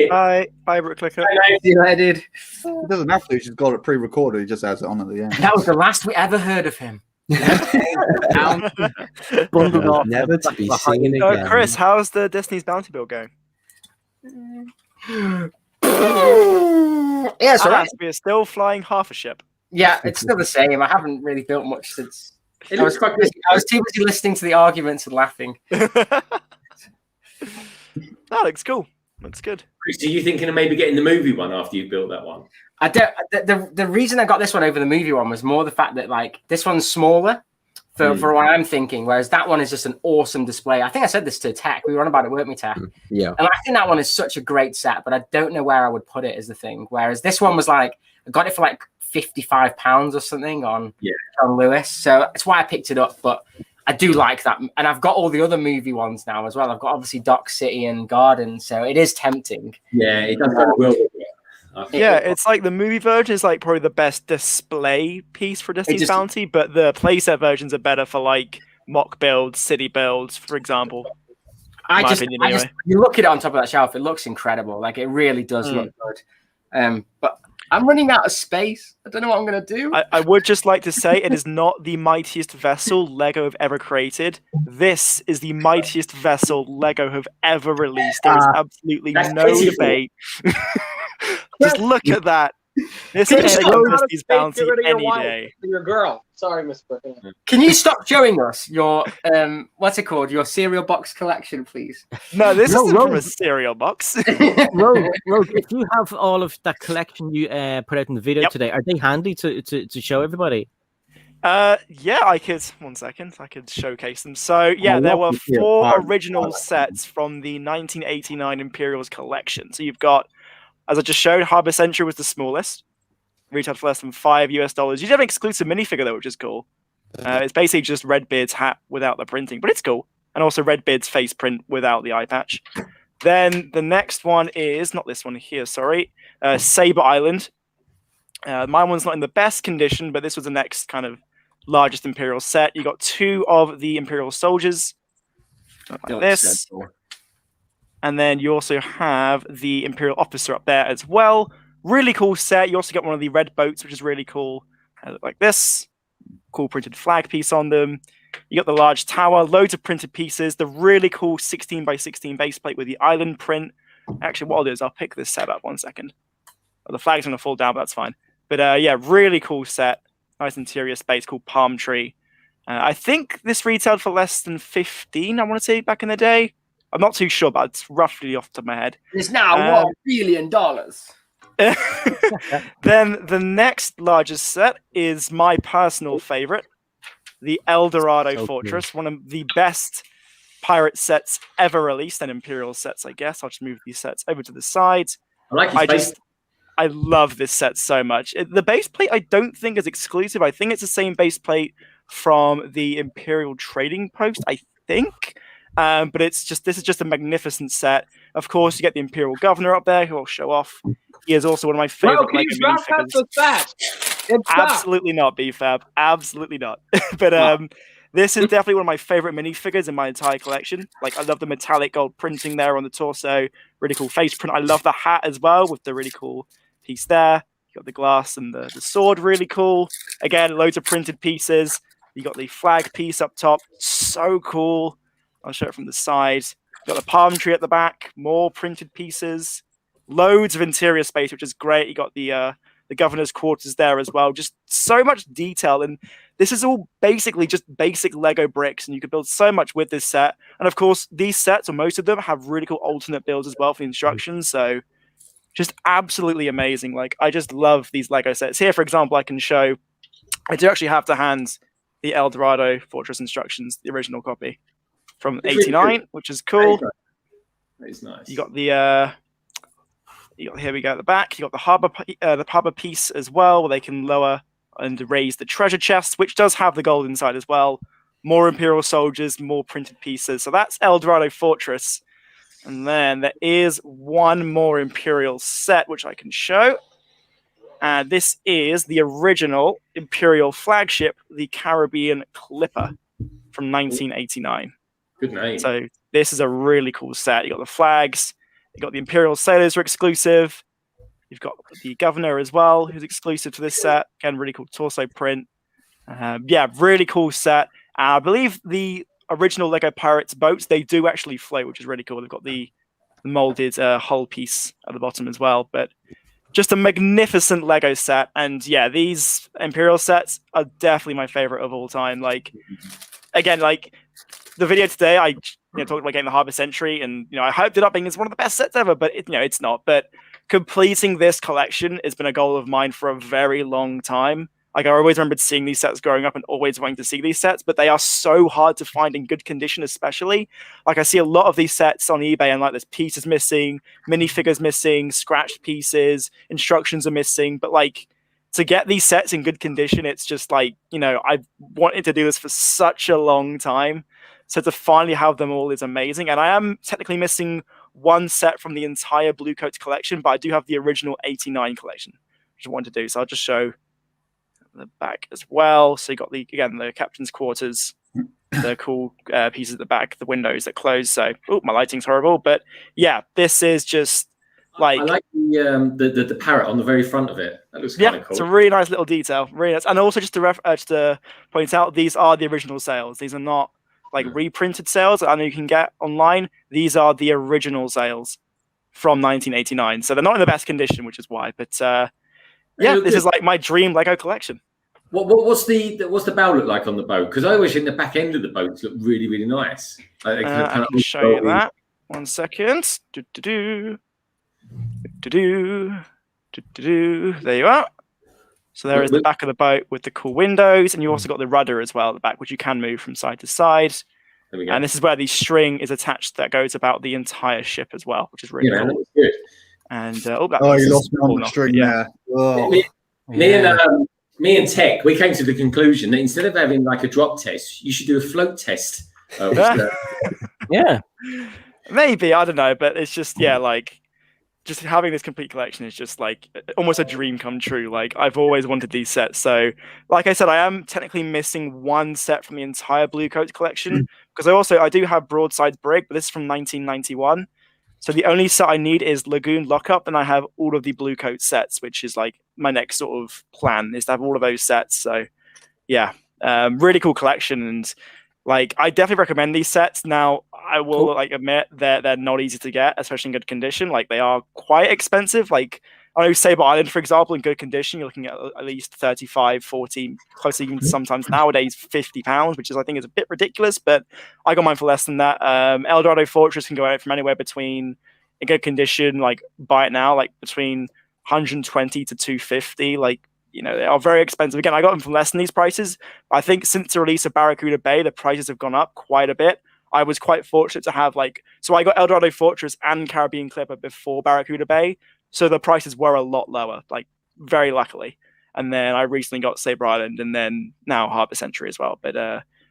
Bye. Bye, BrickClicker. See you later, dude. He doesn't have to. He's just got it pre-recorded. He just has it on at the end. That was the last we ever heard of him. Bundled off. Never to be seen again. Chris, how's the Disney's Bounty Bill going? Yeah, so we're still flying half a ship. Yeah, it's still the same. I haven't really built much since. I was too busy listening to the arguments and laughing. That looks cool. Looks good. Chris, are you thinking of maybe getting the movie one after you built that one? I don't. The reason I got this one over the movie one was more the fact that like this one's smaller for what I'm thinking. Whereas that one is just an awesome display. I think I said this to Tech. We were on about it, weren't we, Tech? Yeah. And I think that one is such a great set, but I don't know where I would put it is the thing. Whereas this one was like, I got it for like £55 or something on John Lewis. So that's why I picked it up. But I do like that. And I've got all the other movie ones now as well. I've got obviously Dock City and Garden. So it is tempting. Yeah, it does very well. Yeah, it's like the movie version is like probably the best display piece for Destiny's Bounty, but the playset versions are better for like mock builds, city builds, for example. You look at it on top of that shelf, it looks incredible. Like it really does look good. But I'm running out of space. I don't know what I'm going to do. I would just like to say it is not the mightiest vessel Lego have ever created. This is the mightiest vessel Lego have ever released. There is absolutely no debate. Just look at that. This is Destiny's Bounty any day. Your girl. Sorry, Miss Brooklyn. Can you stop showing us your what's it called? Your cereal box collection, please. No, this isn't from a cereal box. Rogue, if you have all of that collection you put out in the video today, are they handy to show everybody? Yeah, I could. 1 second, I could showcase them. So yeah, there were 4 original sets from the 1989 Imperials collection. So you've got, as I just showed, Harbor Century was the smallest, retailed for less than $5 US. You have an exclusive minifigure though, which is cool. It's basically just Redbeard's hat without the printing, but it's cool. And also Redbeard's face print without the eye patch. Then the next one is, not this one here, sorry, Saber Island. My one's not in the best condition, but this was the next kind of largest Imperial set. You got 2 of the Imperial soldiers, like this. And then you also have the Imperial officer up there as well. Really cool set. You also get one of the red boats, which is really cool. Like this. Cool printed flag piece on them. You got the large tower, loads of printed pieces, the really cool 16x16 base plate with the island print. Actually, what I'll do is I'll pick this set up 1 second. The flag's going to fall down, but that's fine. But yeah, really cool set. Nice interior space called Palm Tree. I think this retailed for less than 15, I want to say, back in the day. I'm not too sure, but it's roughly off the top of my head. It's now $1 billion. Then the next largest set is my personal favorite, the El Dorado Fortress, one of the best pirate sets ever released, and Imperial sets, I guess. I'll just move these sets over to the side. I love this set so much. The base plate I don't think is exclusive. I think it's the same base plate from the Imperial Trading Post, I think. But this is just a magnificent set. Of course, you get the Imperial Governor up there, who I'll show off. He is also one of my favorite Lego minifigures. Absolutely not, BFAB. Absolutely not. But this is definitely one of my favorite minifigures in my entire collection. Like, I love the metallic gold printing there on the torso. Really cool face print. I love the hat as well with the really cool piece there. You got the glass and the sword, really cool. Again, loads of printed pieces. You got the flag piece up top. So cool. I'll show it from the side. You got the palm tree at the back. More printed pieces. Loads of interior space, which is great. You got the governor's quarters there as well. Just so much detail. And this is all basically just basic Lego bricks. And you can build so much with this set. And of course, these sets, or most of them, have really cool alternate builds as well for the instructions. So just absolutely amazing. Like, I just love these Lego sets. Here, for example, I can show, I do actually have to hand the El Dorado Fortress instructions, the original copy from '89, which is cool. That is nice. You got the here we go at the back. You got the harbor piece as well, where they can lower and raise the treasure chest, which does have the gold inside as well. More Imperial soldiers, more printed pieces. So that's El Dorado Fortress. And then there is one more Imperial set, which I can show. And this is the original Imperial flagship, the Caribbean Clipper from 1989. Good name. So this is a really cool set. You got the flags. You got the Imperial sailors are exclusive. You've got the governor as well, who's exclusive to this set. Again, really cool torso print. Yeah, really cool set. I believe the original Lego Pirates boats, they do actually float, which is really cool. They've got the molded hull piece at the bottom as well. But just a magnificent Lego set. And yeah, these Imperial sets are definitely my favorite of all time. Like, again, like the video today, I talked about getting the Harbor Century, and I hyped it up being it's one of the best sets ever, but it's not. But completing this collection has been a goal of mine for a very long time. Like I always remembered seeing these sets growing up and always wanting to see these sets, but they are so hard to find in good condition, especially. Like I see a lot of these sets on eBay and like there's pieces missing, minifigures missing, scratched pieces, instructions are missing. But like to get these sets in good condition, it's just like, you know, I've wanted to do this for such a long time. So to finally have them all is amazing. And I am technically missing one set from the entire Blue Coats collection, but I do have the original 89 collection, which I wanted to do. So I'll just show the back as well. So you got the captain's quarters, the cool pieces at the back, the windows that close. So my lighting's horrible, but yeah, this is just like I like the parrot on the very front of it. That looks kind of cool. It's a really nice little detail, really nice. And also just to point out, these are the original sales. These are not like reprinted sales that I know you can get online. These are the original sales from 1989. So they're not in the best condition, which is why. But yeah, this is like my dream Lego collection. What's the bow look like on the boat? Because I always think the back end of the boats look really, really nice. I can show you that. 1 second. There you are. So there is the back of the boat with the cool windows, and you also got the rudder as well at the back, which you can move from side to side. There we go. And this is where the string is attached that goes about the entire ship as well, which is really cool. That looks good. And you lost me on the string there. Me and Tech, we came to the conclusion that instead of having like a drop test, you should do a float test. Yeah, maybe, I don't know, but it's just like just having this complete collection is just like almost a dream come true. Like I've always wanted these sets. So like I said, I am technically missing one set from the entire Blue Coats collection because I do have Broadside's Brig, but this is from 1991. So the only set I need is Lagoon Lockup, and I have all of the Blue Coat sets, which is like my next sort of plan is to have all of those sets. So yeah, really cool collection. And like, I definitely recommend these sets. Now, I will like admit they're not easy to get, especially in good condition. Like they are quite expensive. Like I know Sabre Island, for example, in good condition, you're looking at least 35, 40, close even sometimes nowadays £50, which is I think is a bit ridiculous, but I got mine for less than that. Eldorado Fortress can go out from anywhere between, in good condition, like buy it now, like between 120 to 250. Like, you know, they are very expensive. Again, I got them for less than these prices. I think since the release of Barracuda Bay, the prices have gone up quite a bit. I was quite fortunate to have so I got Eldorado Fortress and Caribbean Clipper before Barracuda Bay. So the prices were a lot lower, like very luckily. And then I recently got Sabre Island and then now Harbour Century as well. But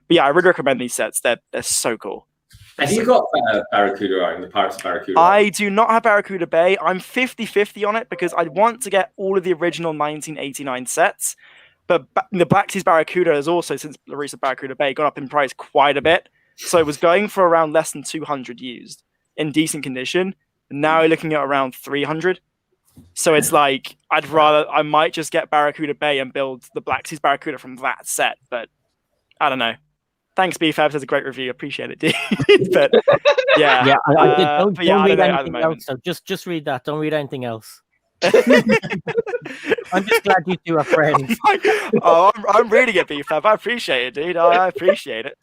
yeah, I really recommend these sets. They're so cool. Have you got Barracuda Island, the Pirates of Barracuda Island? I do not have Barracuda Bay. I'm 50-50 on it because I want to get all of the original 1989 sets. But the Black Seas Barracuda has also, since the release of Barracuda Bay, gone up in price quite a bit. So it was going for around less than 200 used in decent condition. And now you're looking at around 300. So it's like, I might just get Barracuda Bay and build the Black Seas Barracuda from that set. But I don't know. Thanks, BFAB. That's a great review. Appreciate it, dude. But yeah. Don't read anything else. So just read that. Don't read anything else. I'm just glad you two are friends. I'm reading it, BFAB. I appreciate it, dude. I appreciate it.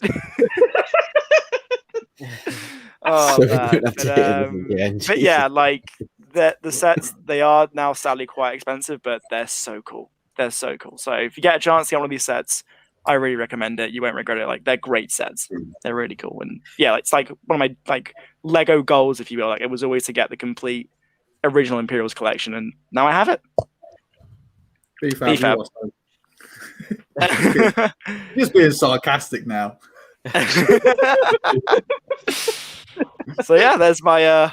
But yeah, like the sets, they are now sadly quite expensive, but they're so cool. They're so cool. So if you get a chance to get one of these sets, I really recommend it. You won't regret it. Like they're great sets. They're really cool. And yeah, it's like one of my Lego goals, if you will. Like it was always to get the complete original Imperials collection, and now I have it. BFAB. Just being sarcastic now. So yeah, there's my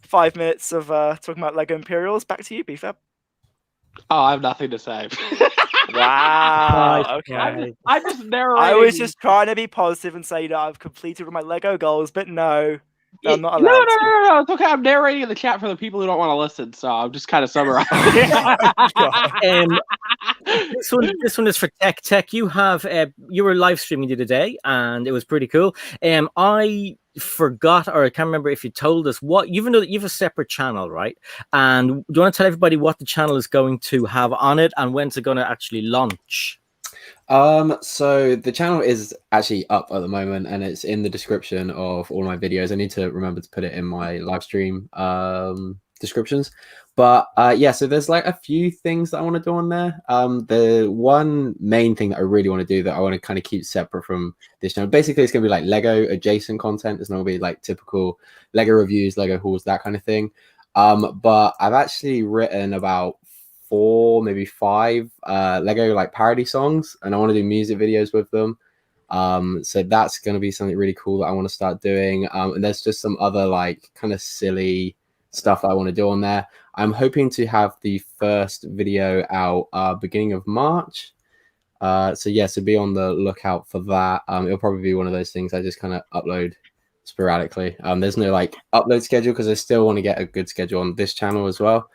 5 minutes of talking about Lego Imperials. Back to you, BFAB. Oh, I have nothing to say. Wow. Okay. I'm just narrating. I was just trying to be positive and say that I've completed my Lego goals, but no. I'm not allowed No. It's okay. I'm narrating in the chat for the people who don't want to listen, so I'm just kind of summarizing. This one is for Tech. Tech, you were live streaming the other day, and it was pretty cool. I forgot, or I can't remember if you told us what. Even though you have a separate channel, right? And do you want to tell everybody what the channel is going to have on it and when's it going to actually launch? So the channel is actually up at the moment and it's in the description of all my videos. I need to remember to put it in my live stream descriptions. But yeah, so there's like a few things that I want to do on there. The one main thing that I really want to do that I want to kind of keep separate from this channel, basically it's going to be like Lego adjacent content. It's not going to be like typical Lego reviews, Lego hauls, that kind of thing. But I've actually written about 4, maybe 5 Lego like parody songs, and I want to do music videos with them. So that's going to be something really cool that I want to start doing. And there's just some other like kind of silly stuff that I want to do on there. I'm hoping to have the first video out beginning of March. So yeah, so be on the lookout for that. It'll probably be one of those things I just kind of upload sporadically. There's no like upload schedule because I still want to get a good schedule on this channel as well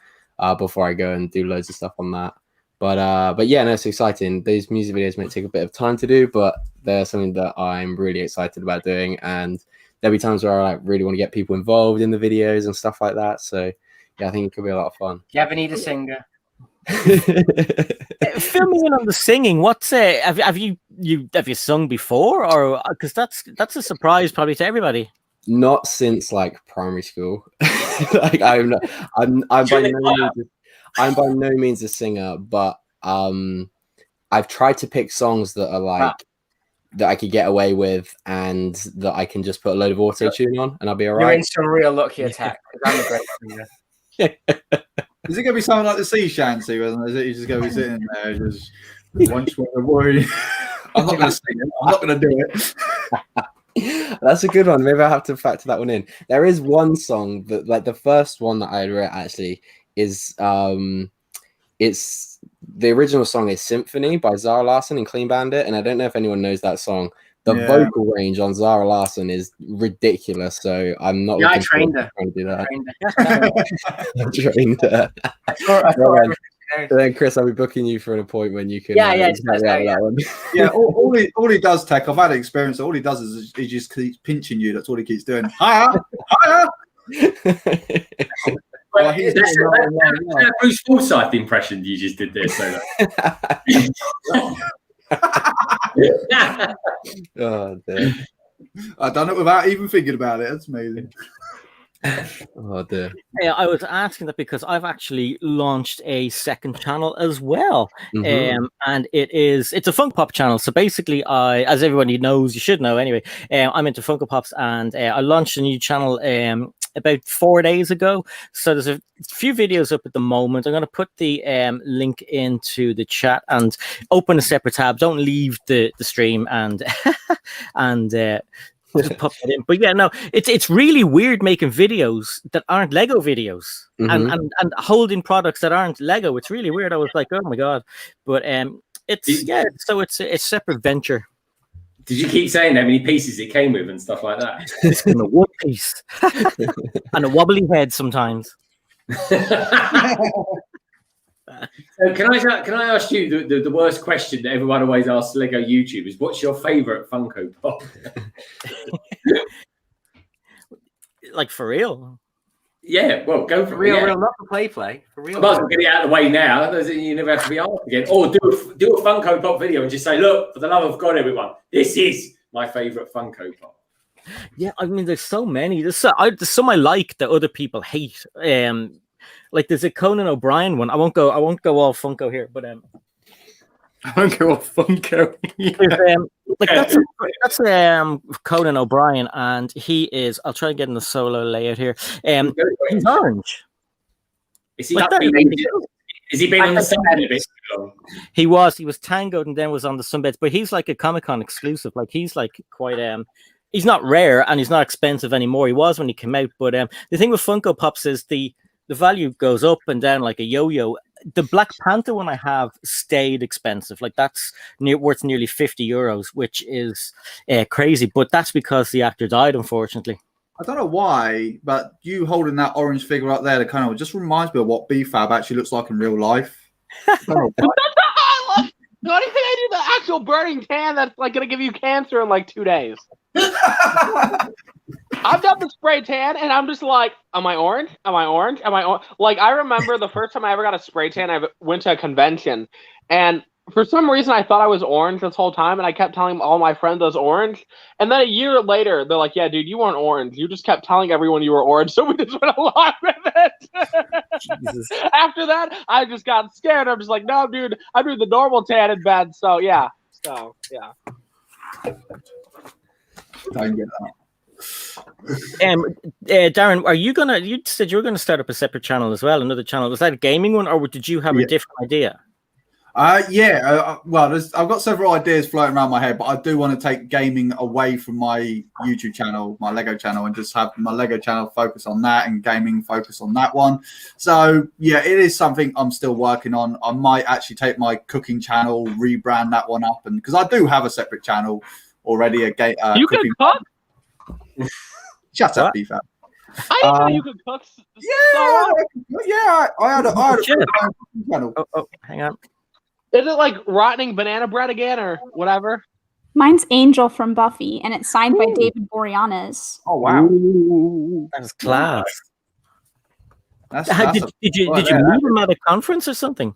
before I go and do loads of stuff on that. But yeah, no, it's exciting. These music videos might take a bit of time to do, but they're something that I'm really excited about doing. And there'll be times where I like really want to get people involved in the videos and stuff like that. So yeah, I think it could be a lot of fun. Do you ever need a singer? Fill me in on the singing. What's have you sung before, or because that's a surprise probably to everybody. Not since like primary school. Like I'm by no means a singer, but I've tried to pick songs that are like that I could get away with and that I can just put a load of auto tune on and I'll be all right. You're in some real lucky attack. I'm a great singer. Is it going to be something like the sea shanty? Or is it just going to be sitting there just once more worry? I'm not going to sing it. I'm not going to do it. That's a good one. Maybe I have to factor that one in. There is one song that, like, the first one that I wrote actually is it's the original song is Symphony by Zara Larsson and Clean Bandit, and I don't know if anyone knows that song. The vocal range on Zara Larsson is ridiculous, so I'm not. Yeah, I trained her. Trying to do that. I trained her. Then Chris, I'll be booking you for an appointment. You can. That one. Yeah. All he does, Tech. I've had experience. All he does is he just keeps pinching you. That's all he keeps doing. Higher, higher. Well, that's Bruce Forsyth impression you just did there. So oh, dear. I've done it without even thinking about it. That's amazing. Oh dear. Yeah, I was asking that because I've actually launched a second channel as well, and it's a Funko Pop channel. So basically, as everybody knows, you should know anyway. I'm into Funko Pops, and I launched a new channel about 4 days ago. So there's a few videos up at the moment. I'm going to put the link into the chat and open a separate tab. Don't leave the stream and just pop it in. But yeah, no, it's really weird making videos that aren't Lego videos and holding products that aren't Lego. It's really weird. I was like, oh my god. But so it's a separate venture. Did you keep saying how many pieces it came with and stuff like that? It's in a one piece and a wobbly head sometimes. So can I ask you the worst question that everyone always asks Lego YouTubers? What's your favourite Funko Pop? Like for real? Yeah, well, go for real, it. real, not for play. For real. I might as well get it out of the way now. You never have to be asked again. Or do a Funko Pop video and just say, look, for the love of God, everyone, this is my favourite Funko Pop. Yeah, I mean, there's so many. There's some I like that other people hate. Like there's a Conan O'Brien one. I won't go all Funko here, but I won't go all Funko. That's Conan O'Brien, and he is. I'll try and get in the solo layout here. He's orange. Is he Is he been on the sunbed a bit too long? He was tangoed and then was on the sunbeds, but he's like a Comic-Con exclusive. Like he's like quite he's not rare and he's not expensive anymore. He was when he came out, but the thing with Funko Pops is the value goes up and down like a yo-yo. The Black Panther one I have stayed expensive. Like that's worth nearly €50, which is crazy. But that's because the actor died, unfortunately. I don't know why, but you holding that orange figure up there, kind of just reminds me of what BFAB actually looks like in real life. The only thing I do, the actual burning tan that's like gonna give you cancer in like 2 days. I've done the spray tan, and I'm just like, am I orange? Am I orange? Am I orange? Like, I remember the first time I ever got a spray tan, I went to a convention, and for some reason, I thought I was orange this whole time, and I kept telling all my friends I was orange. And then a year later, they're like, yeah, dude, you weren't orange. You just kept telling everyone you were orange, so we just went along with it. After that, I just got scared. I'm just like, no, dude, I'm doing the normal tan in bed. So yeah. Don't get that. Darren, are you gonna? You said you were gonna start up a separate channel as well, another channel. Was that a gaming one, or did you have a different idea? Well, I've got several ideas floating around my head, but I do want to take gaming away from my YouTube channel, my Lego channel, and just have my Lego channel focus on that and gaming focus on that one. So yeah, it is something I'm still working on. I might actually take my cooking channel, rebrand that one up, and because I do have a separate channel already. You can cook. Shut up, BFAB. I didn't know you could cook. I had a channel. Oh, hang on. Is it like rotting banana bread again or whatever? Mine's Angel from Buffy, and it's signed by David Boreanaz. Oh wow, that's class. Did you meet him at a conference or something?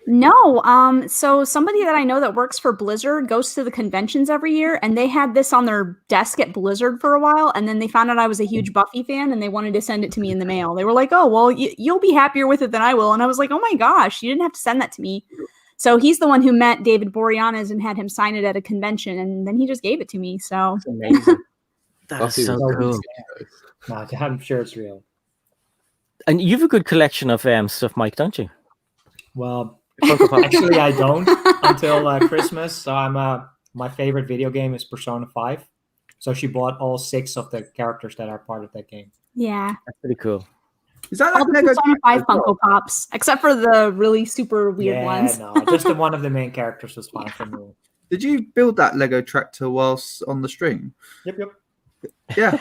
No, so somebody that I know that works for Blizzard goes to the conventions every year, and they had this on their desk at Blizzard for a while, and then they found out I was a huge Buffy fan, and they wanted to send it to me in the mail. They were like, oh, well, you'll be happier with it than I will. And I was like, oh my gosh, you didn't have to send that to me. So he's the one who met David Boreanaz and had him sign it at a convention, and then he just gave it to me. So that's amazing. That's so cool. No, I'm sure it's real. And you have a good collection of stuff, Mike, don't you? Well, actually, I don't until Christmas. So my favorite video game is Persona 5. So she bought all 6 of the characters that are part of that game. Yeah, that's pretty cool. Is that all the Persona 5 Funko Pops, except for the really super weird ones? No, just the one of the main characters was fine for me. Did you build that Lego tractor whilst on the stream? Yep. Yeah, I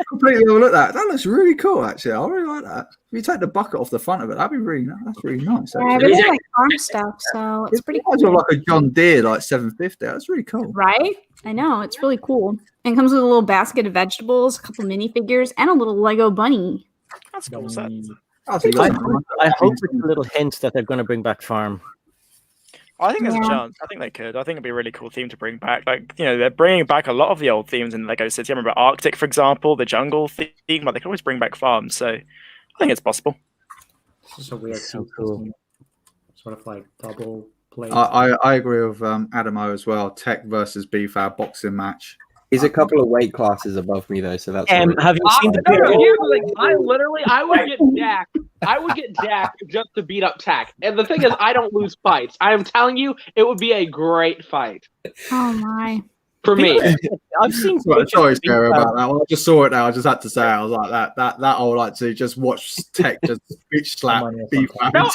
completely overlooked that. That looks really cool, actually. I really like that. If you take the bucket off the front of it, that'd be really nice. That's really nice. Yeah, I really like farm stuff, so it's pretty cool. Like a John Deere, like 750. That's really cool. Right? I know, it's really cool. And it comes with a little basket of vegetables, a couple minifigures, and a little Lego bunny. That's a cool set. I hope it's a little hint that they're going to bring back farm. I think there's a chance. I think they could. I think it'd be a really cool theme to bring back. Like, they're bringing back a lot of the old themes in Lego City. I remember Arctic, for example, the jungle theme. Like, they can always bring back farms. So I think it's possible. It's just a weird, so cool. Sort of like double play. I agree with Adamo as well. Tech versus BFAB boxing match. He's a couple of weight classes above me though, so that's. Have you seen the I would get jacked. I would get jacked just to beat up Tech. And the thing is, I don't lose fights. I am telling you, it would be a great fight. Oh my! For me, I've seen. Sorry, scary about that one. I just saw it now. I just had to say, I was like that. I would like to just watch Tech just bitch slap BFAB. No,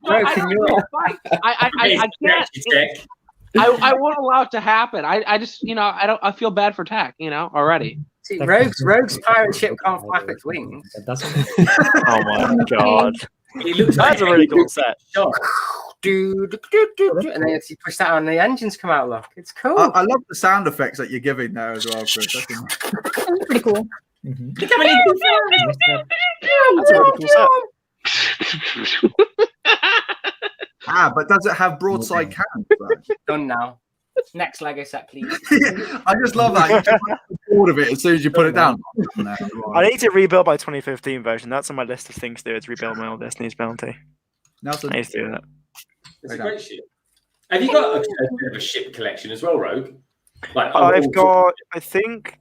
I can't. I won't allow it to happen. I just, I feel bad for Tech, already. See, Rogue's pirate ship can't flap its wings. Oh my god. That's a really cool set. And then if you push that on, the engines come out, look. It's cool. I love the sound effects that you're giving there as well, Chris. That's pretty cool. Mm-hmm. That's a really cool set. But does it have broadside cannons? Done now. Next Lego set, please. I just love that. You just bored of it as soon as you put it down. I need to rebuild my 2015 version. That's on my list of things to do. Is rebuild my old Destiny's Bounty. Nelson. I need to do that. It's a great ship. Have you got a bit of a ship collection as well, Rogue? Like I've got. I think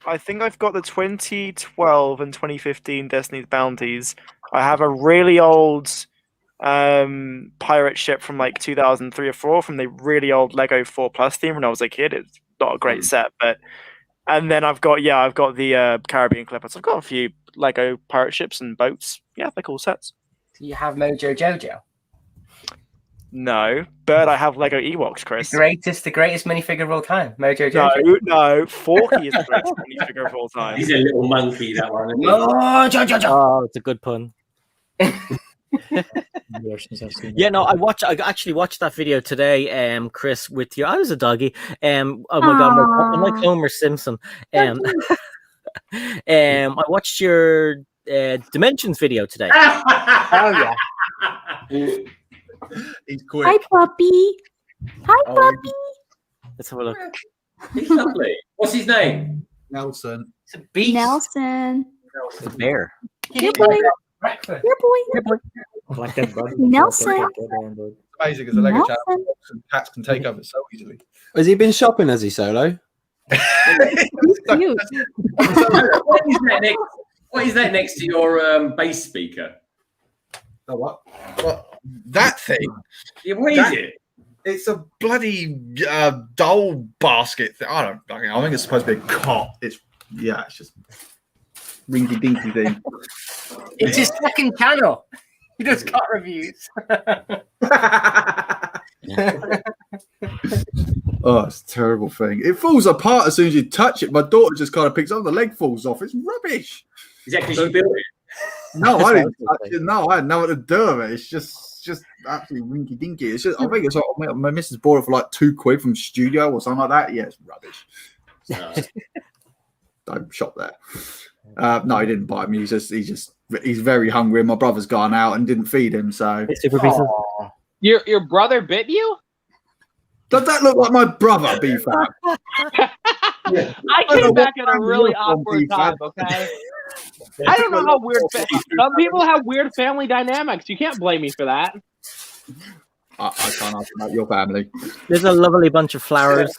I've got the 2012 and 2015 Destiny's Bounties. I have a really old pirate ship from like 2003 or 4 from the really old Lego 4 Plus theme when I was a kid. It's not a great set, and then I've got the Caribbean Clippers. I've got a few Lego pirate ships and boats. Yeah, they're cool sets. Do you have Mojo Jojo? No, but I have Lego Ewoks, Chris. The greatest minifigure of all time, Mojo Jojo. No, Forky is the greatest minifigure of all time. He's a little monkey, that one. Mojo Jojo. Oh, it's a good pun. Yeah, no, I actually watched that video today, Chris, with you. I was a doggy. Oh my god, I'm like Homer Simpson. I watched your Dimensions video today. Oh yeah. He's quick. Hi, puppy. Hi, puppy. Let's have a look. He's lovely. What's his name? Nelson. It's a beast. Nelson. It's a bear. Good boy. Breakfast. Here, boy. Like that button. Nelson. It's amazing because the Lego Nelson. channel dogs and cats can take over so easily. Has he been shopping, has he, Solo? Cute. What is that next to your bass speaker? Oh, what? That thing? Yeah, what is it? It's a bloody doll basket. I think it's supposed to be a cot. It's just rinky dinky thing. It's his second channel. He does cut reviews. Oh, it's a terrible thing. It falls apart as soon as you touch it. My daughter just kind of picks up, the leg falls off. It's rubbish. Is that because you built it? No, I didn't touch it. No, I had nothing to do with it. It's just absolutely rinky dinky. It's just, I think it's like my missus bought it for like £2 from Studio or something like that. Yeah, it's rubbish. Don't shop there. No, he didn't buy me. He's very hungry. And my brother's gone out and didn't feed him. So Your brother bit you? Does that look like my brother, BFAB? I came back at a really awkward time, okay? I don't know how weird. Some people have weird family dynamics. You can't blame me for that. I can't ask about your family. There's a lovely bunch of flowers.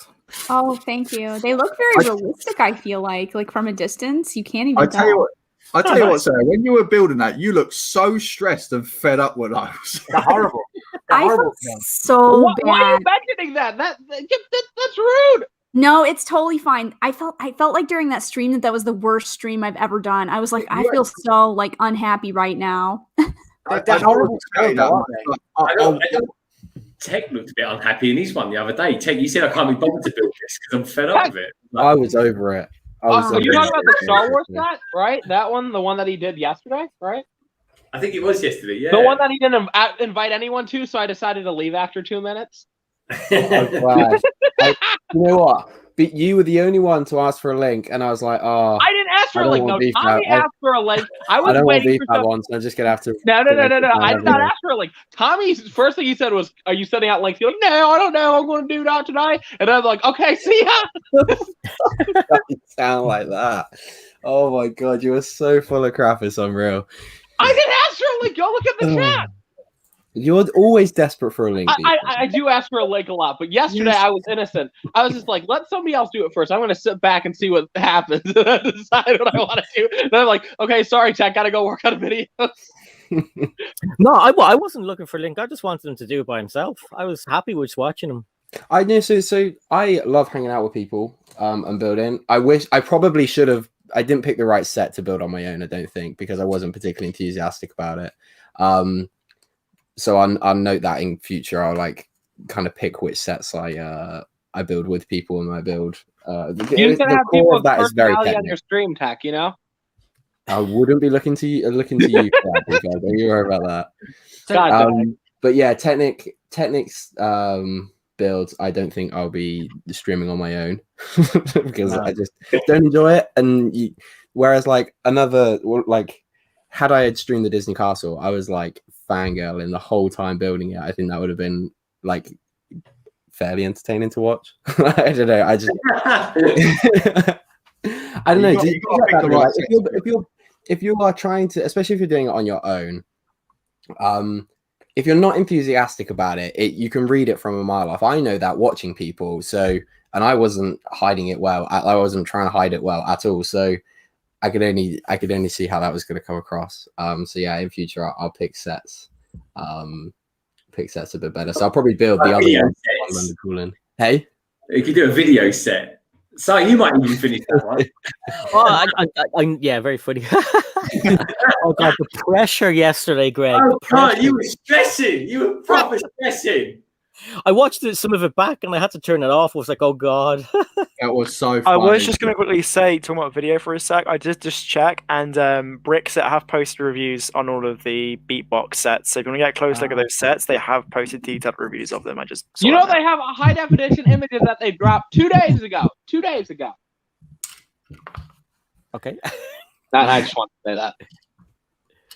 Oh, thank you. They look very realistic, I feel like from a distance. You can't even tell. I tell you what, Sarah, when you were building that, you looked so stressed and fed up with those. They're horrible. I felt so bad. Why are you mentioning that? That's rude. No, it's totally fine. I felt like during that stream that was the worst stream I've ever done. I was like, I feel so like unhappy right now. That's horrible. Tech looked a bit unhappy in his one the other day. Tech, you said I can't be bothered to build this because I'm fed up with it. I was over it. You're talking about the Star Wars set, right? That one, the one that he did yesterday, right? I think it was yesterday, yeah. The one that he didn't invite anyone to, so I decided to leave after 2 minutes. You know what? But you were the only one to ask for a link, and I was like, "Oh, I didn't ask for a link. No, Tommy asked for a link. I was waiting for one, so I'm just gonna have to." No. I did not ask for a link. Tommy's first thing he said was, "Are you sending out links?" He's like, "No, I don't know. I'm going to do that tonight." And I'm like, "Okay, see ya." Doesn't sound like that. Oh my god, you were so full of crap. It's unreal. I didn't ask for a link. Go look at the chat. You're always desperate for a link. I do ask for a link a lot, but yesterday I was innocent. I was just like, let somebody else do it first. I'm going to sit back and see what happens and then decide what I want to do. And I'm like, okay, sorry, Tech, got to go work on a video. No, I wasn't looking for Link. I just wanted him to do it by himself. I was happy with watching him. I know. So I love hanging out with people and building. I probably should have. I didn't pick the right set to build on my own, I don't think, because I wasn't particularly enthusiastic about it. So I'll note that in future. I'll like kind of pick which sets I build with people and I build. You can have people that is very on your stream, Tech. You know. I wouldn't be looking to you for that, because don't you worry about that. But yeah, Technic's builds, I don't think I'll be streaming on my own because I just don't enjoy it. And whereas like had I had streamed the Disney Castle, I was like fangirling the whole time building it. I think that would have been like fairly entertaining to watch. I don't know. I don't know. If you are trying to, especially if you're doing it on your own, if you're not enthusiastic about it, you can read it from a mile off. I know that watching people. So, and I wasn't hiding it well. I wasn't trying to hide it well at all. So I could only see how that was going to come across. So yeah, in future I'll pick sets. Pick sets a bit better. So I'll probably build the other one. Hey, you could do a video set. So you might even finish that one. Oh, yeah, very funny. Oh god, the pressure yesterday, Greg. Oh god, you were stressing. You were proper stressing. I watched some of it back and I had to turn it off. I was like, oh god. That was so funny. I was just going to quickly say, talking about video for a sec, I did just check, and BRICKITECT have posted reviews on all of the beatbox sets. So if you want to get a close look at those sets, they have posted detailed reviews of them. They have a high definition images that they dropped 2 days ago. 2 days ago. Okay. I just want to say that.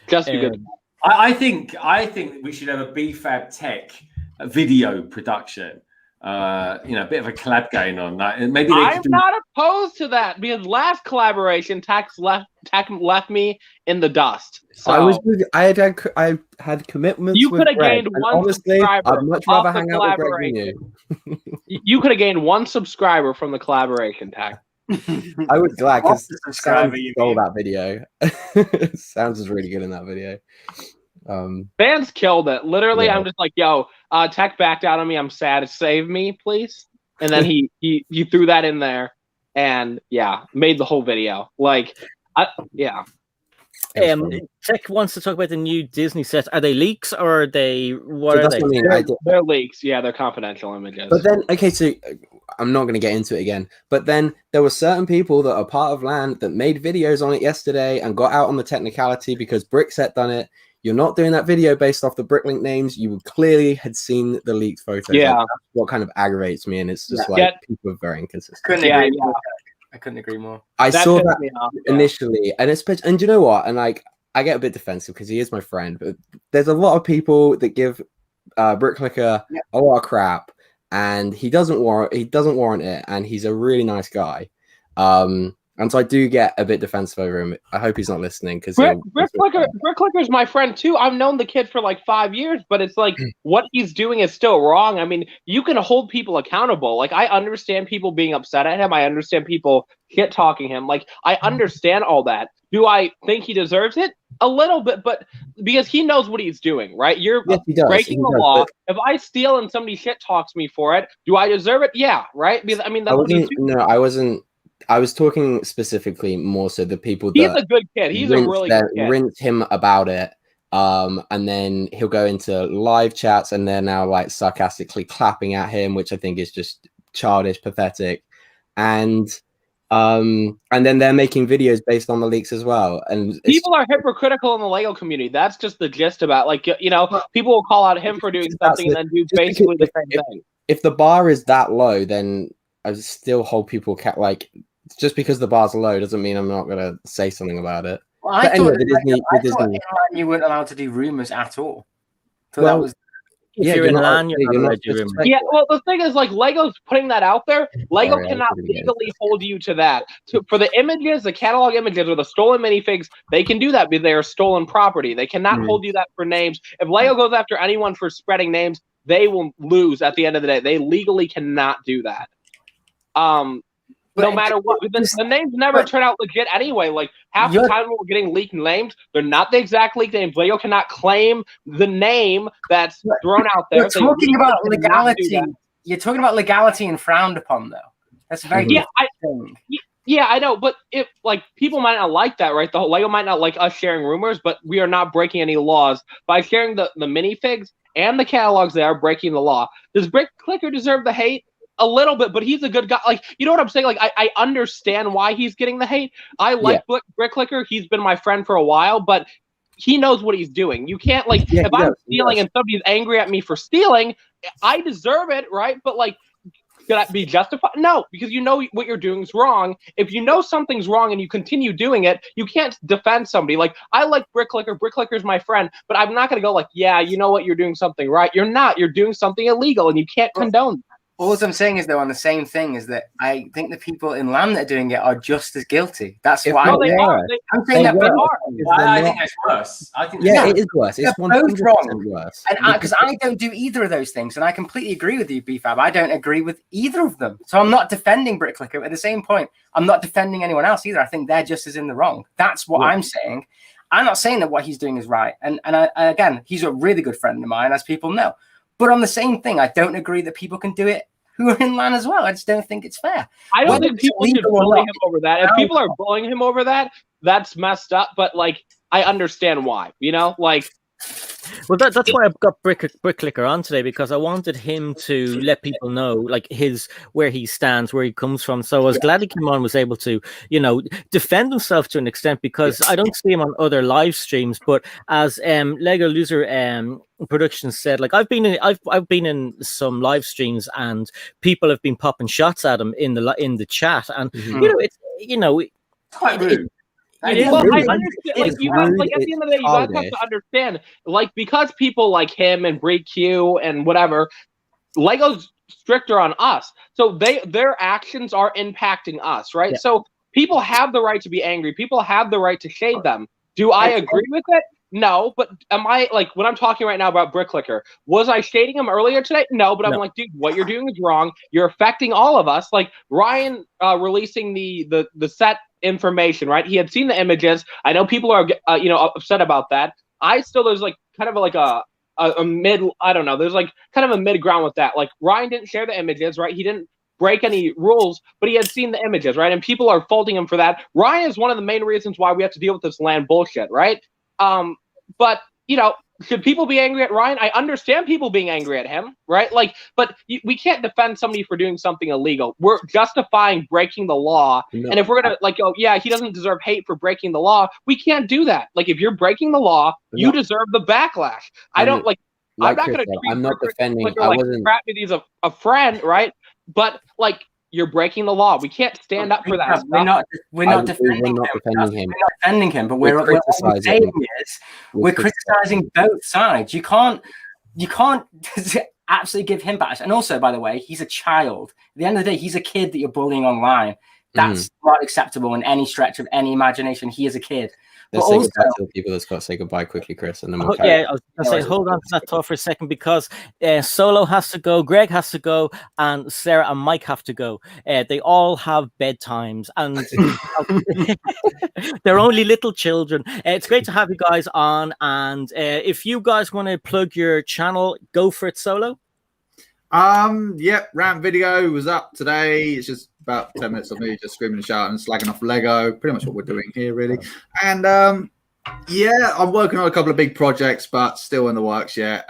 Just because. I think we should have a BFAB Tech video production. a bit of a collab going on. Like, maybe they I'm not opposed to that because last collaboration, Tech left me in the dust. So I had commitments. You could have gained one honestly, subscriber. I'd much rather off the hang out with Greg than collaboration. You could have gained one subscriber from the collaboration, Tech. I was glad because subscriber, Sounds stole that video. Sounds was really good in that video. Fans killed it. Literally, Yeah. I'm just like, yo, Tech backed out on me. I'm sad. Save me, please. And then he threw that in there, and yeah, made the whole video. Like, yeah. Tech wants to talk about the new Disney sets. Are they leaks or are they what are they? They're leaks. Yeah, they're confidential images. But then, okay, so I'm not going to get into it again. But then there were certain people that are part of LAN that made videos on it yesterday and got out on the technicality because BRICKITECT done it. You're not doing that video based off the Bricklink names. You clearly had seen the leaked photos. Yeah. Like, that's what kind of aggravates me, and it's just people are very inconsistent. I couldn't agree more. I saw pissed that me off, initially, and you know what? And like, I get a bit defensive because he is my friend, but there's a lot of people that give BrickClicker a lot of crap, and he doesn't warrant it, and he's a really nice guy. And so I do get a bit defensive over him. I hope he's not listening because BrickClicker's my friend too. I've known the kid for like 5 years, but it's like what he's doing is still wrong. I mean, you can hold people accountable. Like, I understand people being upset at him. I understand people shit talking him. Like, I understand all that. Do I think he deserves it? A little bit, but because he knows what he's doing, right? You're breaking the law. If I steal and somebody shit talks me for it, do I deserve it? Yeah, right? Because I mean, that's what he's doing. No, I wasn't. I was talking specifically more so the people that he's a good kid. He's a really good kid. Rinse him about it, and then he'll go into live chats and they're now like sarcastically clapping at him, which I think is just childish, pathetic, and then they're making videos based on the leaks as well. And people are hypocritical in the LEGO community. That's just the gist about, like, you know, people will call out him for doing something and then do basically the same thing. If the bar is that low, then I still hold people like. Just because the bar's low doesn't mean I'm not gonna say something about it. Well, I thought you weren't allowed to do rumors at all. So that was if you're in LAN, you're not allowed to do rumors. Yeah, well, the thing is, like, LEGO's putting that out there. LEGO cannot legally hold you to that. For the images, the catalog images, or the stolen minifigs, they can do that because they are stolen property. They cannot hold you that for names. If LEGO goes after anyone for spreading names, they will lose at the end of the day. They legally cannot do that. No matter what, the names never turn out legit anyway. Like, half the time we're getting leaked names, they're not the exact leaked names. LEGO cannot claim the name that's thrown out there. You're talking about legality. You're talking about legality and frowned upon, though. That's very yeah, I know, but if, like, people might not like that, right? The whole LEGO might not like us sharing rumors, but we are not breaking any laws by sharing the minifigs and the catalogs. They are breaking the law. Does BrickClicker deserve the hate? A little bit, but he's a good guy. Like, you know what I'm saying? Like, I understand why he's getting the hate. I like BrickClicker. He's been my friend for a while, but he knows what he's doing. You can't, like, if I'm stealing and somebody's angry at me for stealing, I deserve it, right? But, like, could I be justified? No, because you know what you're doing is wrong. If you know something's wrong and you continue doing it, you can't defend somebody. Like, I like BrickClicker. BrickClicker's my friend, but I'm not going to go like, yeah, you know what, you're doing something right. You're not. You're doing something illegal, and you can't condone that. All I'm saying is, though, on the same thing, is that I think the people in LAN that are doing it are just as guilty. That's why I'm saying that they are. I think it's worse. I think it is worse. It's both wrong. Worse. And because I don't do either of those things, and I completely agree with you, BFAB. I don't agree with either of them. So I'm not defending BrickClicker. At the same point, I'm not defending anyone else either. I think they're just as in the wrong. That's what I'm saying. I'm not saying that what he's doing is right. And again, he's a really good friend of mine, as people know. But on the same thing, I don't agree that people can do it who are in LAN as well. I just don't think it's fair. I don't think people should bully him over that. If people are bullying him over that, that's messed up. But, like, I understand why. You know, like. Well, that's why I've got BrickClicker on today, because I wanted him to let people know, like, where he stands, where he comes from. So I was glad he came on, was able to, you know, defend himself to an extent, because I don't see him on other live streams. But as Lego Loser Productions said, like, I've been in some live streams, and people have been popping shots at him in the chat, and you know, it's quite rude. I understand. Like, you guys, like, at the end of the day, you guys have to understand, like, because people like him and BreakQ and whatever, LEGO's stricter on us. So their actions are impacting us, right? Yeah. So people have the right to be angry. People have the right to shade them. Do I agree with it? No, but am I, like, when I'm talking right now about Brick Clicker, was I shading him earlier today? No, but I'm like, dude, what you're doing is wrong. You're affecting all of us. Like Ryan releasing the set information, right? He had seen the images. I know people are upset about that. There's like kind of like a mid, I don't know. There's like kind of a mid ground with that. Like Ryan didn't share the images, right? He didn't break any rules, but he had seen the images, right? And people are faulting him for that. Ryan is one of the main reasons why we have to deal with this land bullshit, right? But should people be angry at Ryan? I understand people being angry at him, right? Like, but we can't defend somebody for doing something illegal. We're justifying breaking the law. No. And if we're going to like, oh yeah, he doesn't deserve hate for breaking the law, we can't do that. Like, if you're breaking the law, you deserve the backlash. I don't like I'm not going to treat I'm not defending. like, crap me, he's a friend, right? But like, you're breaking the law. We can't stand up for that. We're not defending him, but what we're saying is we're criticizing both sides. You can't absolutely give him back. And also, by the way, he's a child. At the end of the day, he's a kid that you're bullying online. That's not acceptable in any stretch of any imagination. He is a kid. Let's say goodbye to the people that's got to say goodbye quickly, Chris. And then we'll I was going to say, hold on to that thought for a second, because Solo has to go, Greg has to go, and Sarah and Mike have to go. They all have bedtimes, and they're only little children. It's great to have you guys on, and if you guys want to plug your channel, go for it, Solo. Rant video was up today. It's just about 10 minutes of me just screaming and shouting and slagging off Lego. Pretty much what we're doing here, really. And I'm working on a couple of big projects, but still in the works yet.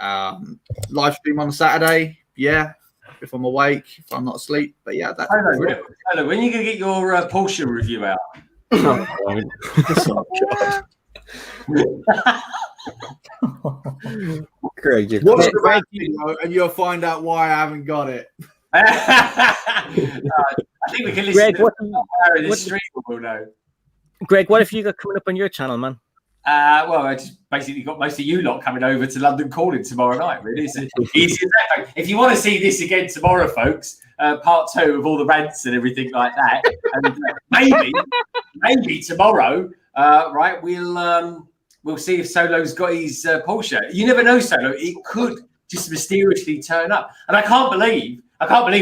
Live stream on Saturday, if I'm awake, if I'm not asleep. But yeah, that's Hello, when are you gonna get your Porsche review out? Craig, watch the rant video and you'll find out why I haven't got it. I think we can listen Greg, to the stream. We'll know. Greg, what have you got coming up on your channel, man? Well, I just basically got most of you lot coming over to London Calling tomorrow night. Really, it's easy as that. If you want to see this again tomorrow, folks, part 2 of all the rants and everything like that, and maybe tomorrow, right? We'll see if Solo's got his Porsche. You never know, Solo. It could just mysteriously turn up, and I can't believe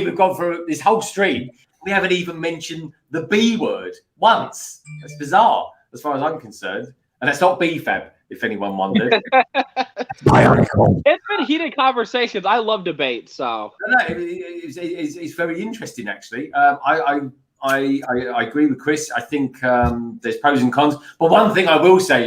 we've gone through this whole stream. We haven't even mentioned the B word once. That's bizarre, as far as I'm concerned. And that's not BFAB, if anyone wondered. It's been heated conversations. I love debate, so. No, it's very interesting, actually. I agree with Chris. I think there's pros and cons. But one thing I will say,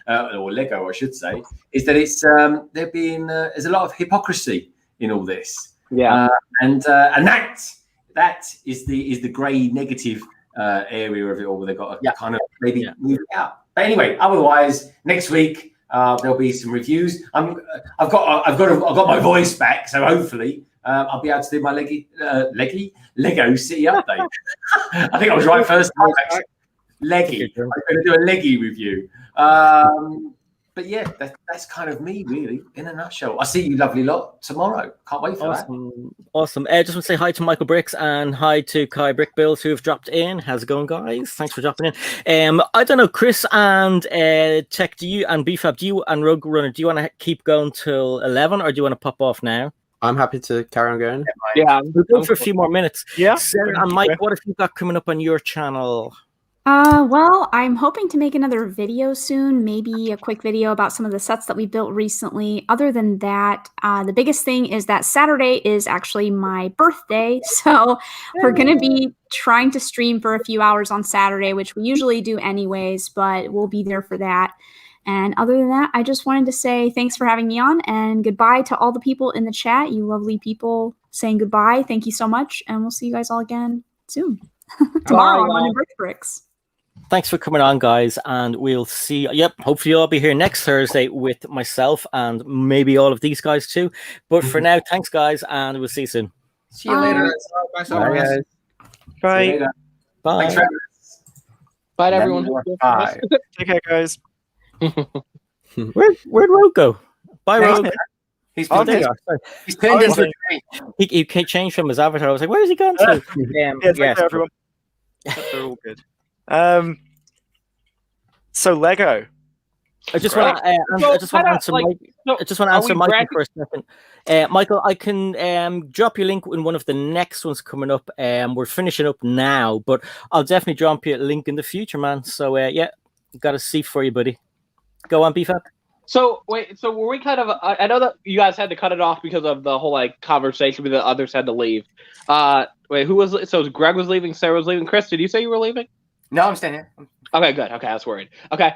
or Lego, I should say, is that it's there's a lot of hypocrisy in all this. Yeah, and that is the grey negative area of it all. Where they've got to kind of maybe move it out. But anyway, otherwise, next week there'll be some reviews. I've got my voice back, so hopefully I'll be able to do my Lego City update. I think I was right first time. Actually. Leggy. I'm going to do a Leggy review. But yeah, that's kind of me, really, in a nutshell. I'll see you lovely lot tomorrow. Can't wait for that. Awesome. Just want to say hi to Michael Bricks and hi to Kai Brickbills who have dropped in. How's it going, guys? Thanks for dropping in. I don't know, Chris and Tech, do you and BFAB, and Rogue Runner, do you want to keep going till 11 or do you want to pop off now? I'm happy to carry on going. Yeah, we'll go for a few more minutes. Yeah. Sarah and Mike, what have you got coming up on your channel? Well, I'm hoping to make another video soon, maybe a quick video about some of the sets that we built recently. Other than that, the biggest thing is that Saturday is actually my birthday, so we're going to be trying to stream for a few hours on Saturday, which we usually do anyways, but we'll be there for that. And other than that, I just wanted to say thanks for having me on, and goodbye to all the people in the chat, you lovely people saying goodbye. Thank you so much, and we'll see you guys all again soon. Tomorrow I'm on Bricks. Thanks for coming on, guys, and we'll see. Hopefully I'll be here next Thursday with myself and maybe all of these guys too. But for now, thanks, guys, and we'll see you soon. See you later. Bye. Bye. Bye. Bye, everyone. Bye. Take care, guys. Where'd Rogue go? Bye, Rogue. He's Oh, there turned you are. he's turned into a tree. He changed from his avatar. I was like, where has he gone to? Yeah, yes. everyone. They're all good. So Lego. I just want to answer Michael for a second. Michael, I can drop you a link in one of the next ones coming up. We're finishing up now, but I'll definitely drop you a link in the future, man. So yeah, got a seat for you, buddy. Go on, BFAB. So wait, so were we kind of? I know that you guys had to cut it off because of the whole like conversation, but the others had to leave. Wait, who was? So Greg was leaving, Sarah was leaving. Chris, did you say you were leaving? No, I'm staying here. Okay, good. Okay, I was worried. Okay,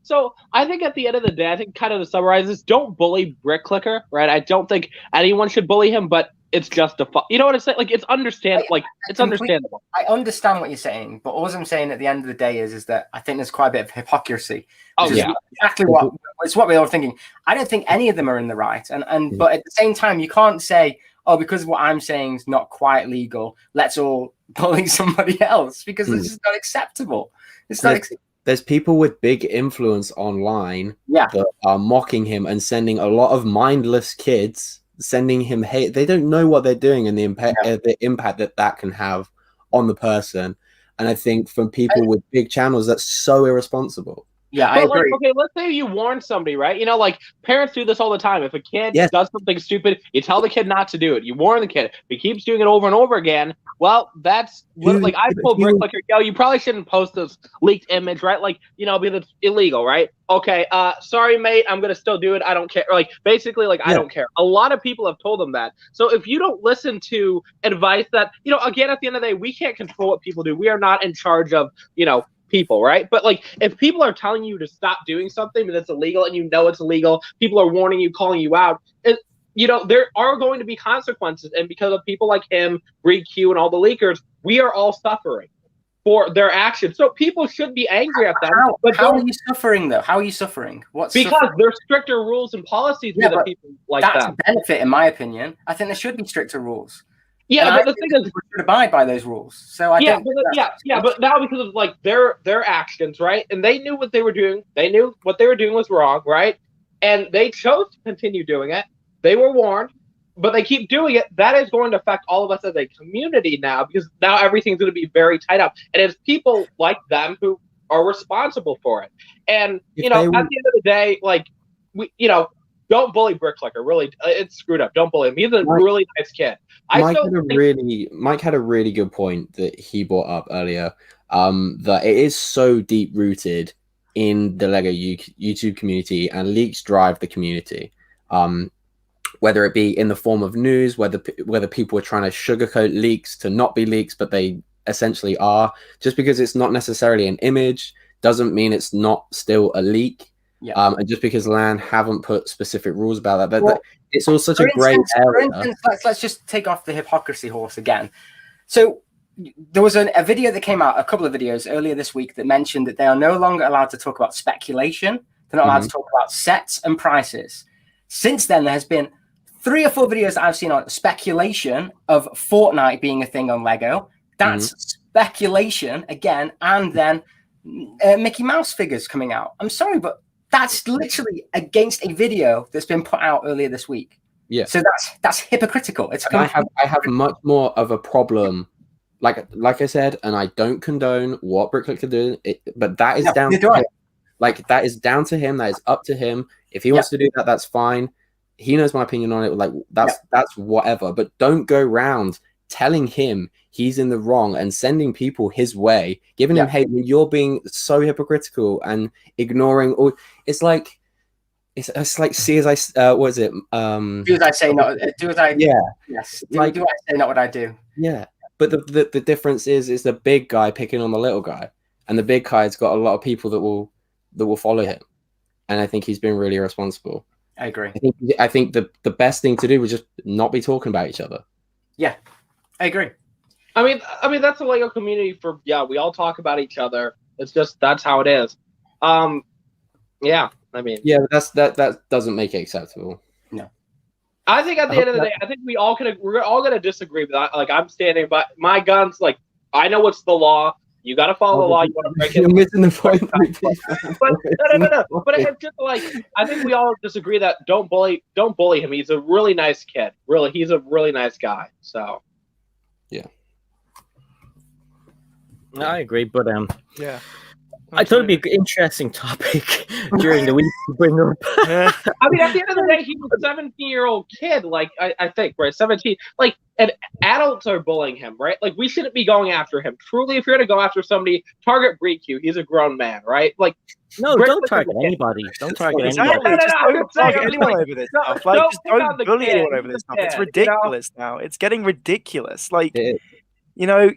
so I think at the end of the day, I think kind of to summarize this, don't bully Brick Clicker, right? I don't think anyone should bully him, but it's justified. You know what I'm saying? Like, it's understandable. Understandable. I understand what you're saying, but all I'm saying at the end of the day is that I think there's quite a bit of hypocrisy. Oh, yeah. Exactly what it's what we're all thinking. I don't think any of them are in the right. But at the same time, you can't say, oh, because what I'm saying is not quite legal, let's all bully somebody else, because this is not acceptable. It's not acceptable. There's people with big influence online that are mocking him and sending a lot of mindless kids, sending him hate. They don't know what they're doing and the impact that can have on the person. And I think from people with big channels, that's so irresponsible. Yeah, I agree. Like, okay, let's say you warn somebody, right? You know, like parents do this all the time. If a kid does something stupid, you tell the kid not to do it. You warn the kid. If he keeps doing it over and over again, well, that's like I told Brick Clicker, yo, you probably shouldn't post this leaked image, right? Like, you know, because it's illegal, right? Okay, sorry, mate, I'm gonna still do it. I don't care. Like, basically, like I don't care. A lot of people have told them that. So if you don't listen to advice that, you know, again, at the end of the day, we can't control what people do. We are not in charge of, you know, people, right? But like if people are telling you to stop doing something that's illegal and you know it's illegal, people are warning you, calling you out, and you know there are going to be consequences. And because of people like him, BRICK, and all the leakers, we are all suffering for their actions. So people should be angry at them. But how are you suffering though? How are you suffering? Because there's stricter rules and policies for the people like that. That's a benefit, in my opinion. I think there should be stricter rules. Yeah, but the thing is, we should abide by those rules. So I think but now because of like their actions, right? And they knew what they were doing. They knew what they were doing was wrong, right? And they chose to continue doing it. They were warned, but they keep doing it. That is going to affect all of us as a community now, because now everything's going to be very tied up, and it's people like them who are responsible for it. And you know, at the end of the day, like we, you know. Don't bully Brick Clicker. Really, it's screwed up. Don't bully him. He's a really nice kid. Mike had a really good point that he brought up earlier. That it is so deep rooted in the Lego YouTube community, and leaks drive the community. Whether it be in the form of news, whether people are trying to sugarcoat leaks to not be leaks, but they essentially are. Just because it's not necessarily an image doesn't mean it's not still a leak. Yeah. And just because LAN haven't put specific rules about that, but it's all such a great area. For instance, let's just take off the hypocrisy horse again. So there was a video that came out, a couple of videos earlier this week that mentioned that they are no longer allowed to talk about speculation. They're not allowed to talk about sets and prices. Since then, there has been 3 or 4 videos that I've seen on speculation of Fortnite being a thing on Lego. That's speculation again, and then Mickey Mouse figures coming out. I'm sorry, but that's literally against a video that's been put out earlier this week. Yeah. So that's hypocritical. It's I have much more of a problem. Like I said, and I don't condone what Brick Clicker did, but that is down to him. Like that is down to him. That is up to him. If he wants to do that, that's fine. He knows my opinion on it. Like that's whatever. But don't go around telling him he's in the wrong and sending people his way, giving him hate. You're being so hypocritical and ignoring all. It's like see as I what is it? Do as I say, not do as I. Yeah. Yes. Do I say, not what I do. Yeah. But the difference is the big guy picking on the little guy, and the big guy's got a lot of people that will follow him, and I think he's been really irresponsible. I agree. I think the best thing to do was just not be talking about each other. Yeah, I agree. I mean that's the Lego community for we all talk about each other. It's just that's how it is. Yeah, I mean that doesn't make it acceptable. No. I think at the end of the day, I think we're all gonna disagree with that. Like I'm standing by my guns. Like I know what's the law. You got to follow the law. You want to break it. You're missing the point. But no. But it's just like, I think we all just agree that don't bully him. He's a really nice kid. Really, he's a really nice guy. So yeah, I agree. But yeah. I thought it'd be an interesting topic during the week to bring up. I mean, at the end of the day, he was a 17-year-old kid. Like, I think, right? 17. Like, and adults are bullying him, right? Like, we shouldn't be going after him. Truly, if you're going to go after somebody, target BRICK. He's a grown man, right? Like, no, don't target anybody. Don't target anybody. Don't target anyone over this stuff. Like, just don't bully anyone over this stuff. It's ridiculous now. It's getting ridiculous. Like, you know,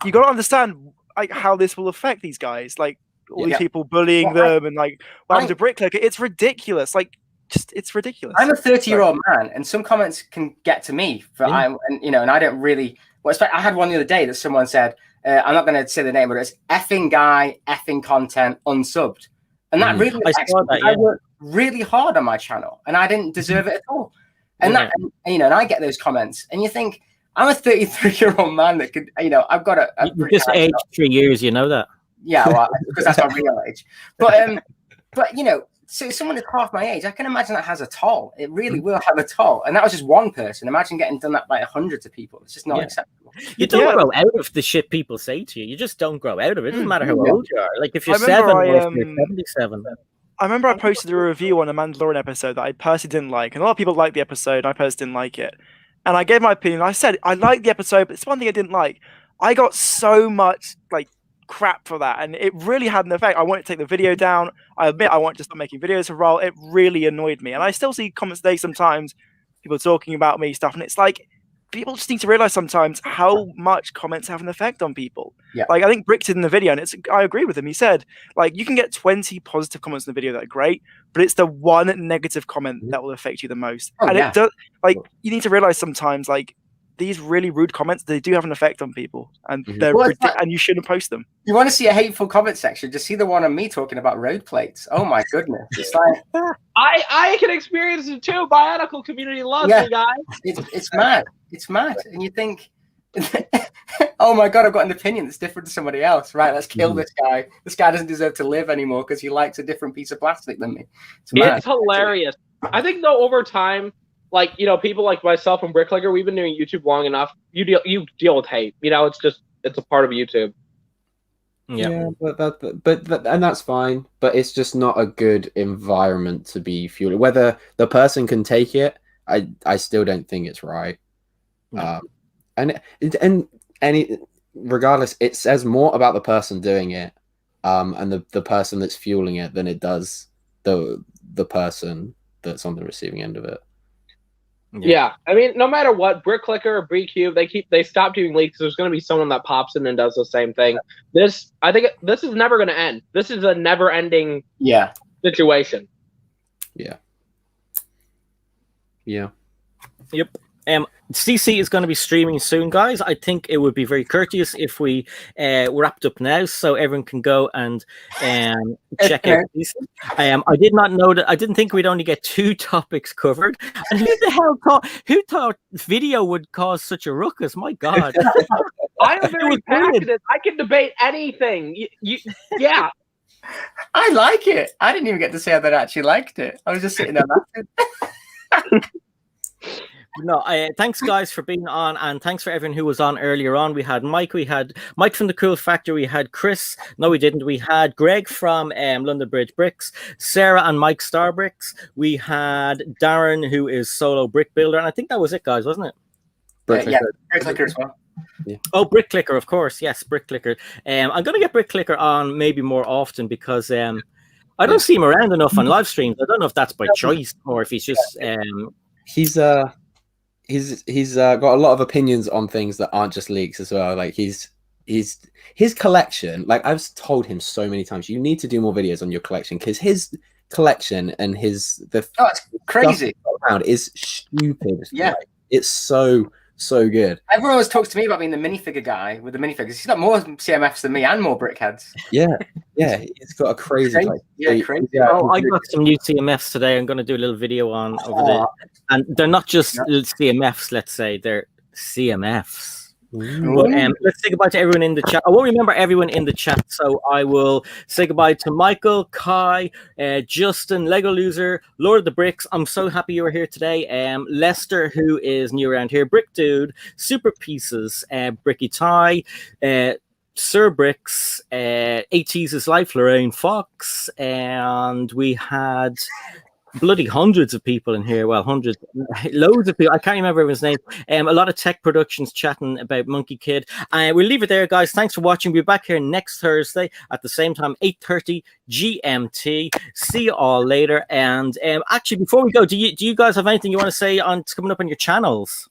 you got to understand like how this will affect these guys. Like, all these people bullying them and like, well, I'm a bricklayer. It's ridiculous. Like, just it's ridiculous. I'm a 30-year-old man, and some comments can get to me. And I don't really. Well, I had one the other day that someone said, I'm not going to say the name, but it's effing guy, effing content, unsubbed, and that really affects me. I work really hard on my channel, and I didn't deserve it at all. And that, and I get those comments, and you think I'm a 33-year-old man that could, I've got a you just aged 3 years. You know that. Yeah, well, because that's my real age. But so someone that's half my age, I can imagine that has a toll. It really will have a toll. And that was just one person. Imagine getting done that by hundreds of people. It's just not acceptable. You don't grow out of the shit people say to you. You just don't grow out of it. It doesn't matter how old you are. Like if you're 7 or if you're 77. I remember I posted a review on a Mandalorian episode that I personally didn't like. And a lot of people liked the episode. I personally didn't like it. And I gave my opinion. I said, I liked the episode, but it's one thing I didn't like. I got so much crap for that, and it really had an effect. I wanted to take the video down. I admit I wanted to stop making videos for a while. It really annoyed me, and I still see comments today sometimes, people talking about me stuff, and it's like people just need to realize sometimes how much comments have an effect on people. Like I think Brick did in the video, and I agree with him. He said like you can get 20 positive comments in the video that are great, but it's the one negative comment that will affect you the most. It does, like you need to realize sometimes like these really rude comments, they do have an effect on people, and they're and you shouldn't post them. You want to see a hateful comment section? Just see the one on me talking about road plates. Oh my goodness! It's like I can experience it too. Bionicle community loves me, guys. It's mad. It's mad, and you think, oh my god, I've got an opinion that's different to somebody else. Right? Let's kill this guy. This guy doesn't deserve to live anymore because he likes a different piece of plastic than me. It's hilarious. I think though over time, like people like myself and Bricklayer, we've been doing YouTube long enough. You deal with hate. It's a part of YouTube. Yeah, but and that's fine. But it's just not a good environment to be fueling. Whether the person can take it, I still don't think it's right. And regardless, it says more about the person doing it, and the person that's fueling it than it does the person that's on the receiving end of it. Yeah, I mean, no matter what, Bricklayer or BQ, they stop doing leaks. There's going to be someone that pops in and does the same thing. I think this is never going to end. This is a never-ending situation. Yep. CC is going to be streaming soon, guys. I think it would be very courteous if we wrapped up now, so everyone can go and check out CC. I did not know that. I didn't think we'd only get 2 topics covered. And who thought video would cause such a ruckus? My God! I am very passionate. I can debate anything. Yeah. I like it. I didn't even get to say that I actually liked it. I was just sitting there laughing. No, thanks guys for being on, and thanks for everyone who was on earlier on. We had Mike from the Cool Factor, we had Chris, no we didn't, we had Greg from London Bridge Bricks, Sarah and Mike Starbricks, we had Darren who is solo brick builder, and I think that was it, guys, wasn't it? Bricklicker as well. Oh, Bricklicker, of course, yes, Bricklicker. I'm gonna get Bricklicker on maybe more often because I don't see him around enough on live streams. I don't know if that's by choice or if he's just He's got a lot of opinions on things that aren't just leaks as well. Like his collection, like I've told him so many times, you need to do more videos on your collection because his collection and it's crazy around is stupid. Yeah, like, it's so good. Everyone always talks to me about being the minifigure guy with the minifigures. He's got more CMFs than me and more brickheads. Yeah, it's got a crazy. Crazy. Oh, I got some new CMFs today. I'm going to do a little video on over there, and they're not just CMFs. Let's say they're CMFs. But let's say goodbye to everyone in the chat. I won't remember everyone in the chat, so I will say goodbye to Michael, Kai, Justin, Lego Loser, Lord of the Bricks. I'm so happy you were here today. Lester, who is new around here, Brick Dude, Super Pieces, Bricky Tie, Sir Bricks, AT's Life, Lorraine Fox, and we had bloody hundreds of people in here. Well, hundreds, loads of people. I can't remember everyone's name. A lot of tech productions chatting about Monkey Kid. We'll leave it there, guys. Thanks for watching. We'll be back here next Thursday at the same time, 8:30 GMT. See you all later. And actually, before we go, do you guys have anything you want to say on coming up on your channels?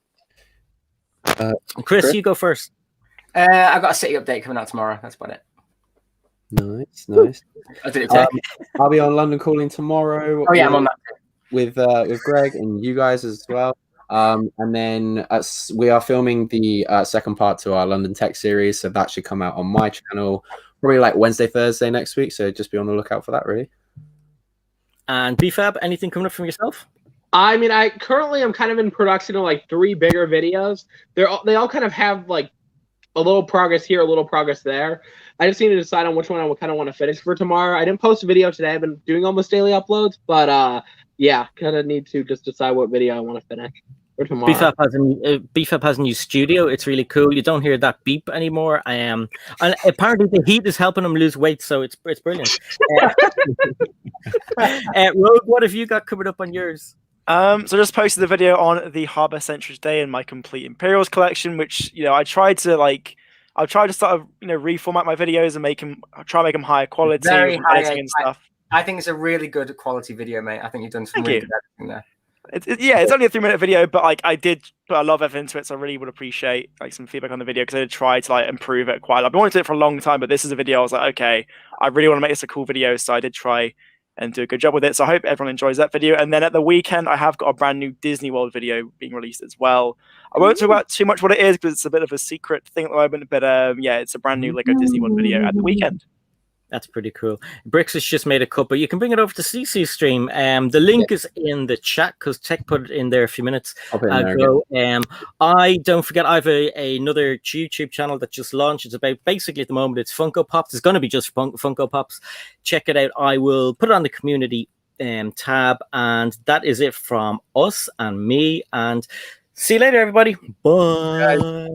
Chris, you go first. I've got a city update coming out tomorrow. That's about it. Nice. I'll be on London Calling tomorrow. Oh yeah, I'm on that with Greg and you guys as well. And then we are filming the second part to our London Tech series, so that should come out on my channel probably like Wednesday, Thursday next week. So just be on the lookout for that, really. And BFAB, anything coming up from yourself? I mean, I currently am kind of in production of like 3 bigger videos. They all kind of have like a little progress here, a little progress there. I just need to decide on which one I kind of want to finish for tomorrow. I didn't post a video today. I've been doing almost daily uploads, but yeah, kind of need to just decide what video I want to finish for tomorrow. BFAB has a new studio. It's really cool. You don't hear that beep anymore. And apparently the heat is helping him lose weight, so it's brilliant. Rogue, what have you got coming up on yours? So just posted a video on the Harbour Centuries Day and my complete Imperials collection, which I tried to sort of reformat my videos and try to make them higher quality, very high and stuff. I think it's a really good quality video, mate. I think you've done some really good editing there. It's only a 3-minute video, but I did put a lot of effort into it, so I really would appreciate some feedback on the video, because I did try to improve it quite a lot. I've been wanting to do it for a long time, but this is a video I was like, okay, I really want to make this a cool video, so I did try and do a good job with it. So I hope everyone enjoys that video. And then at the weekend, I have got a brand new Disney World video being released as well. I won't talk about too much what it is, because it's a bit of a secret thing at the moment, but yeah, it's a brand new Lego Disney World video at the weekend. That's pretty cool. Bricks has just made a cut, but you can bring it over to CC's stream. The link is in the chat, because Tech put it in there a few minutes ago. I don't forget, I have another YouTube channel that just launched. It's about, basically at the moment, it's Funko Pops. It's going to be just Funko Pops. Check it out. I will put it on the community tab, and that is it from us and me. And see you later, everybody. Bye.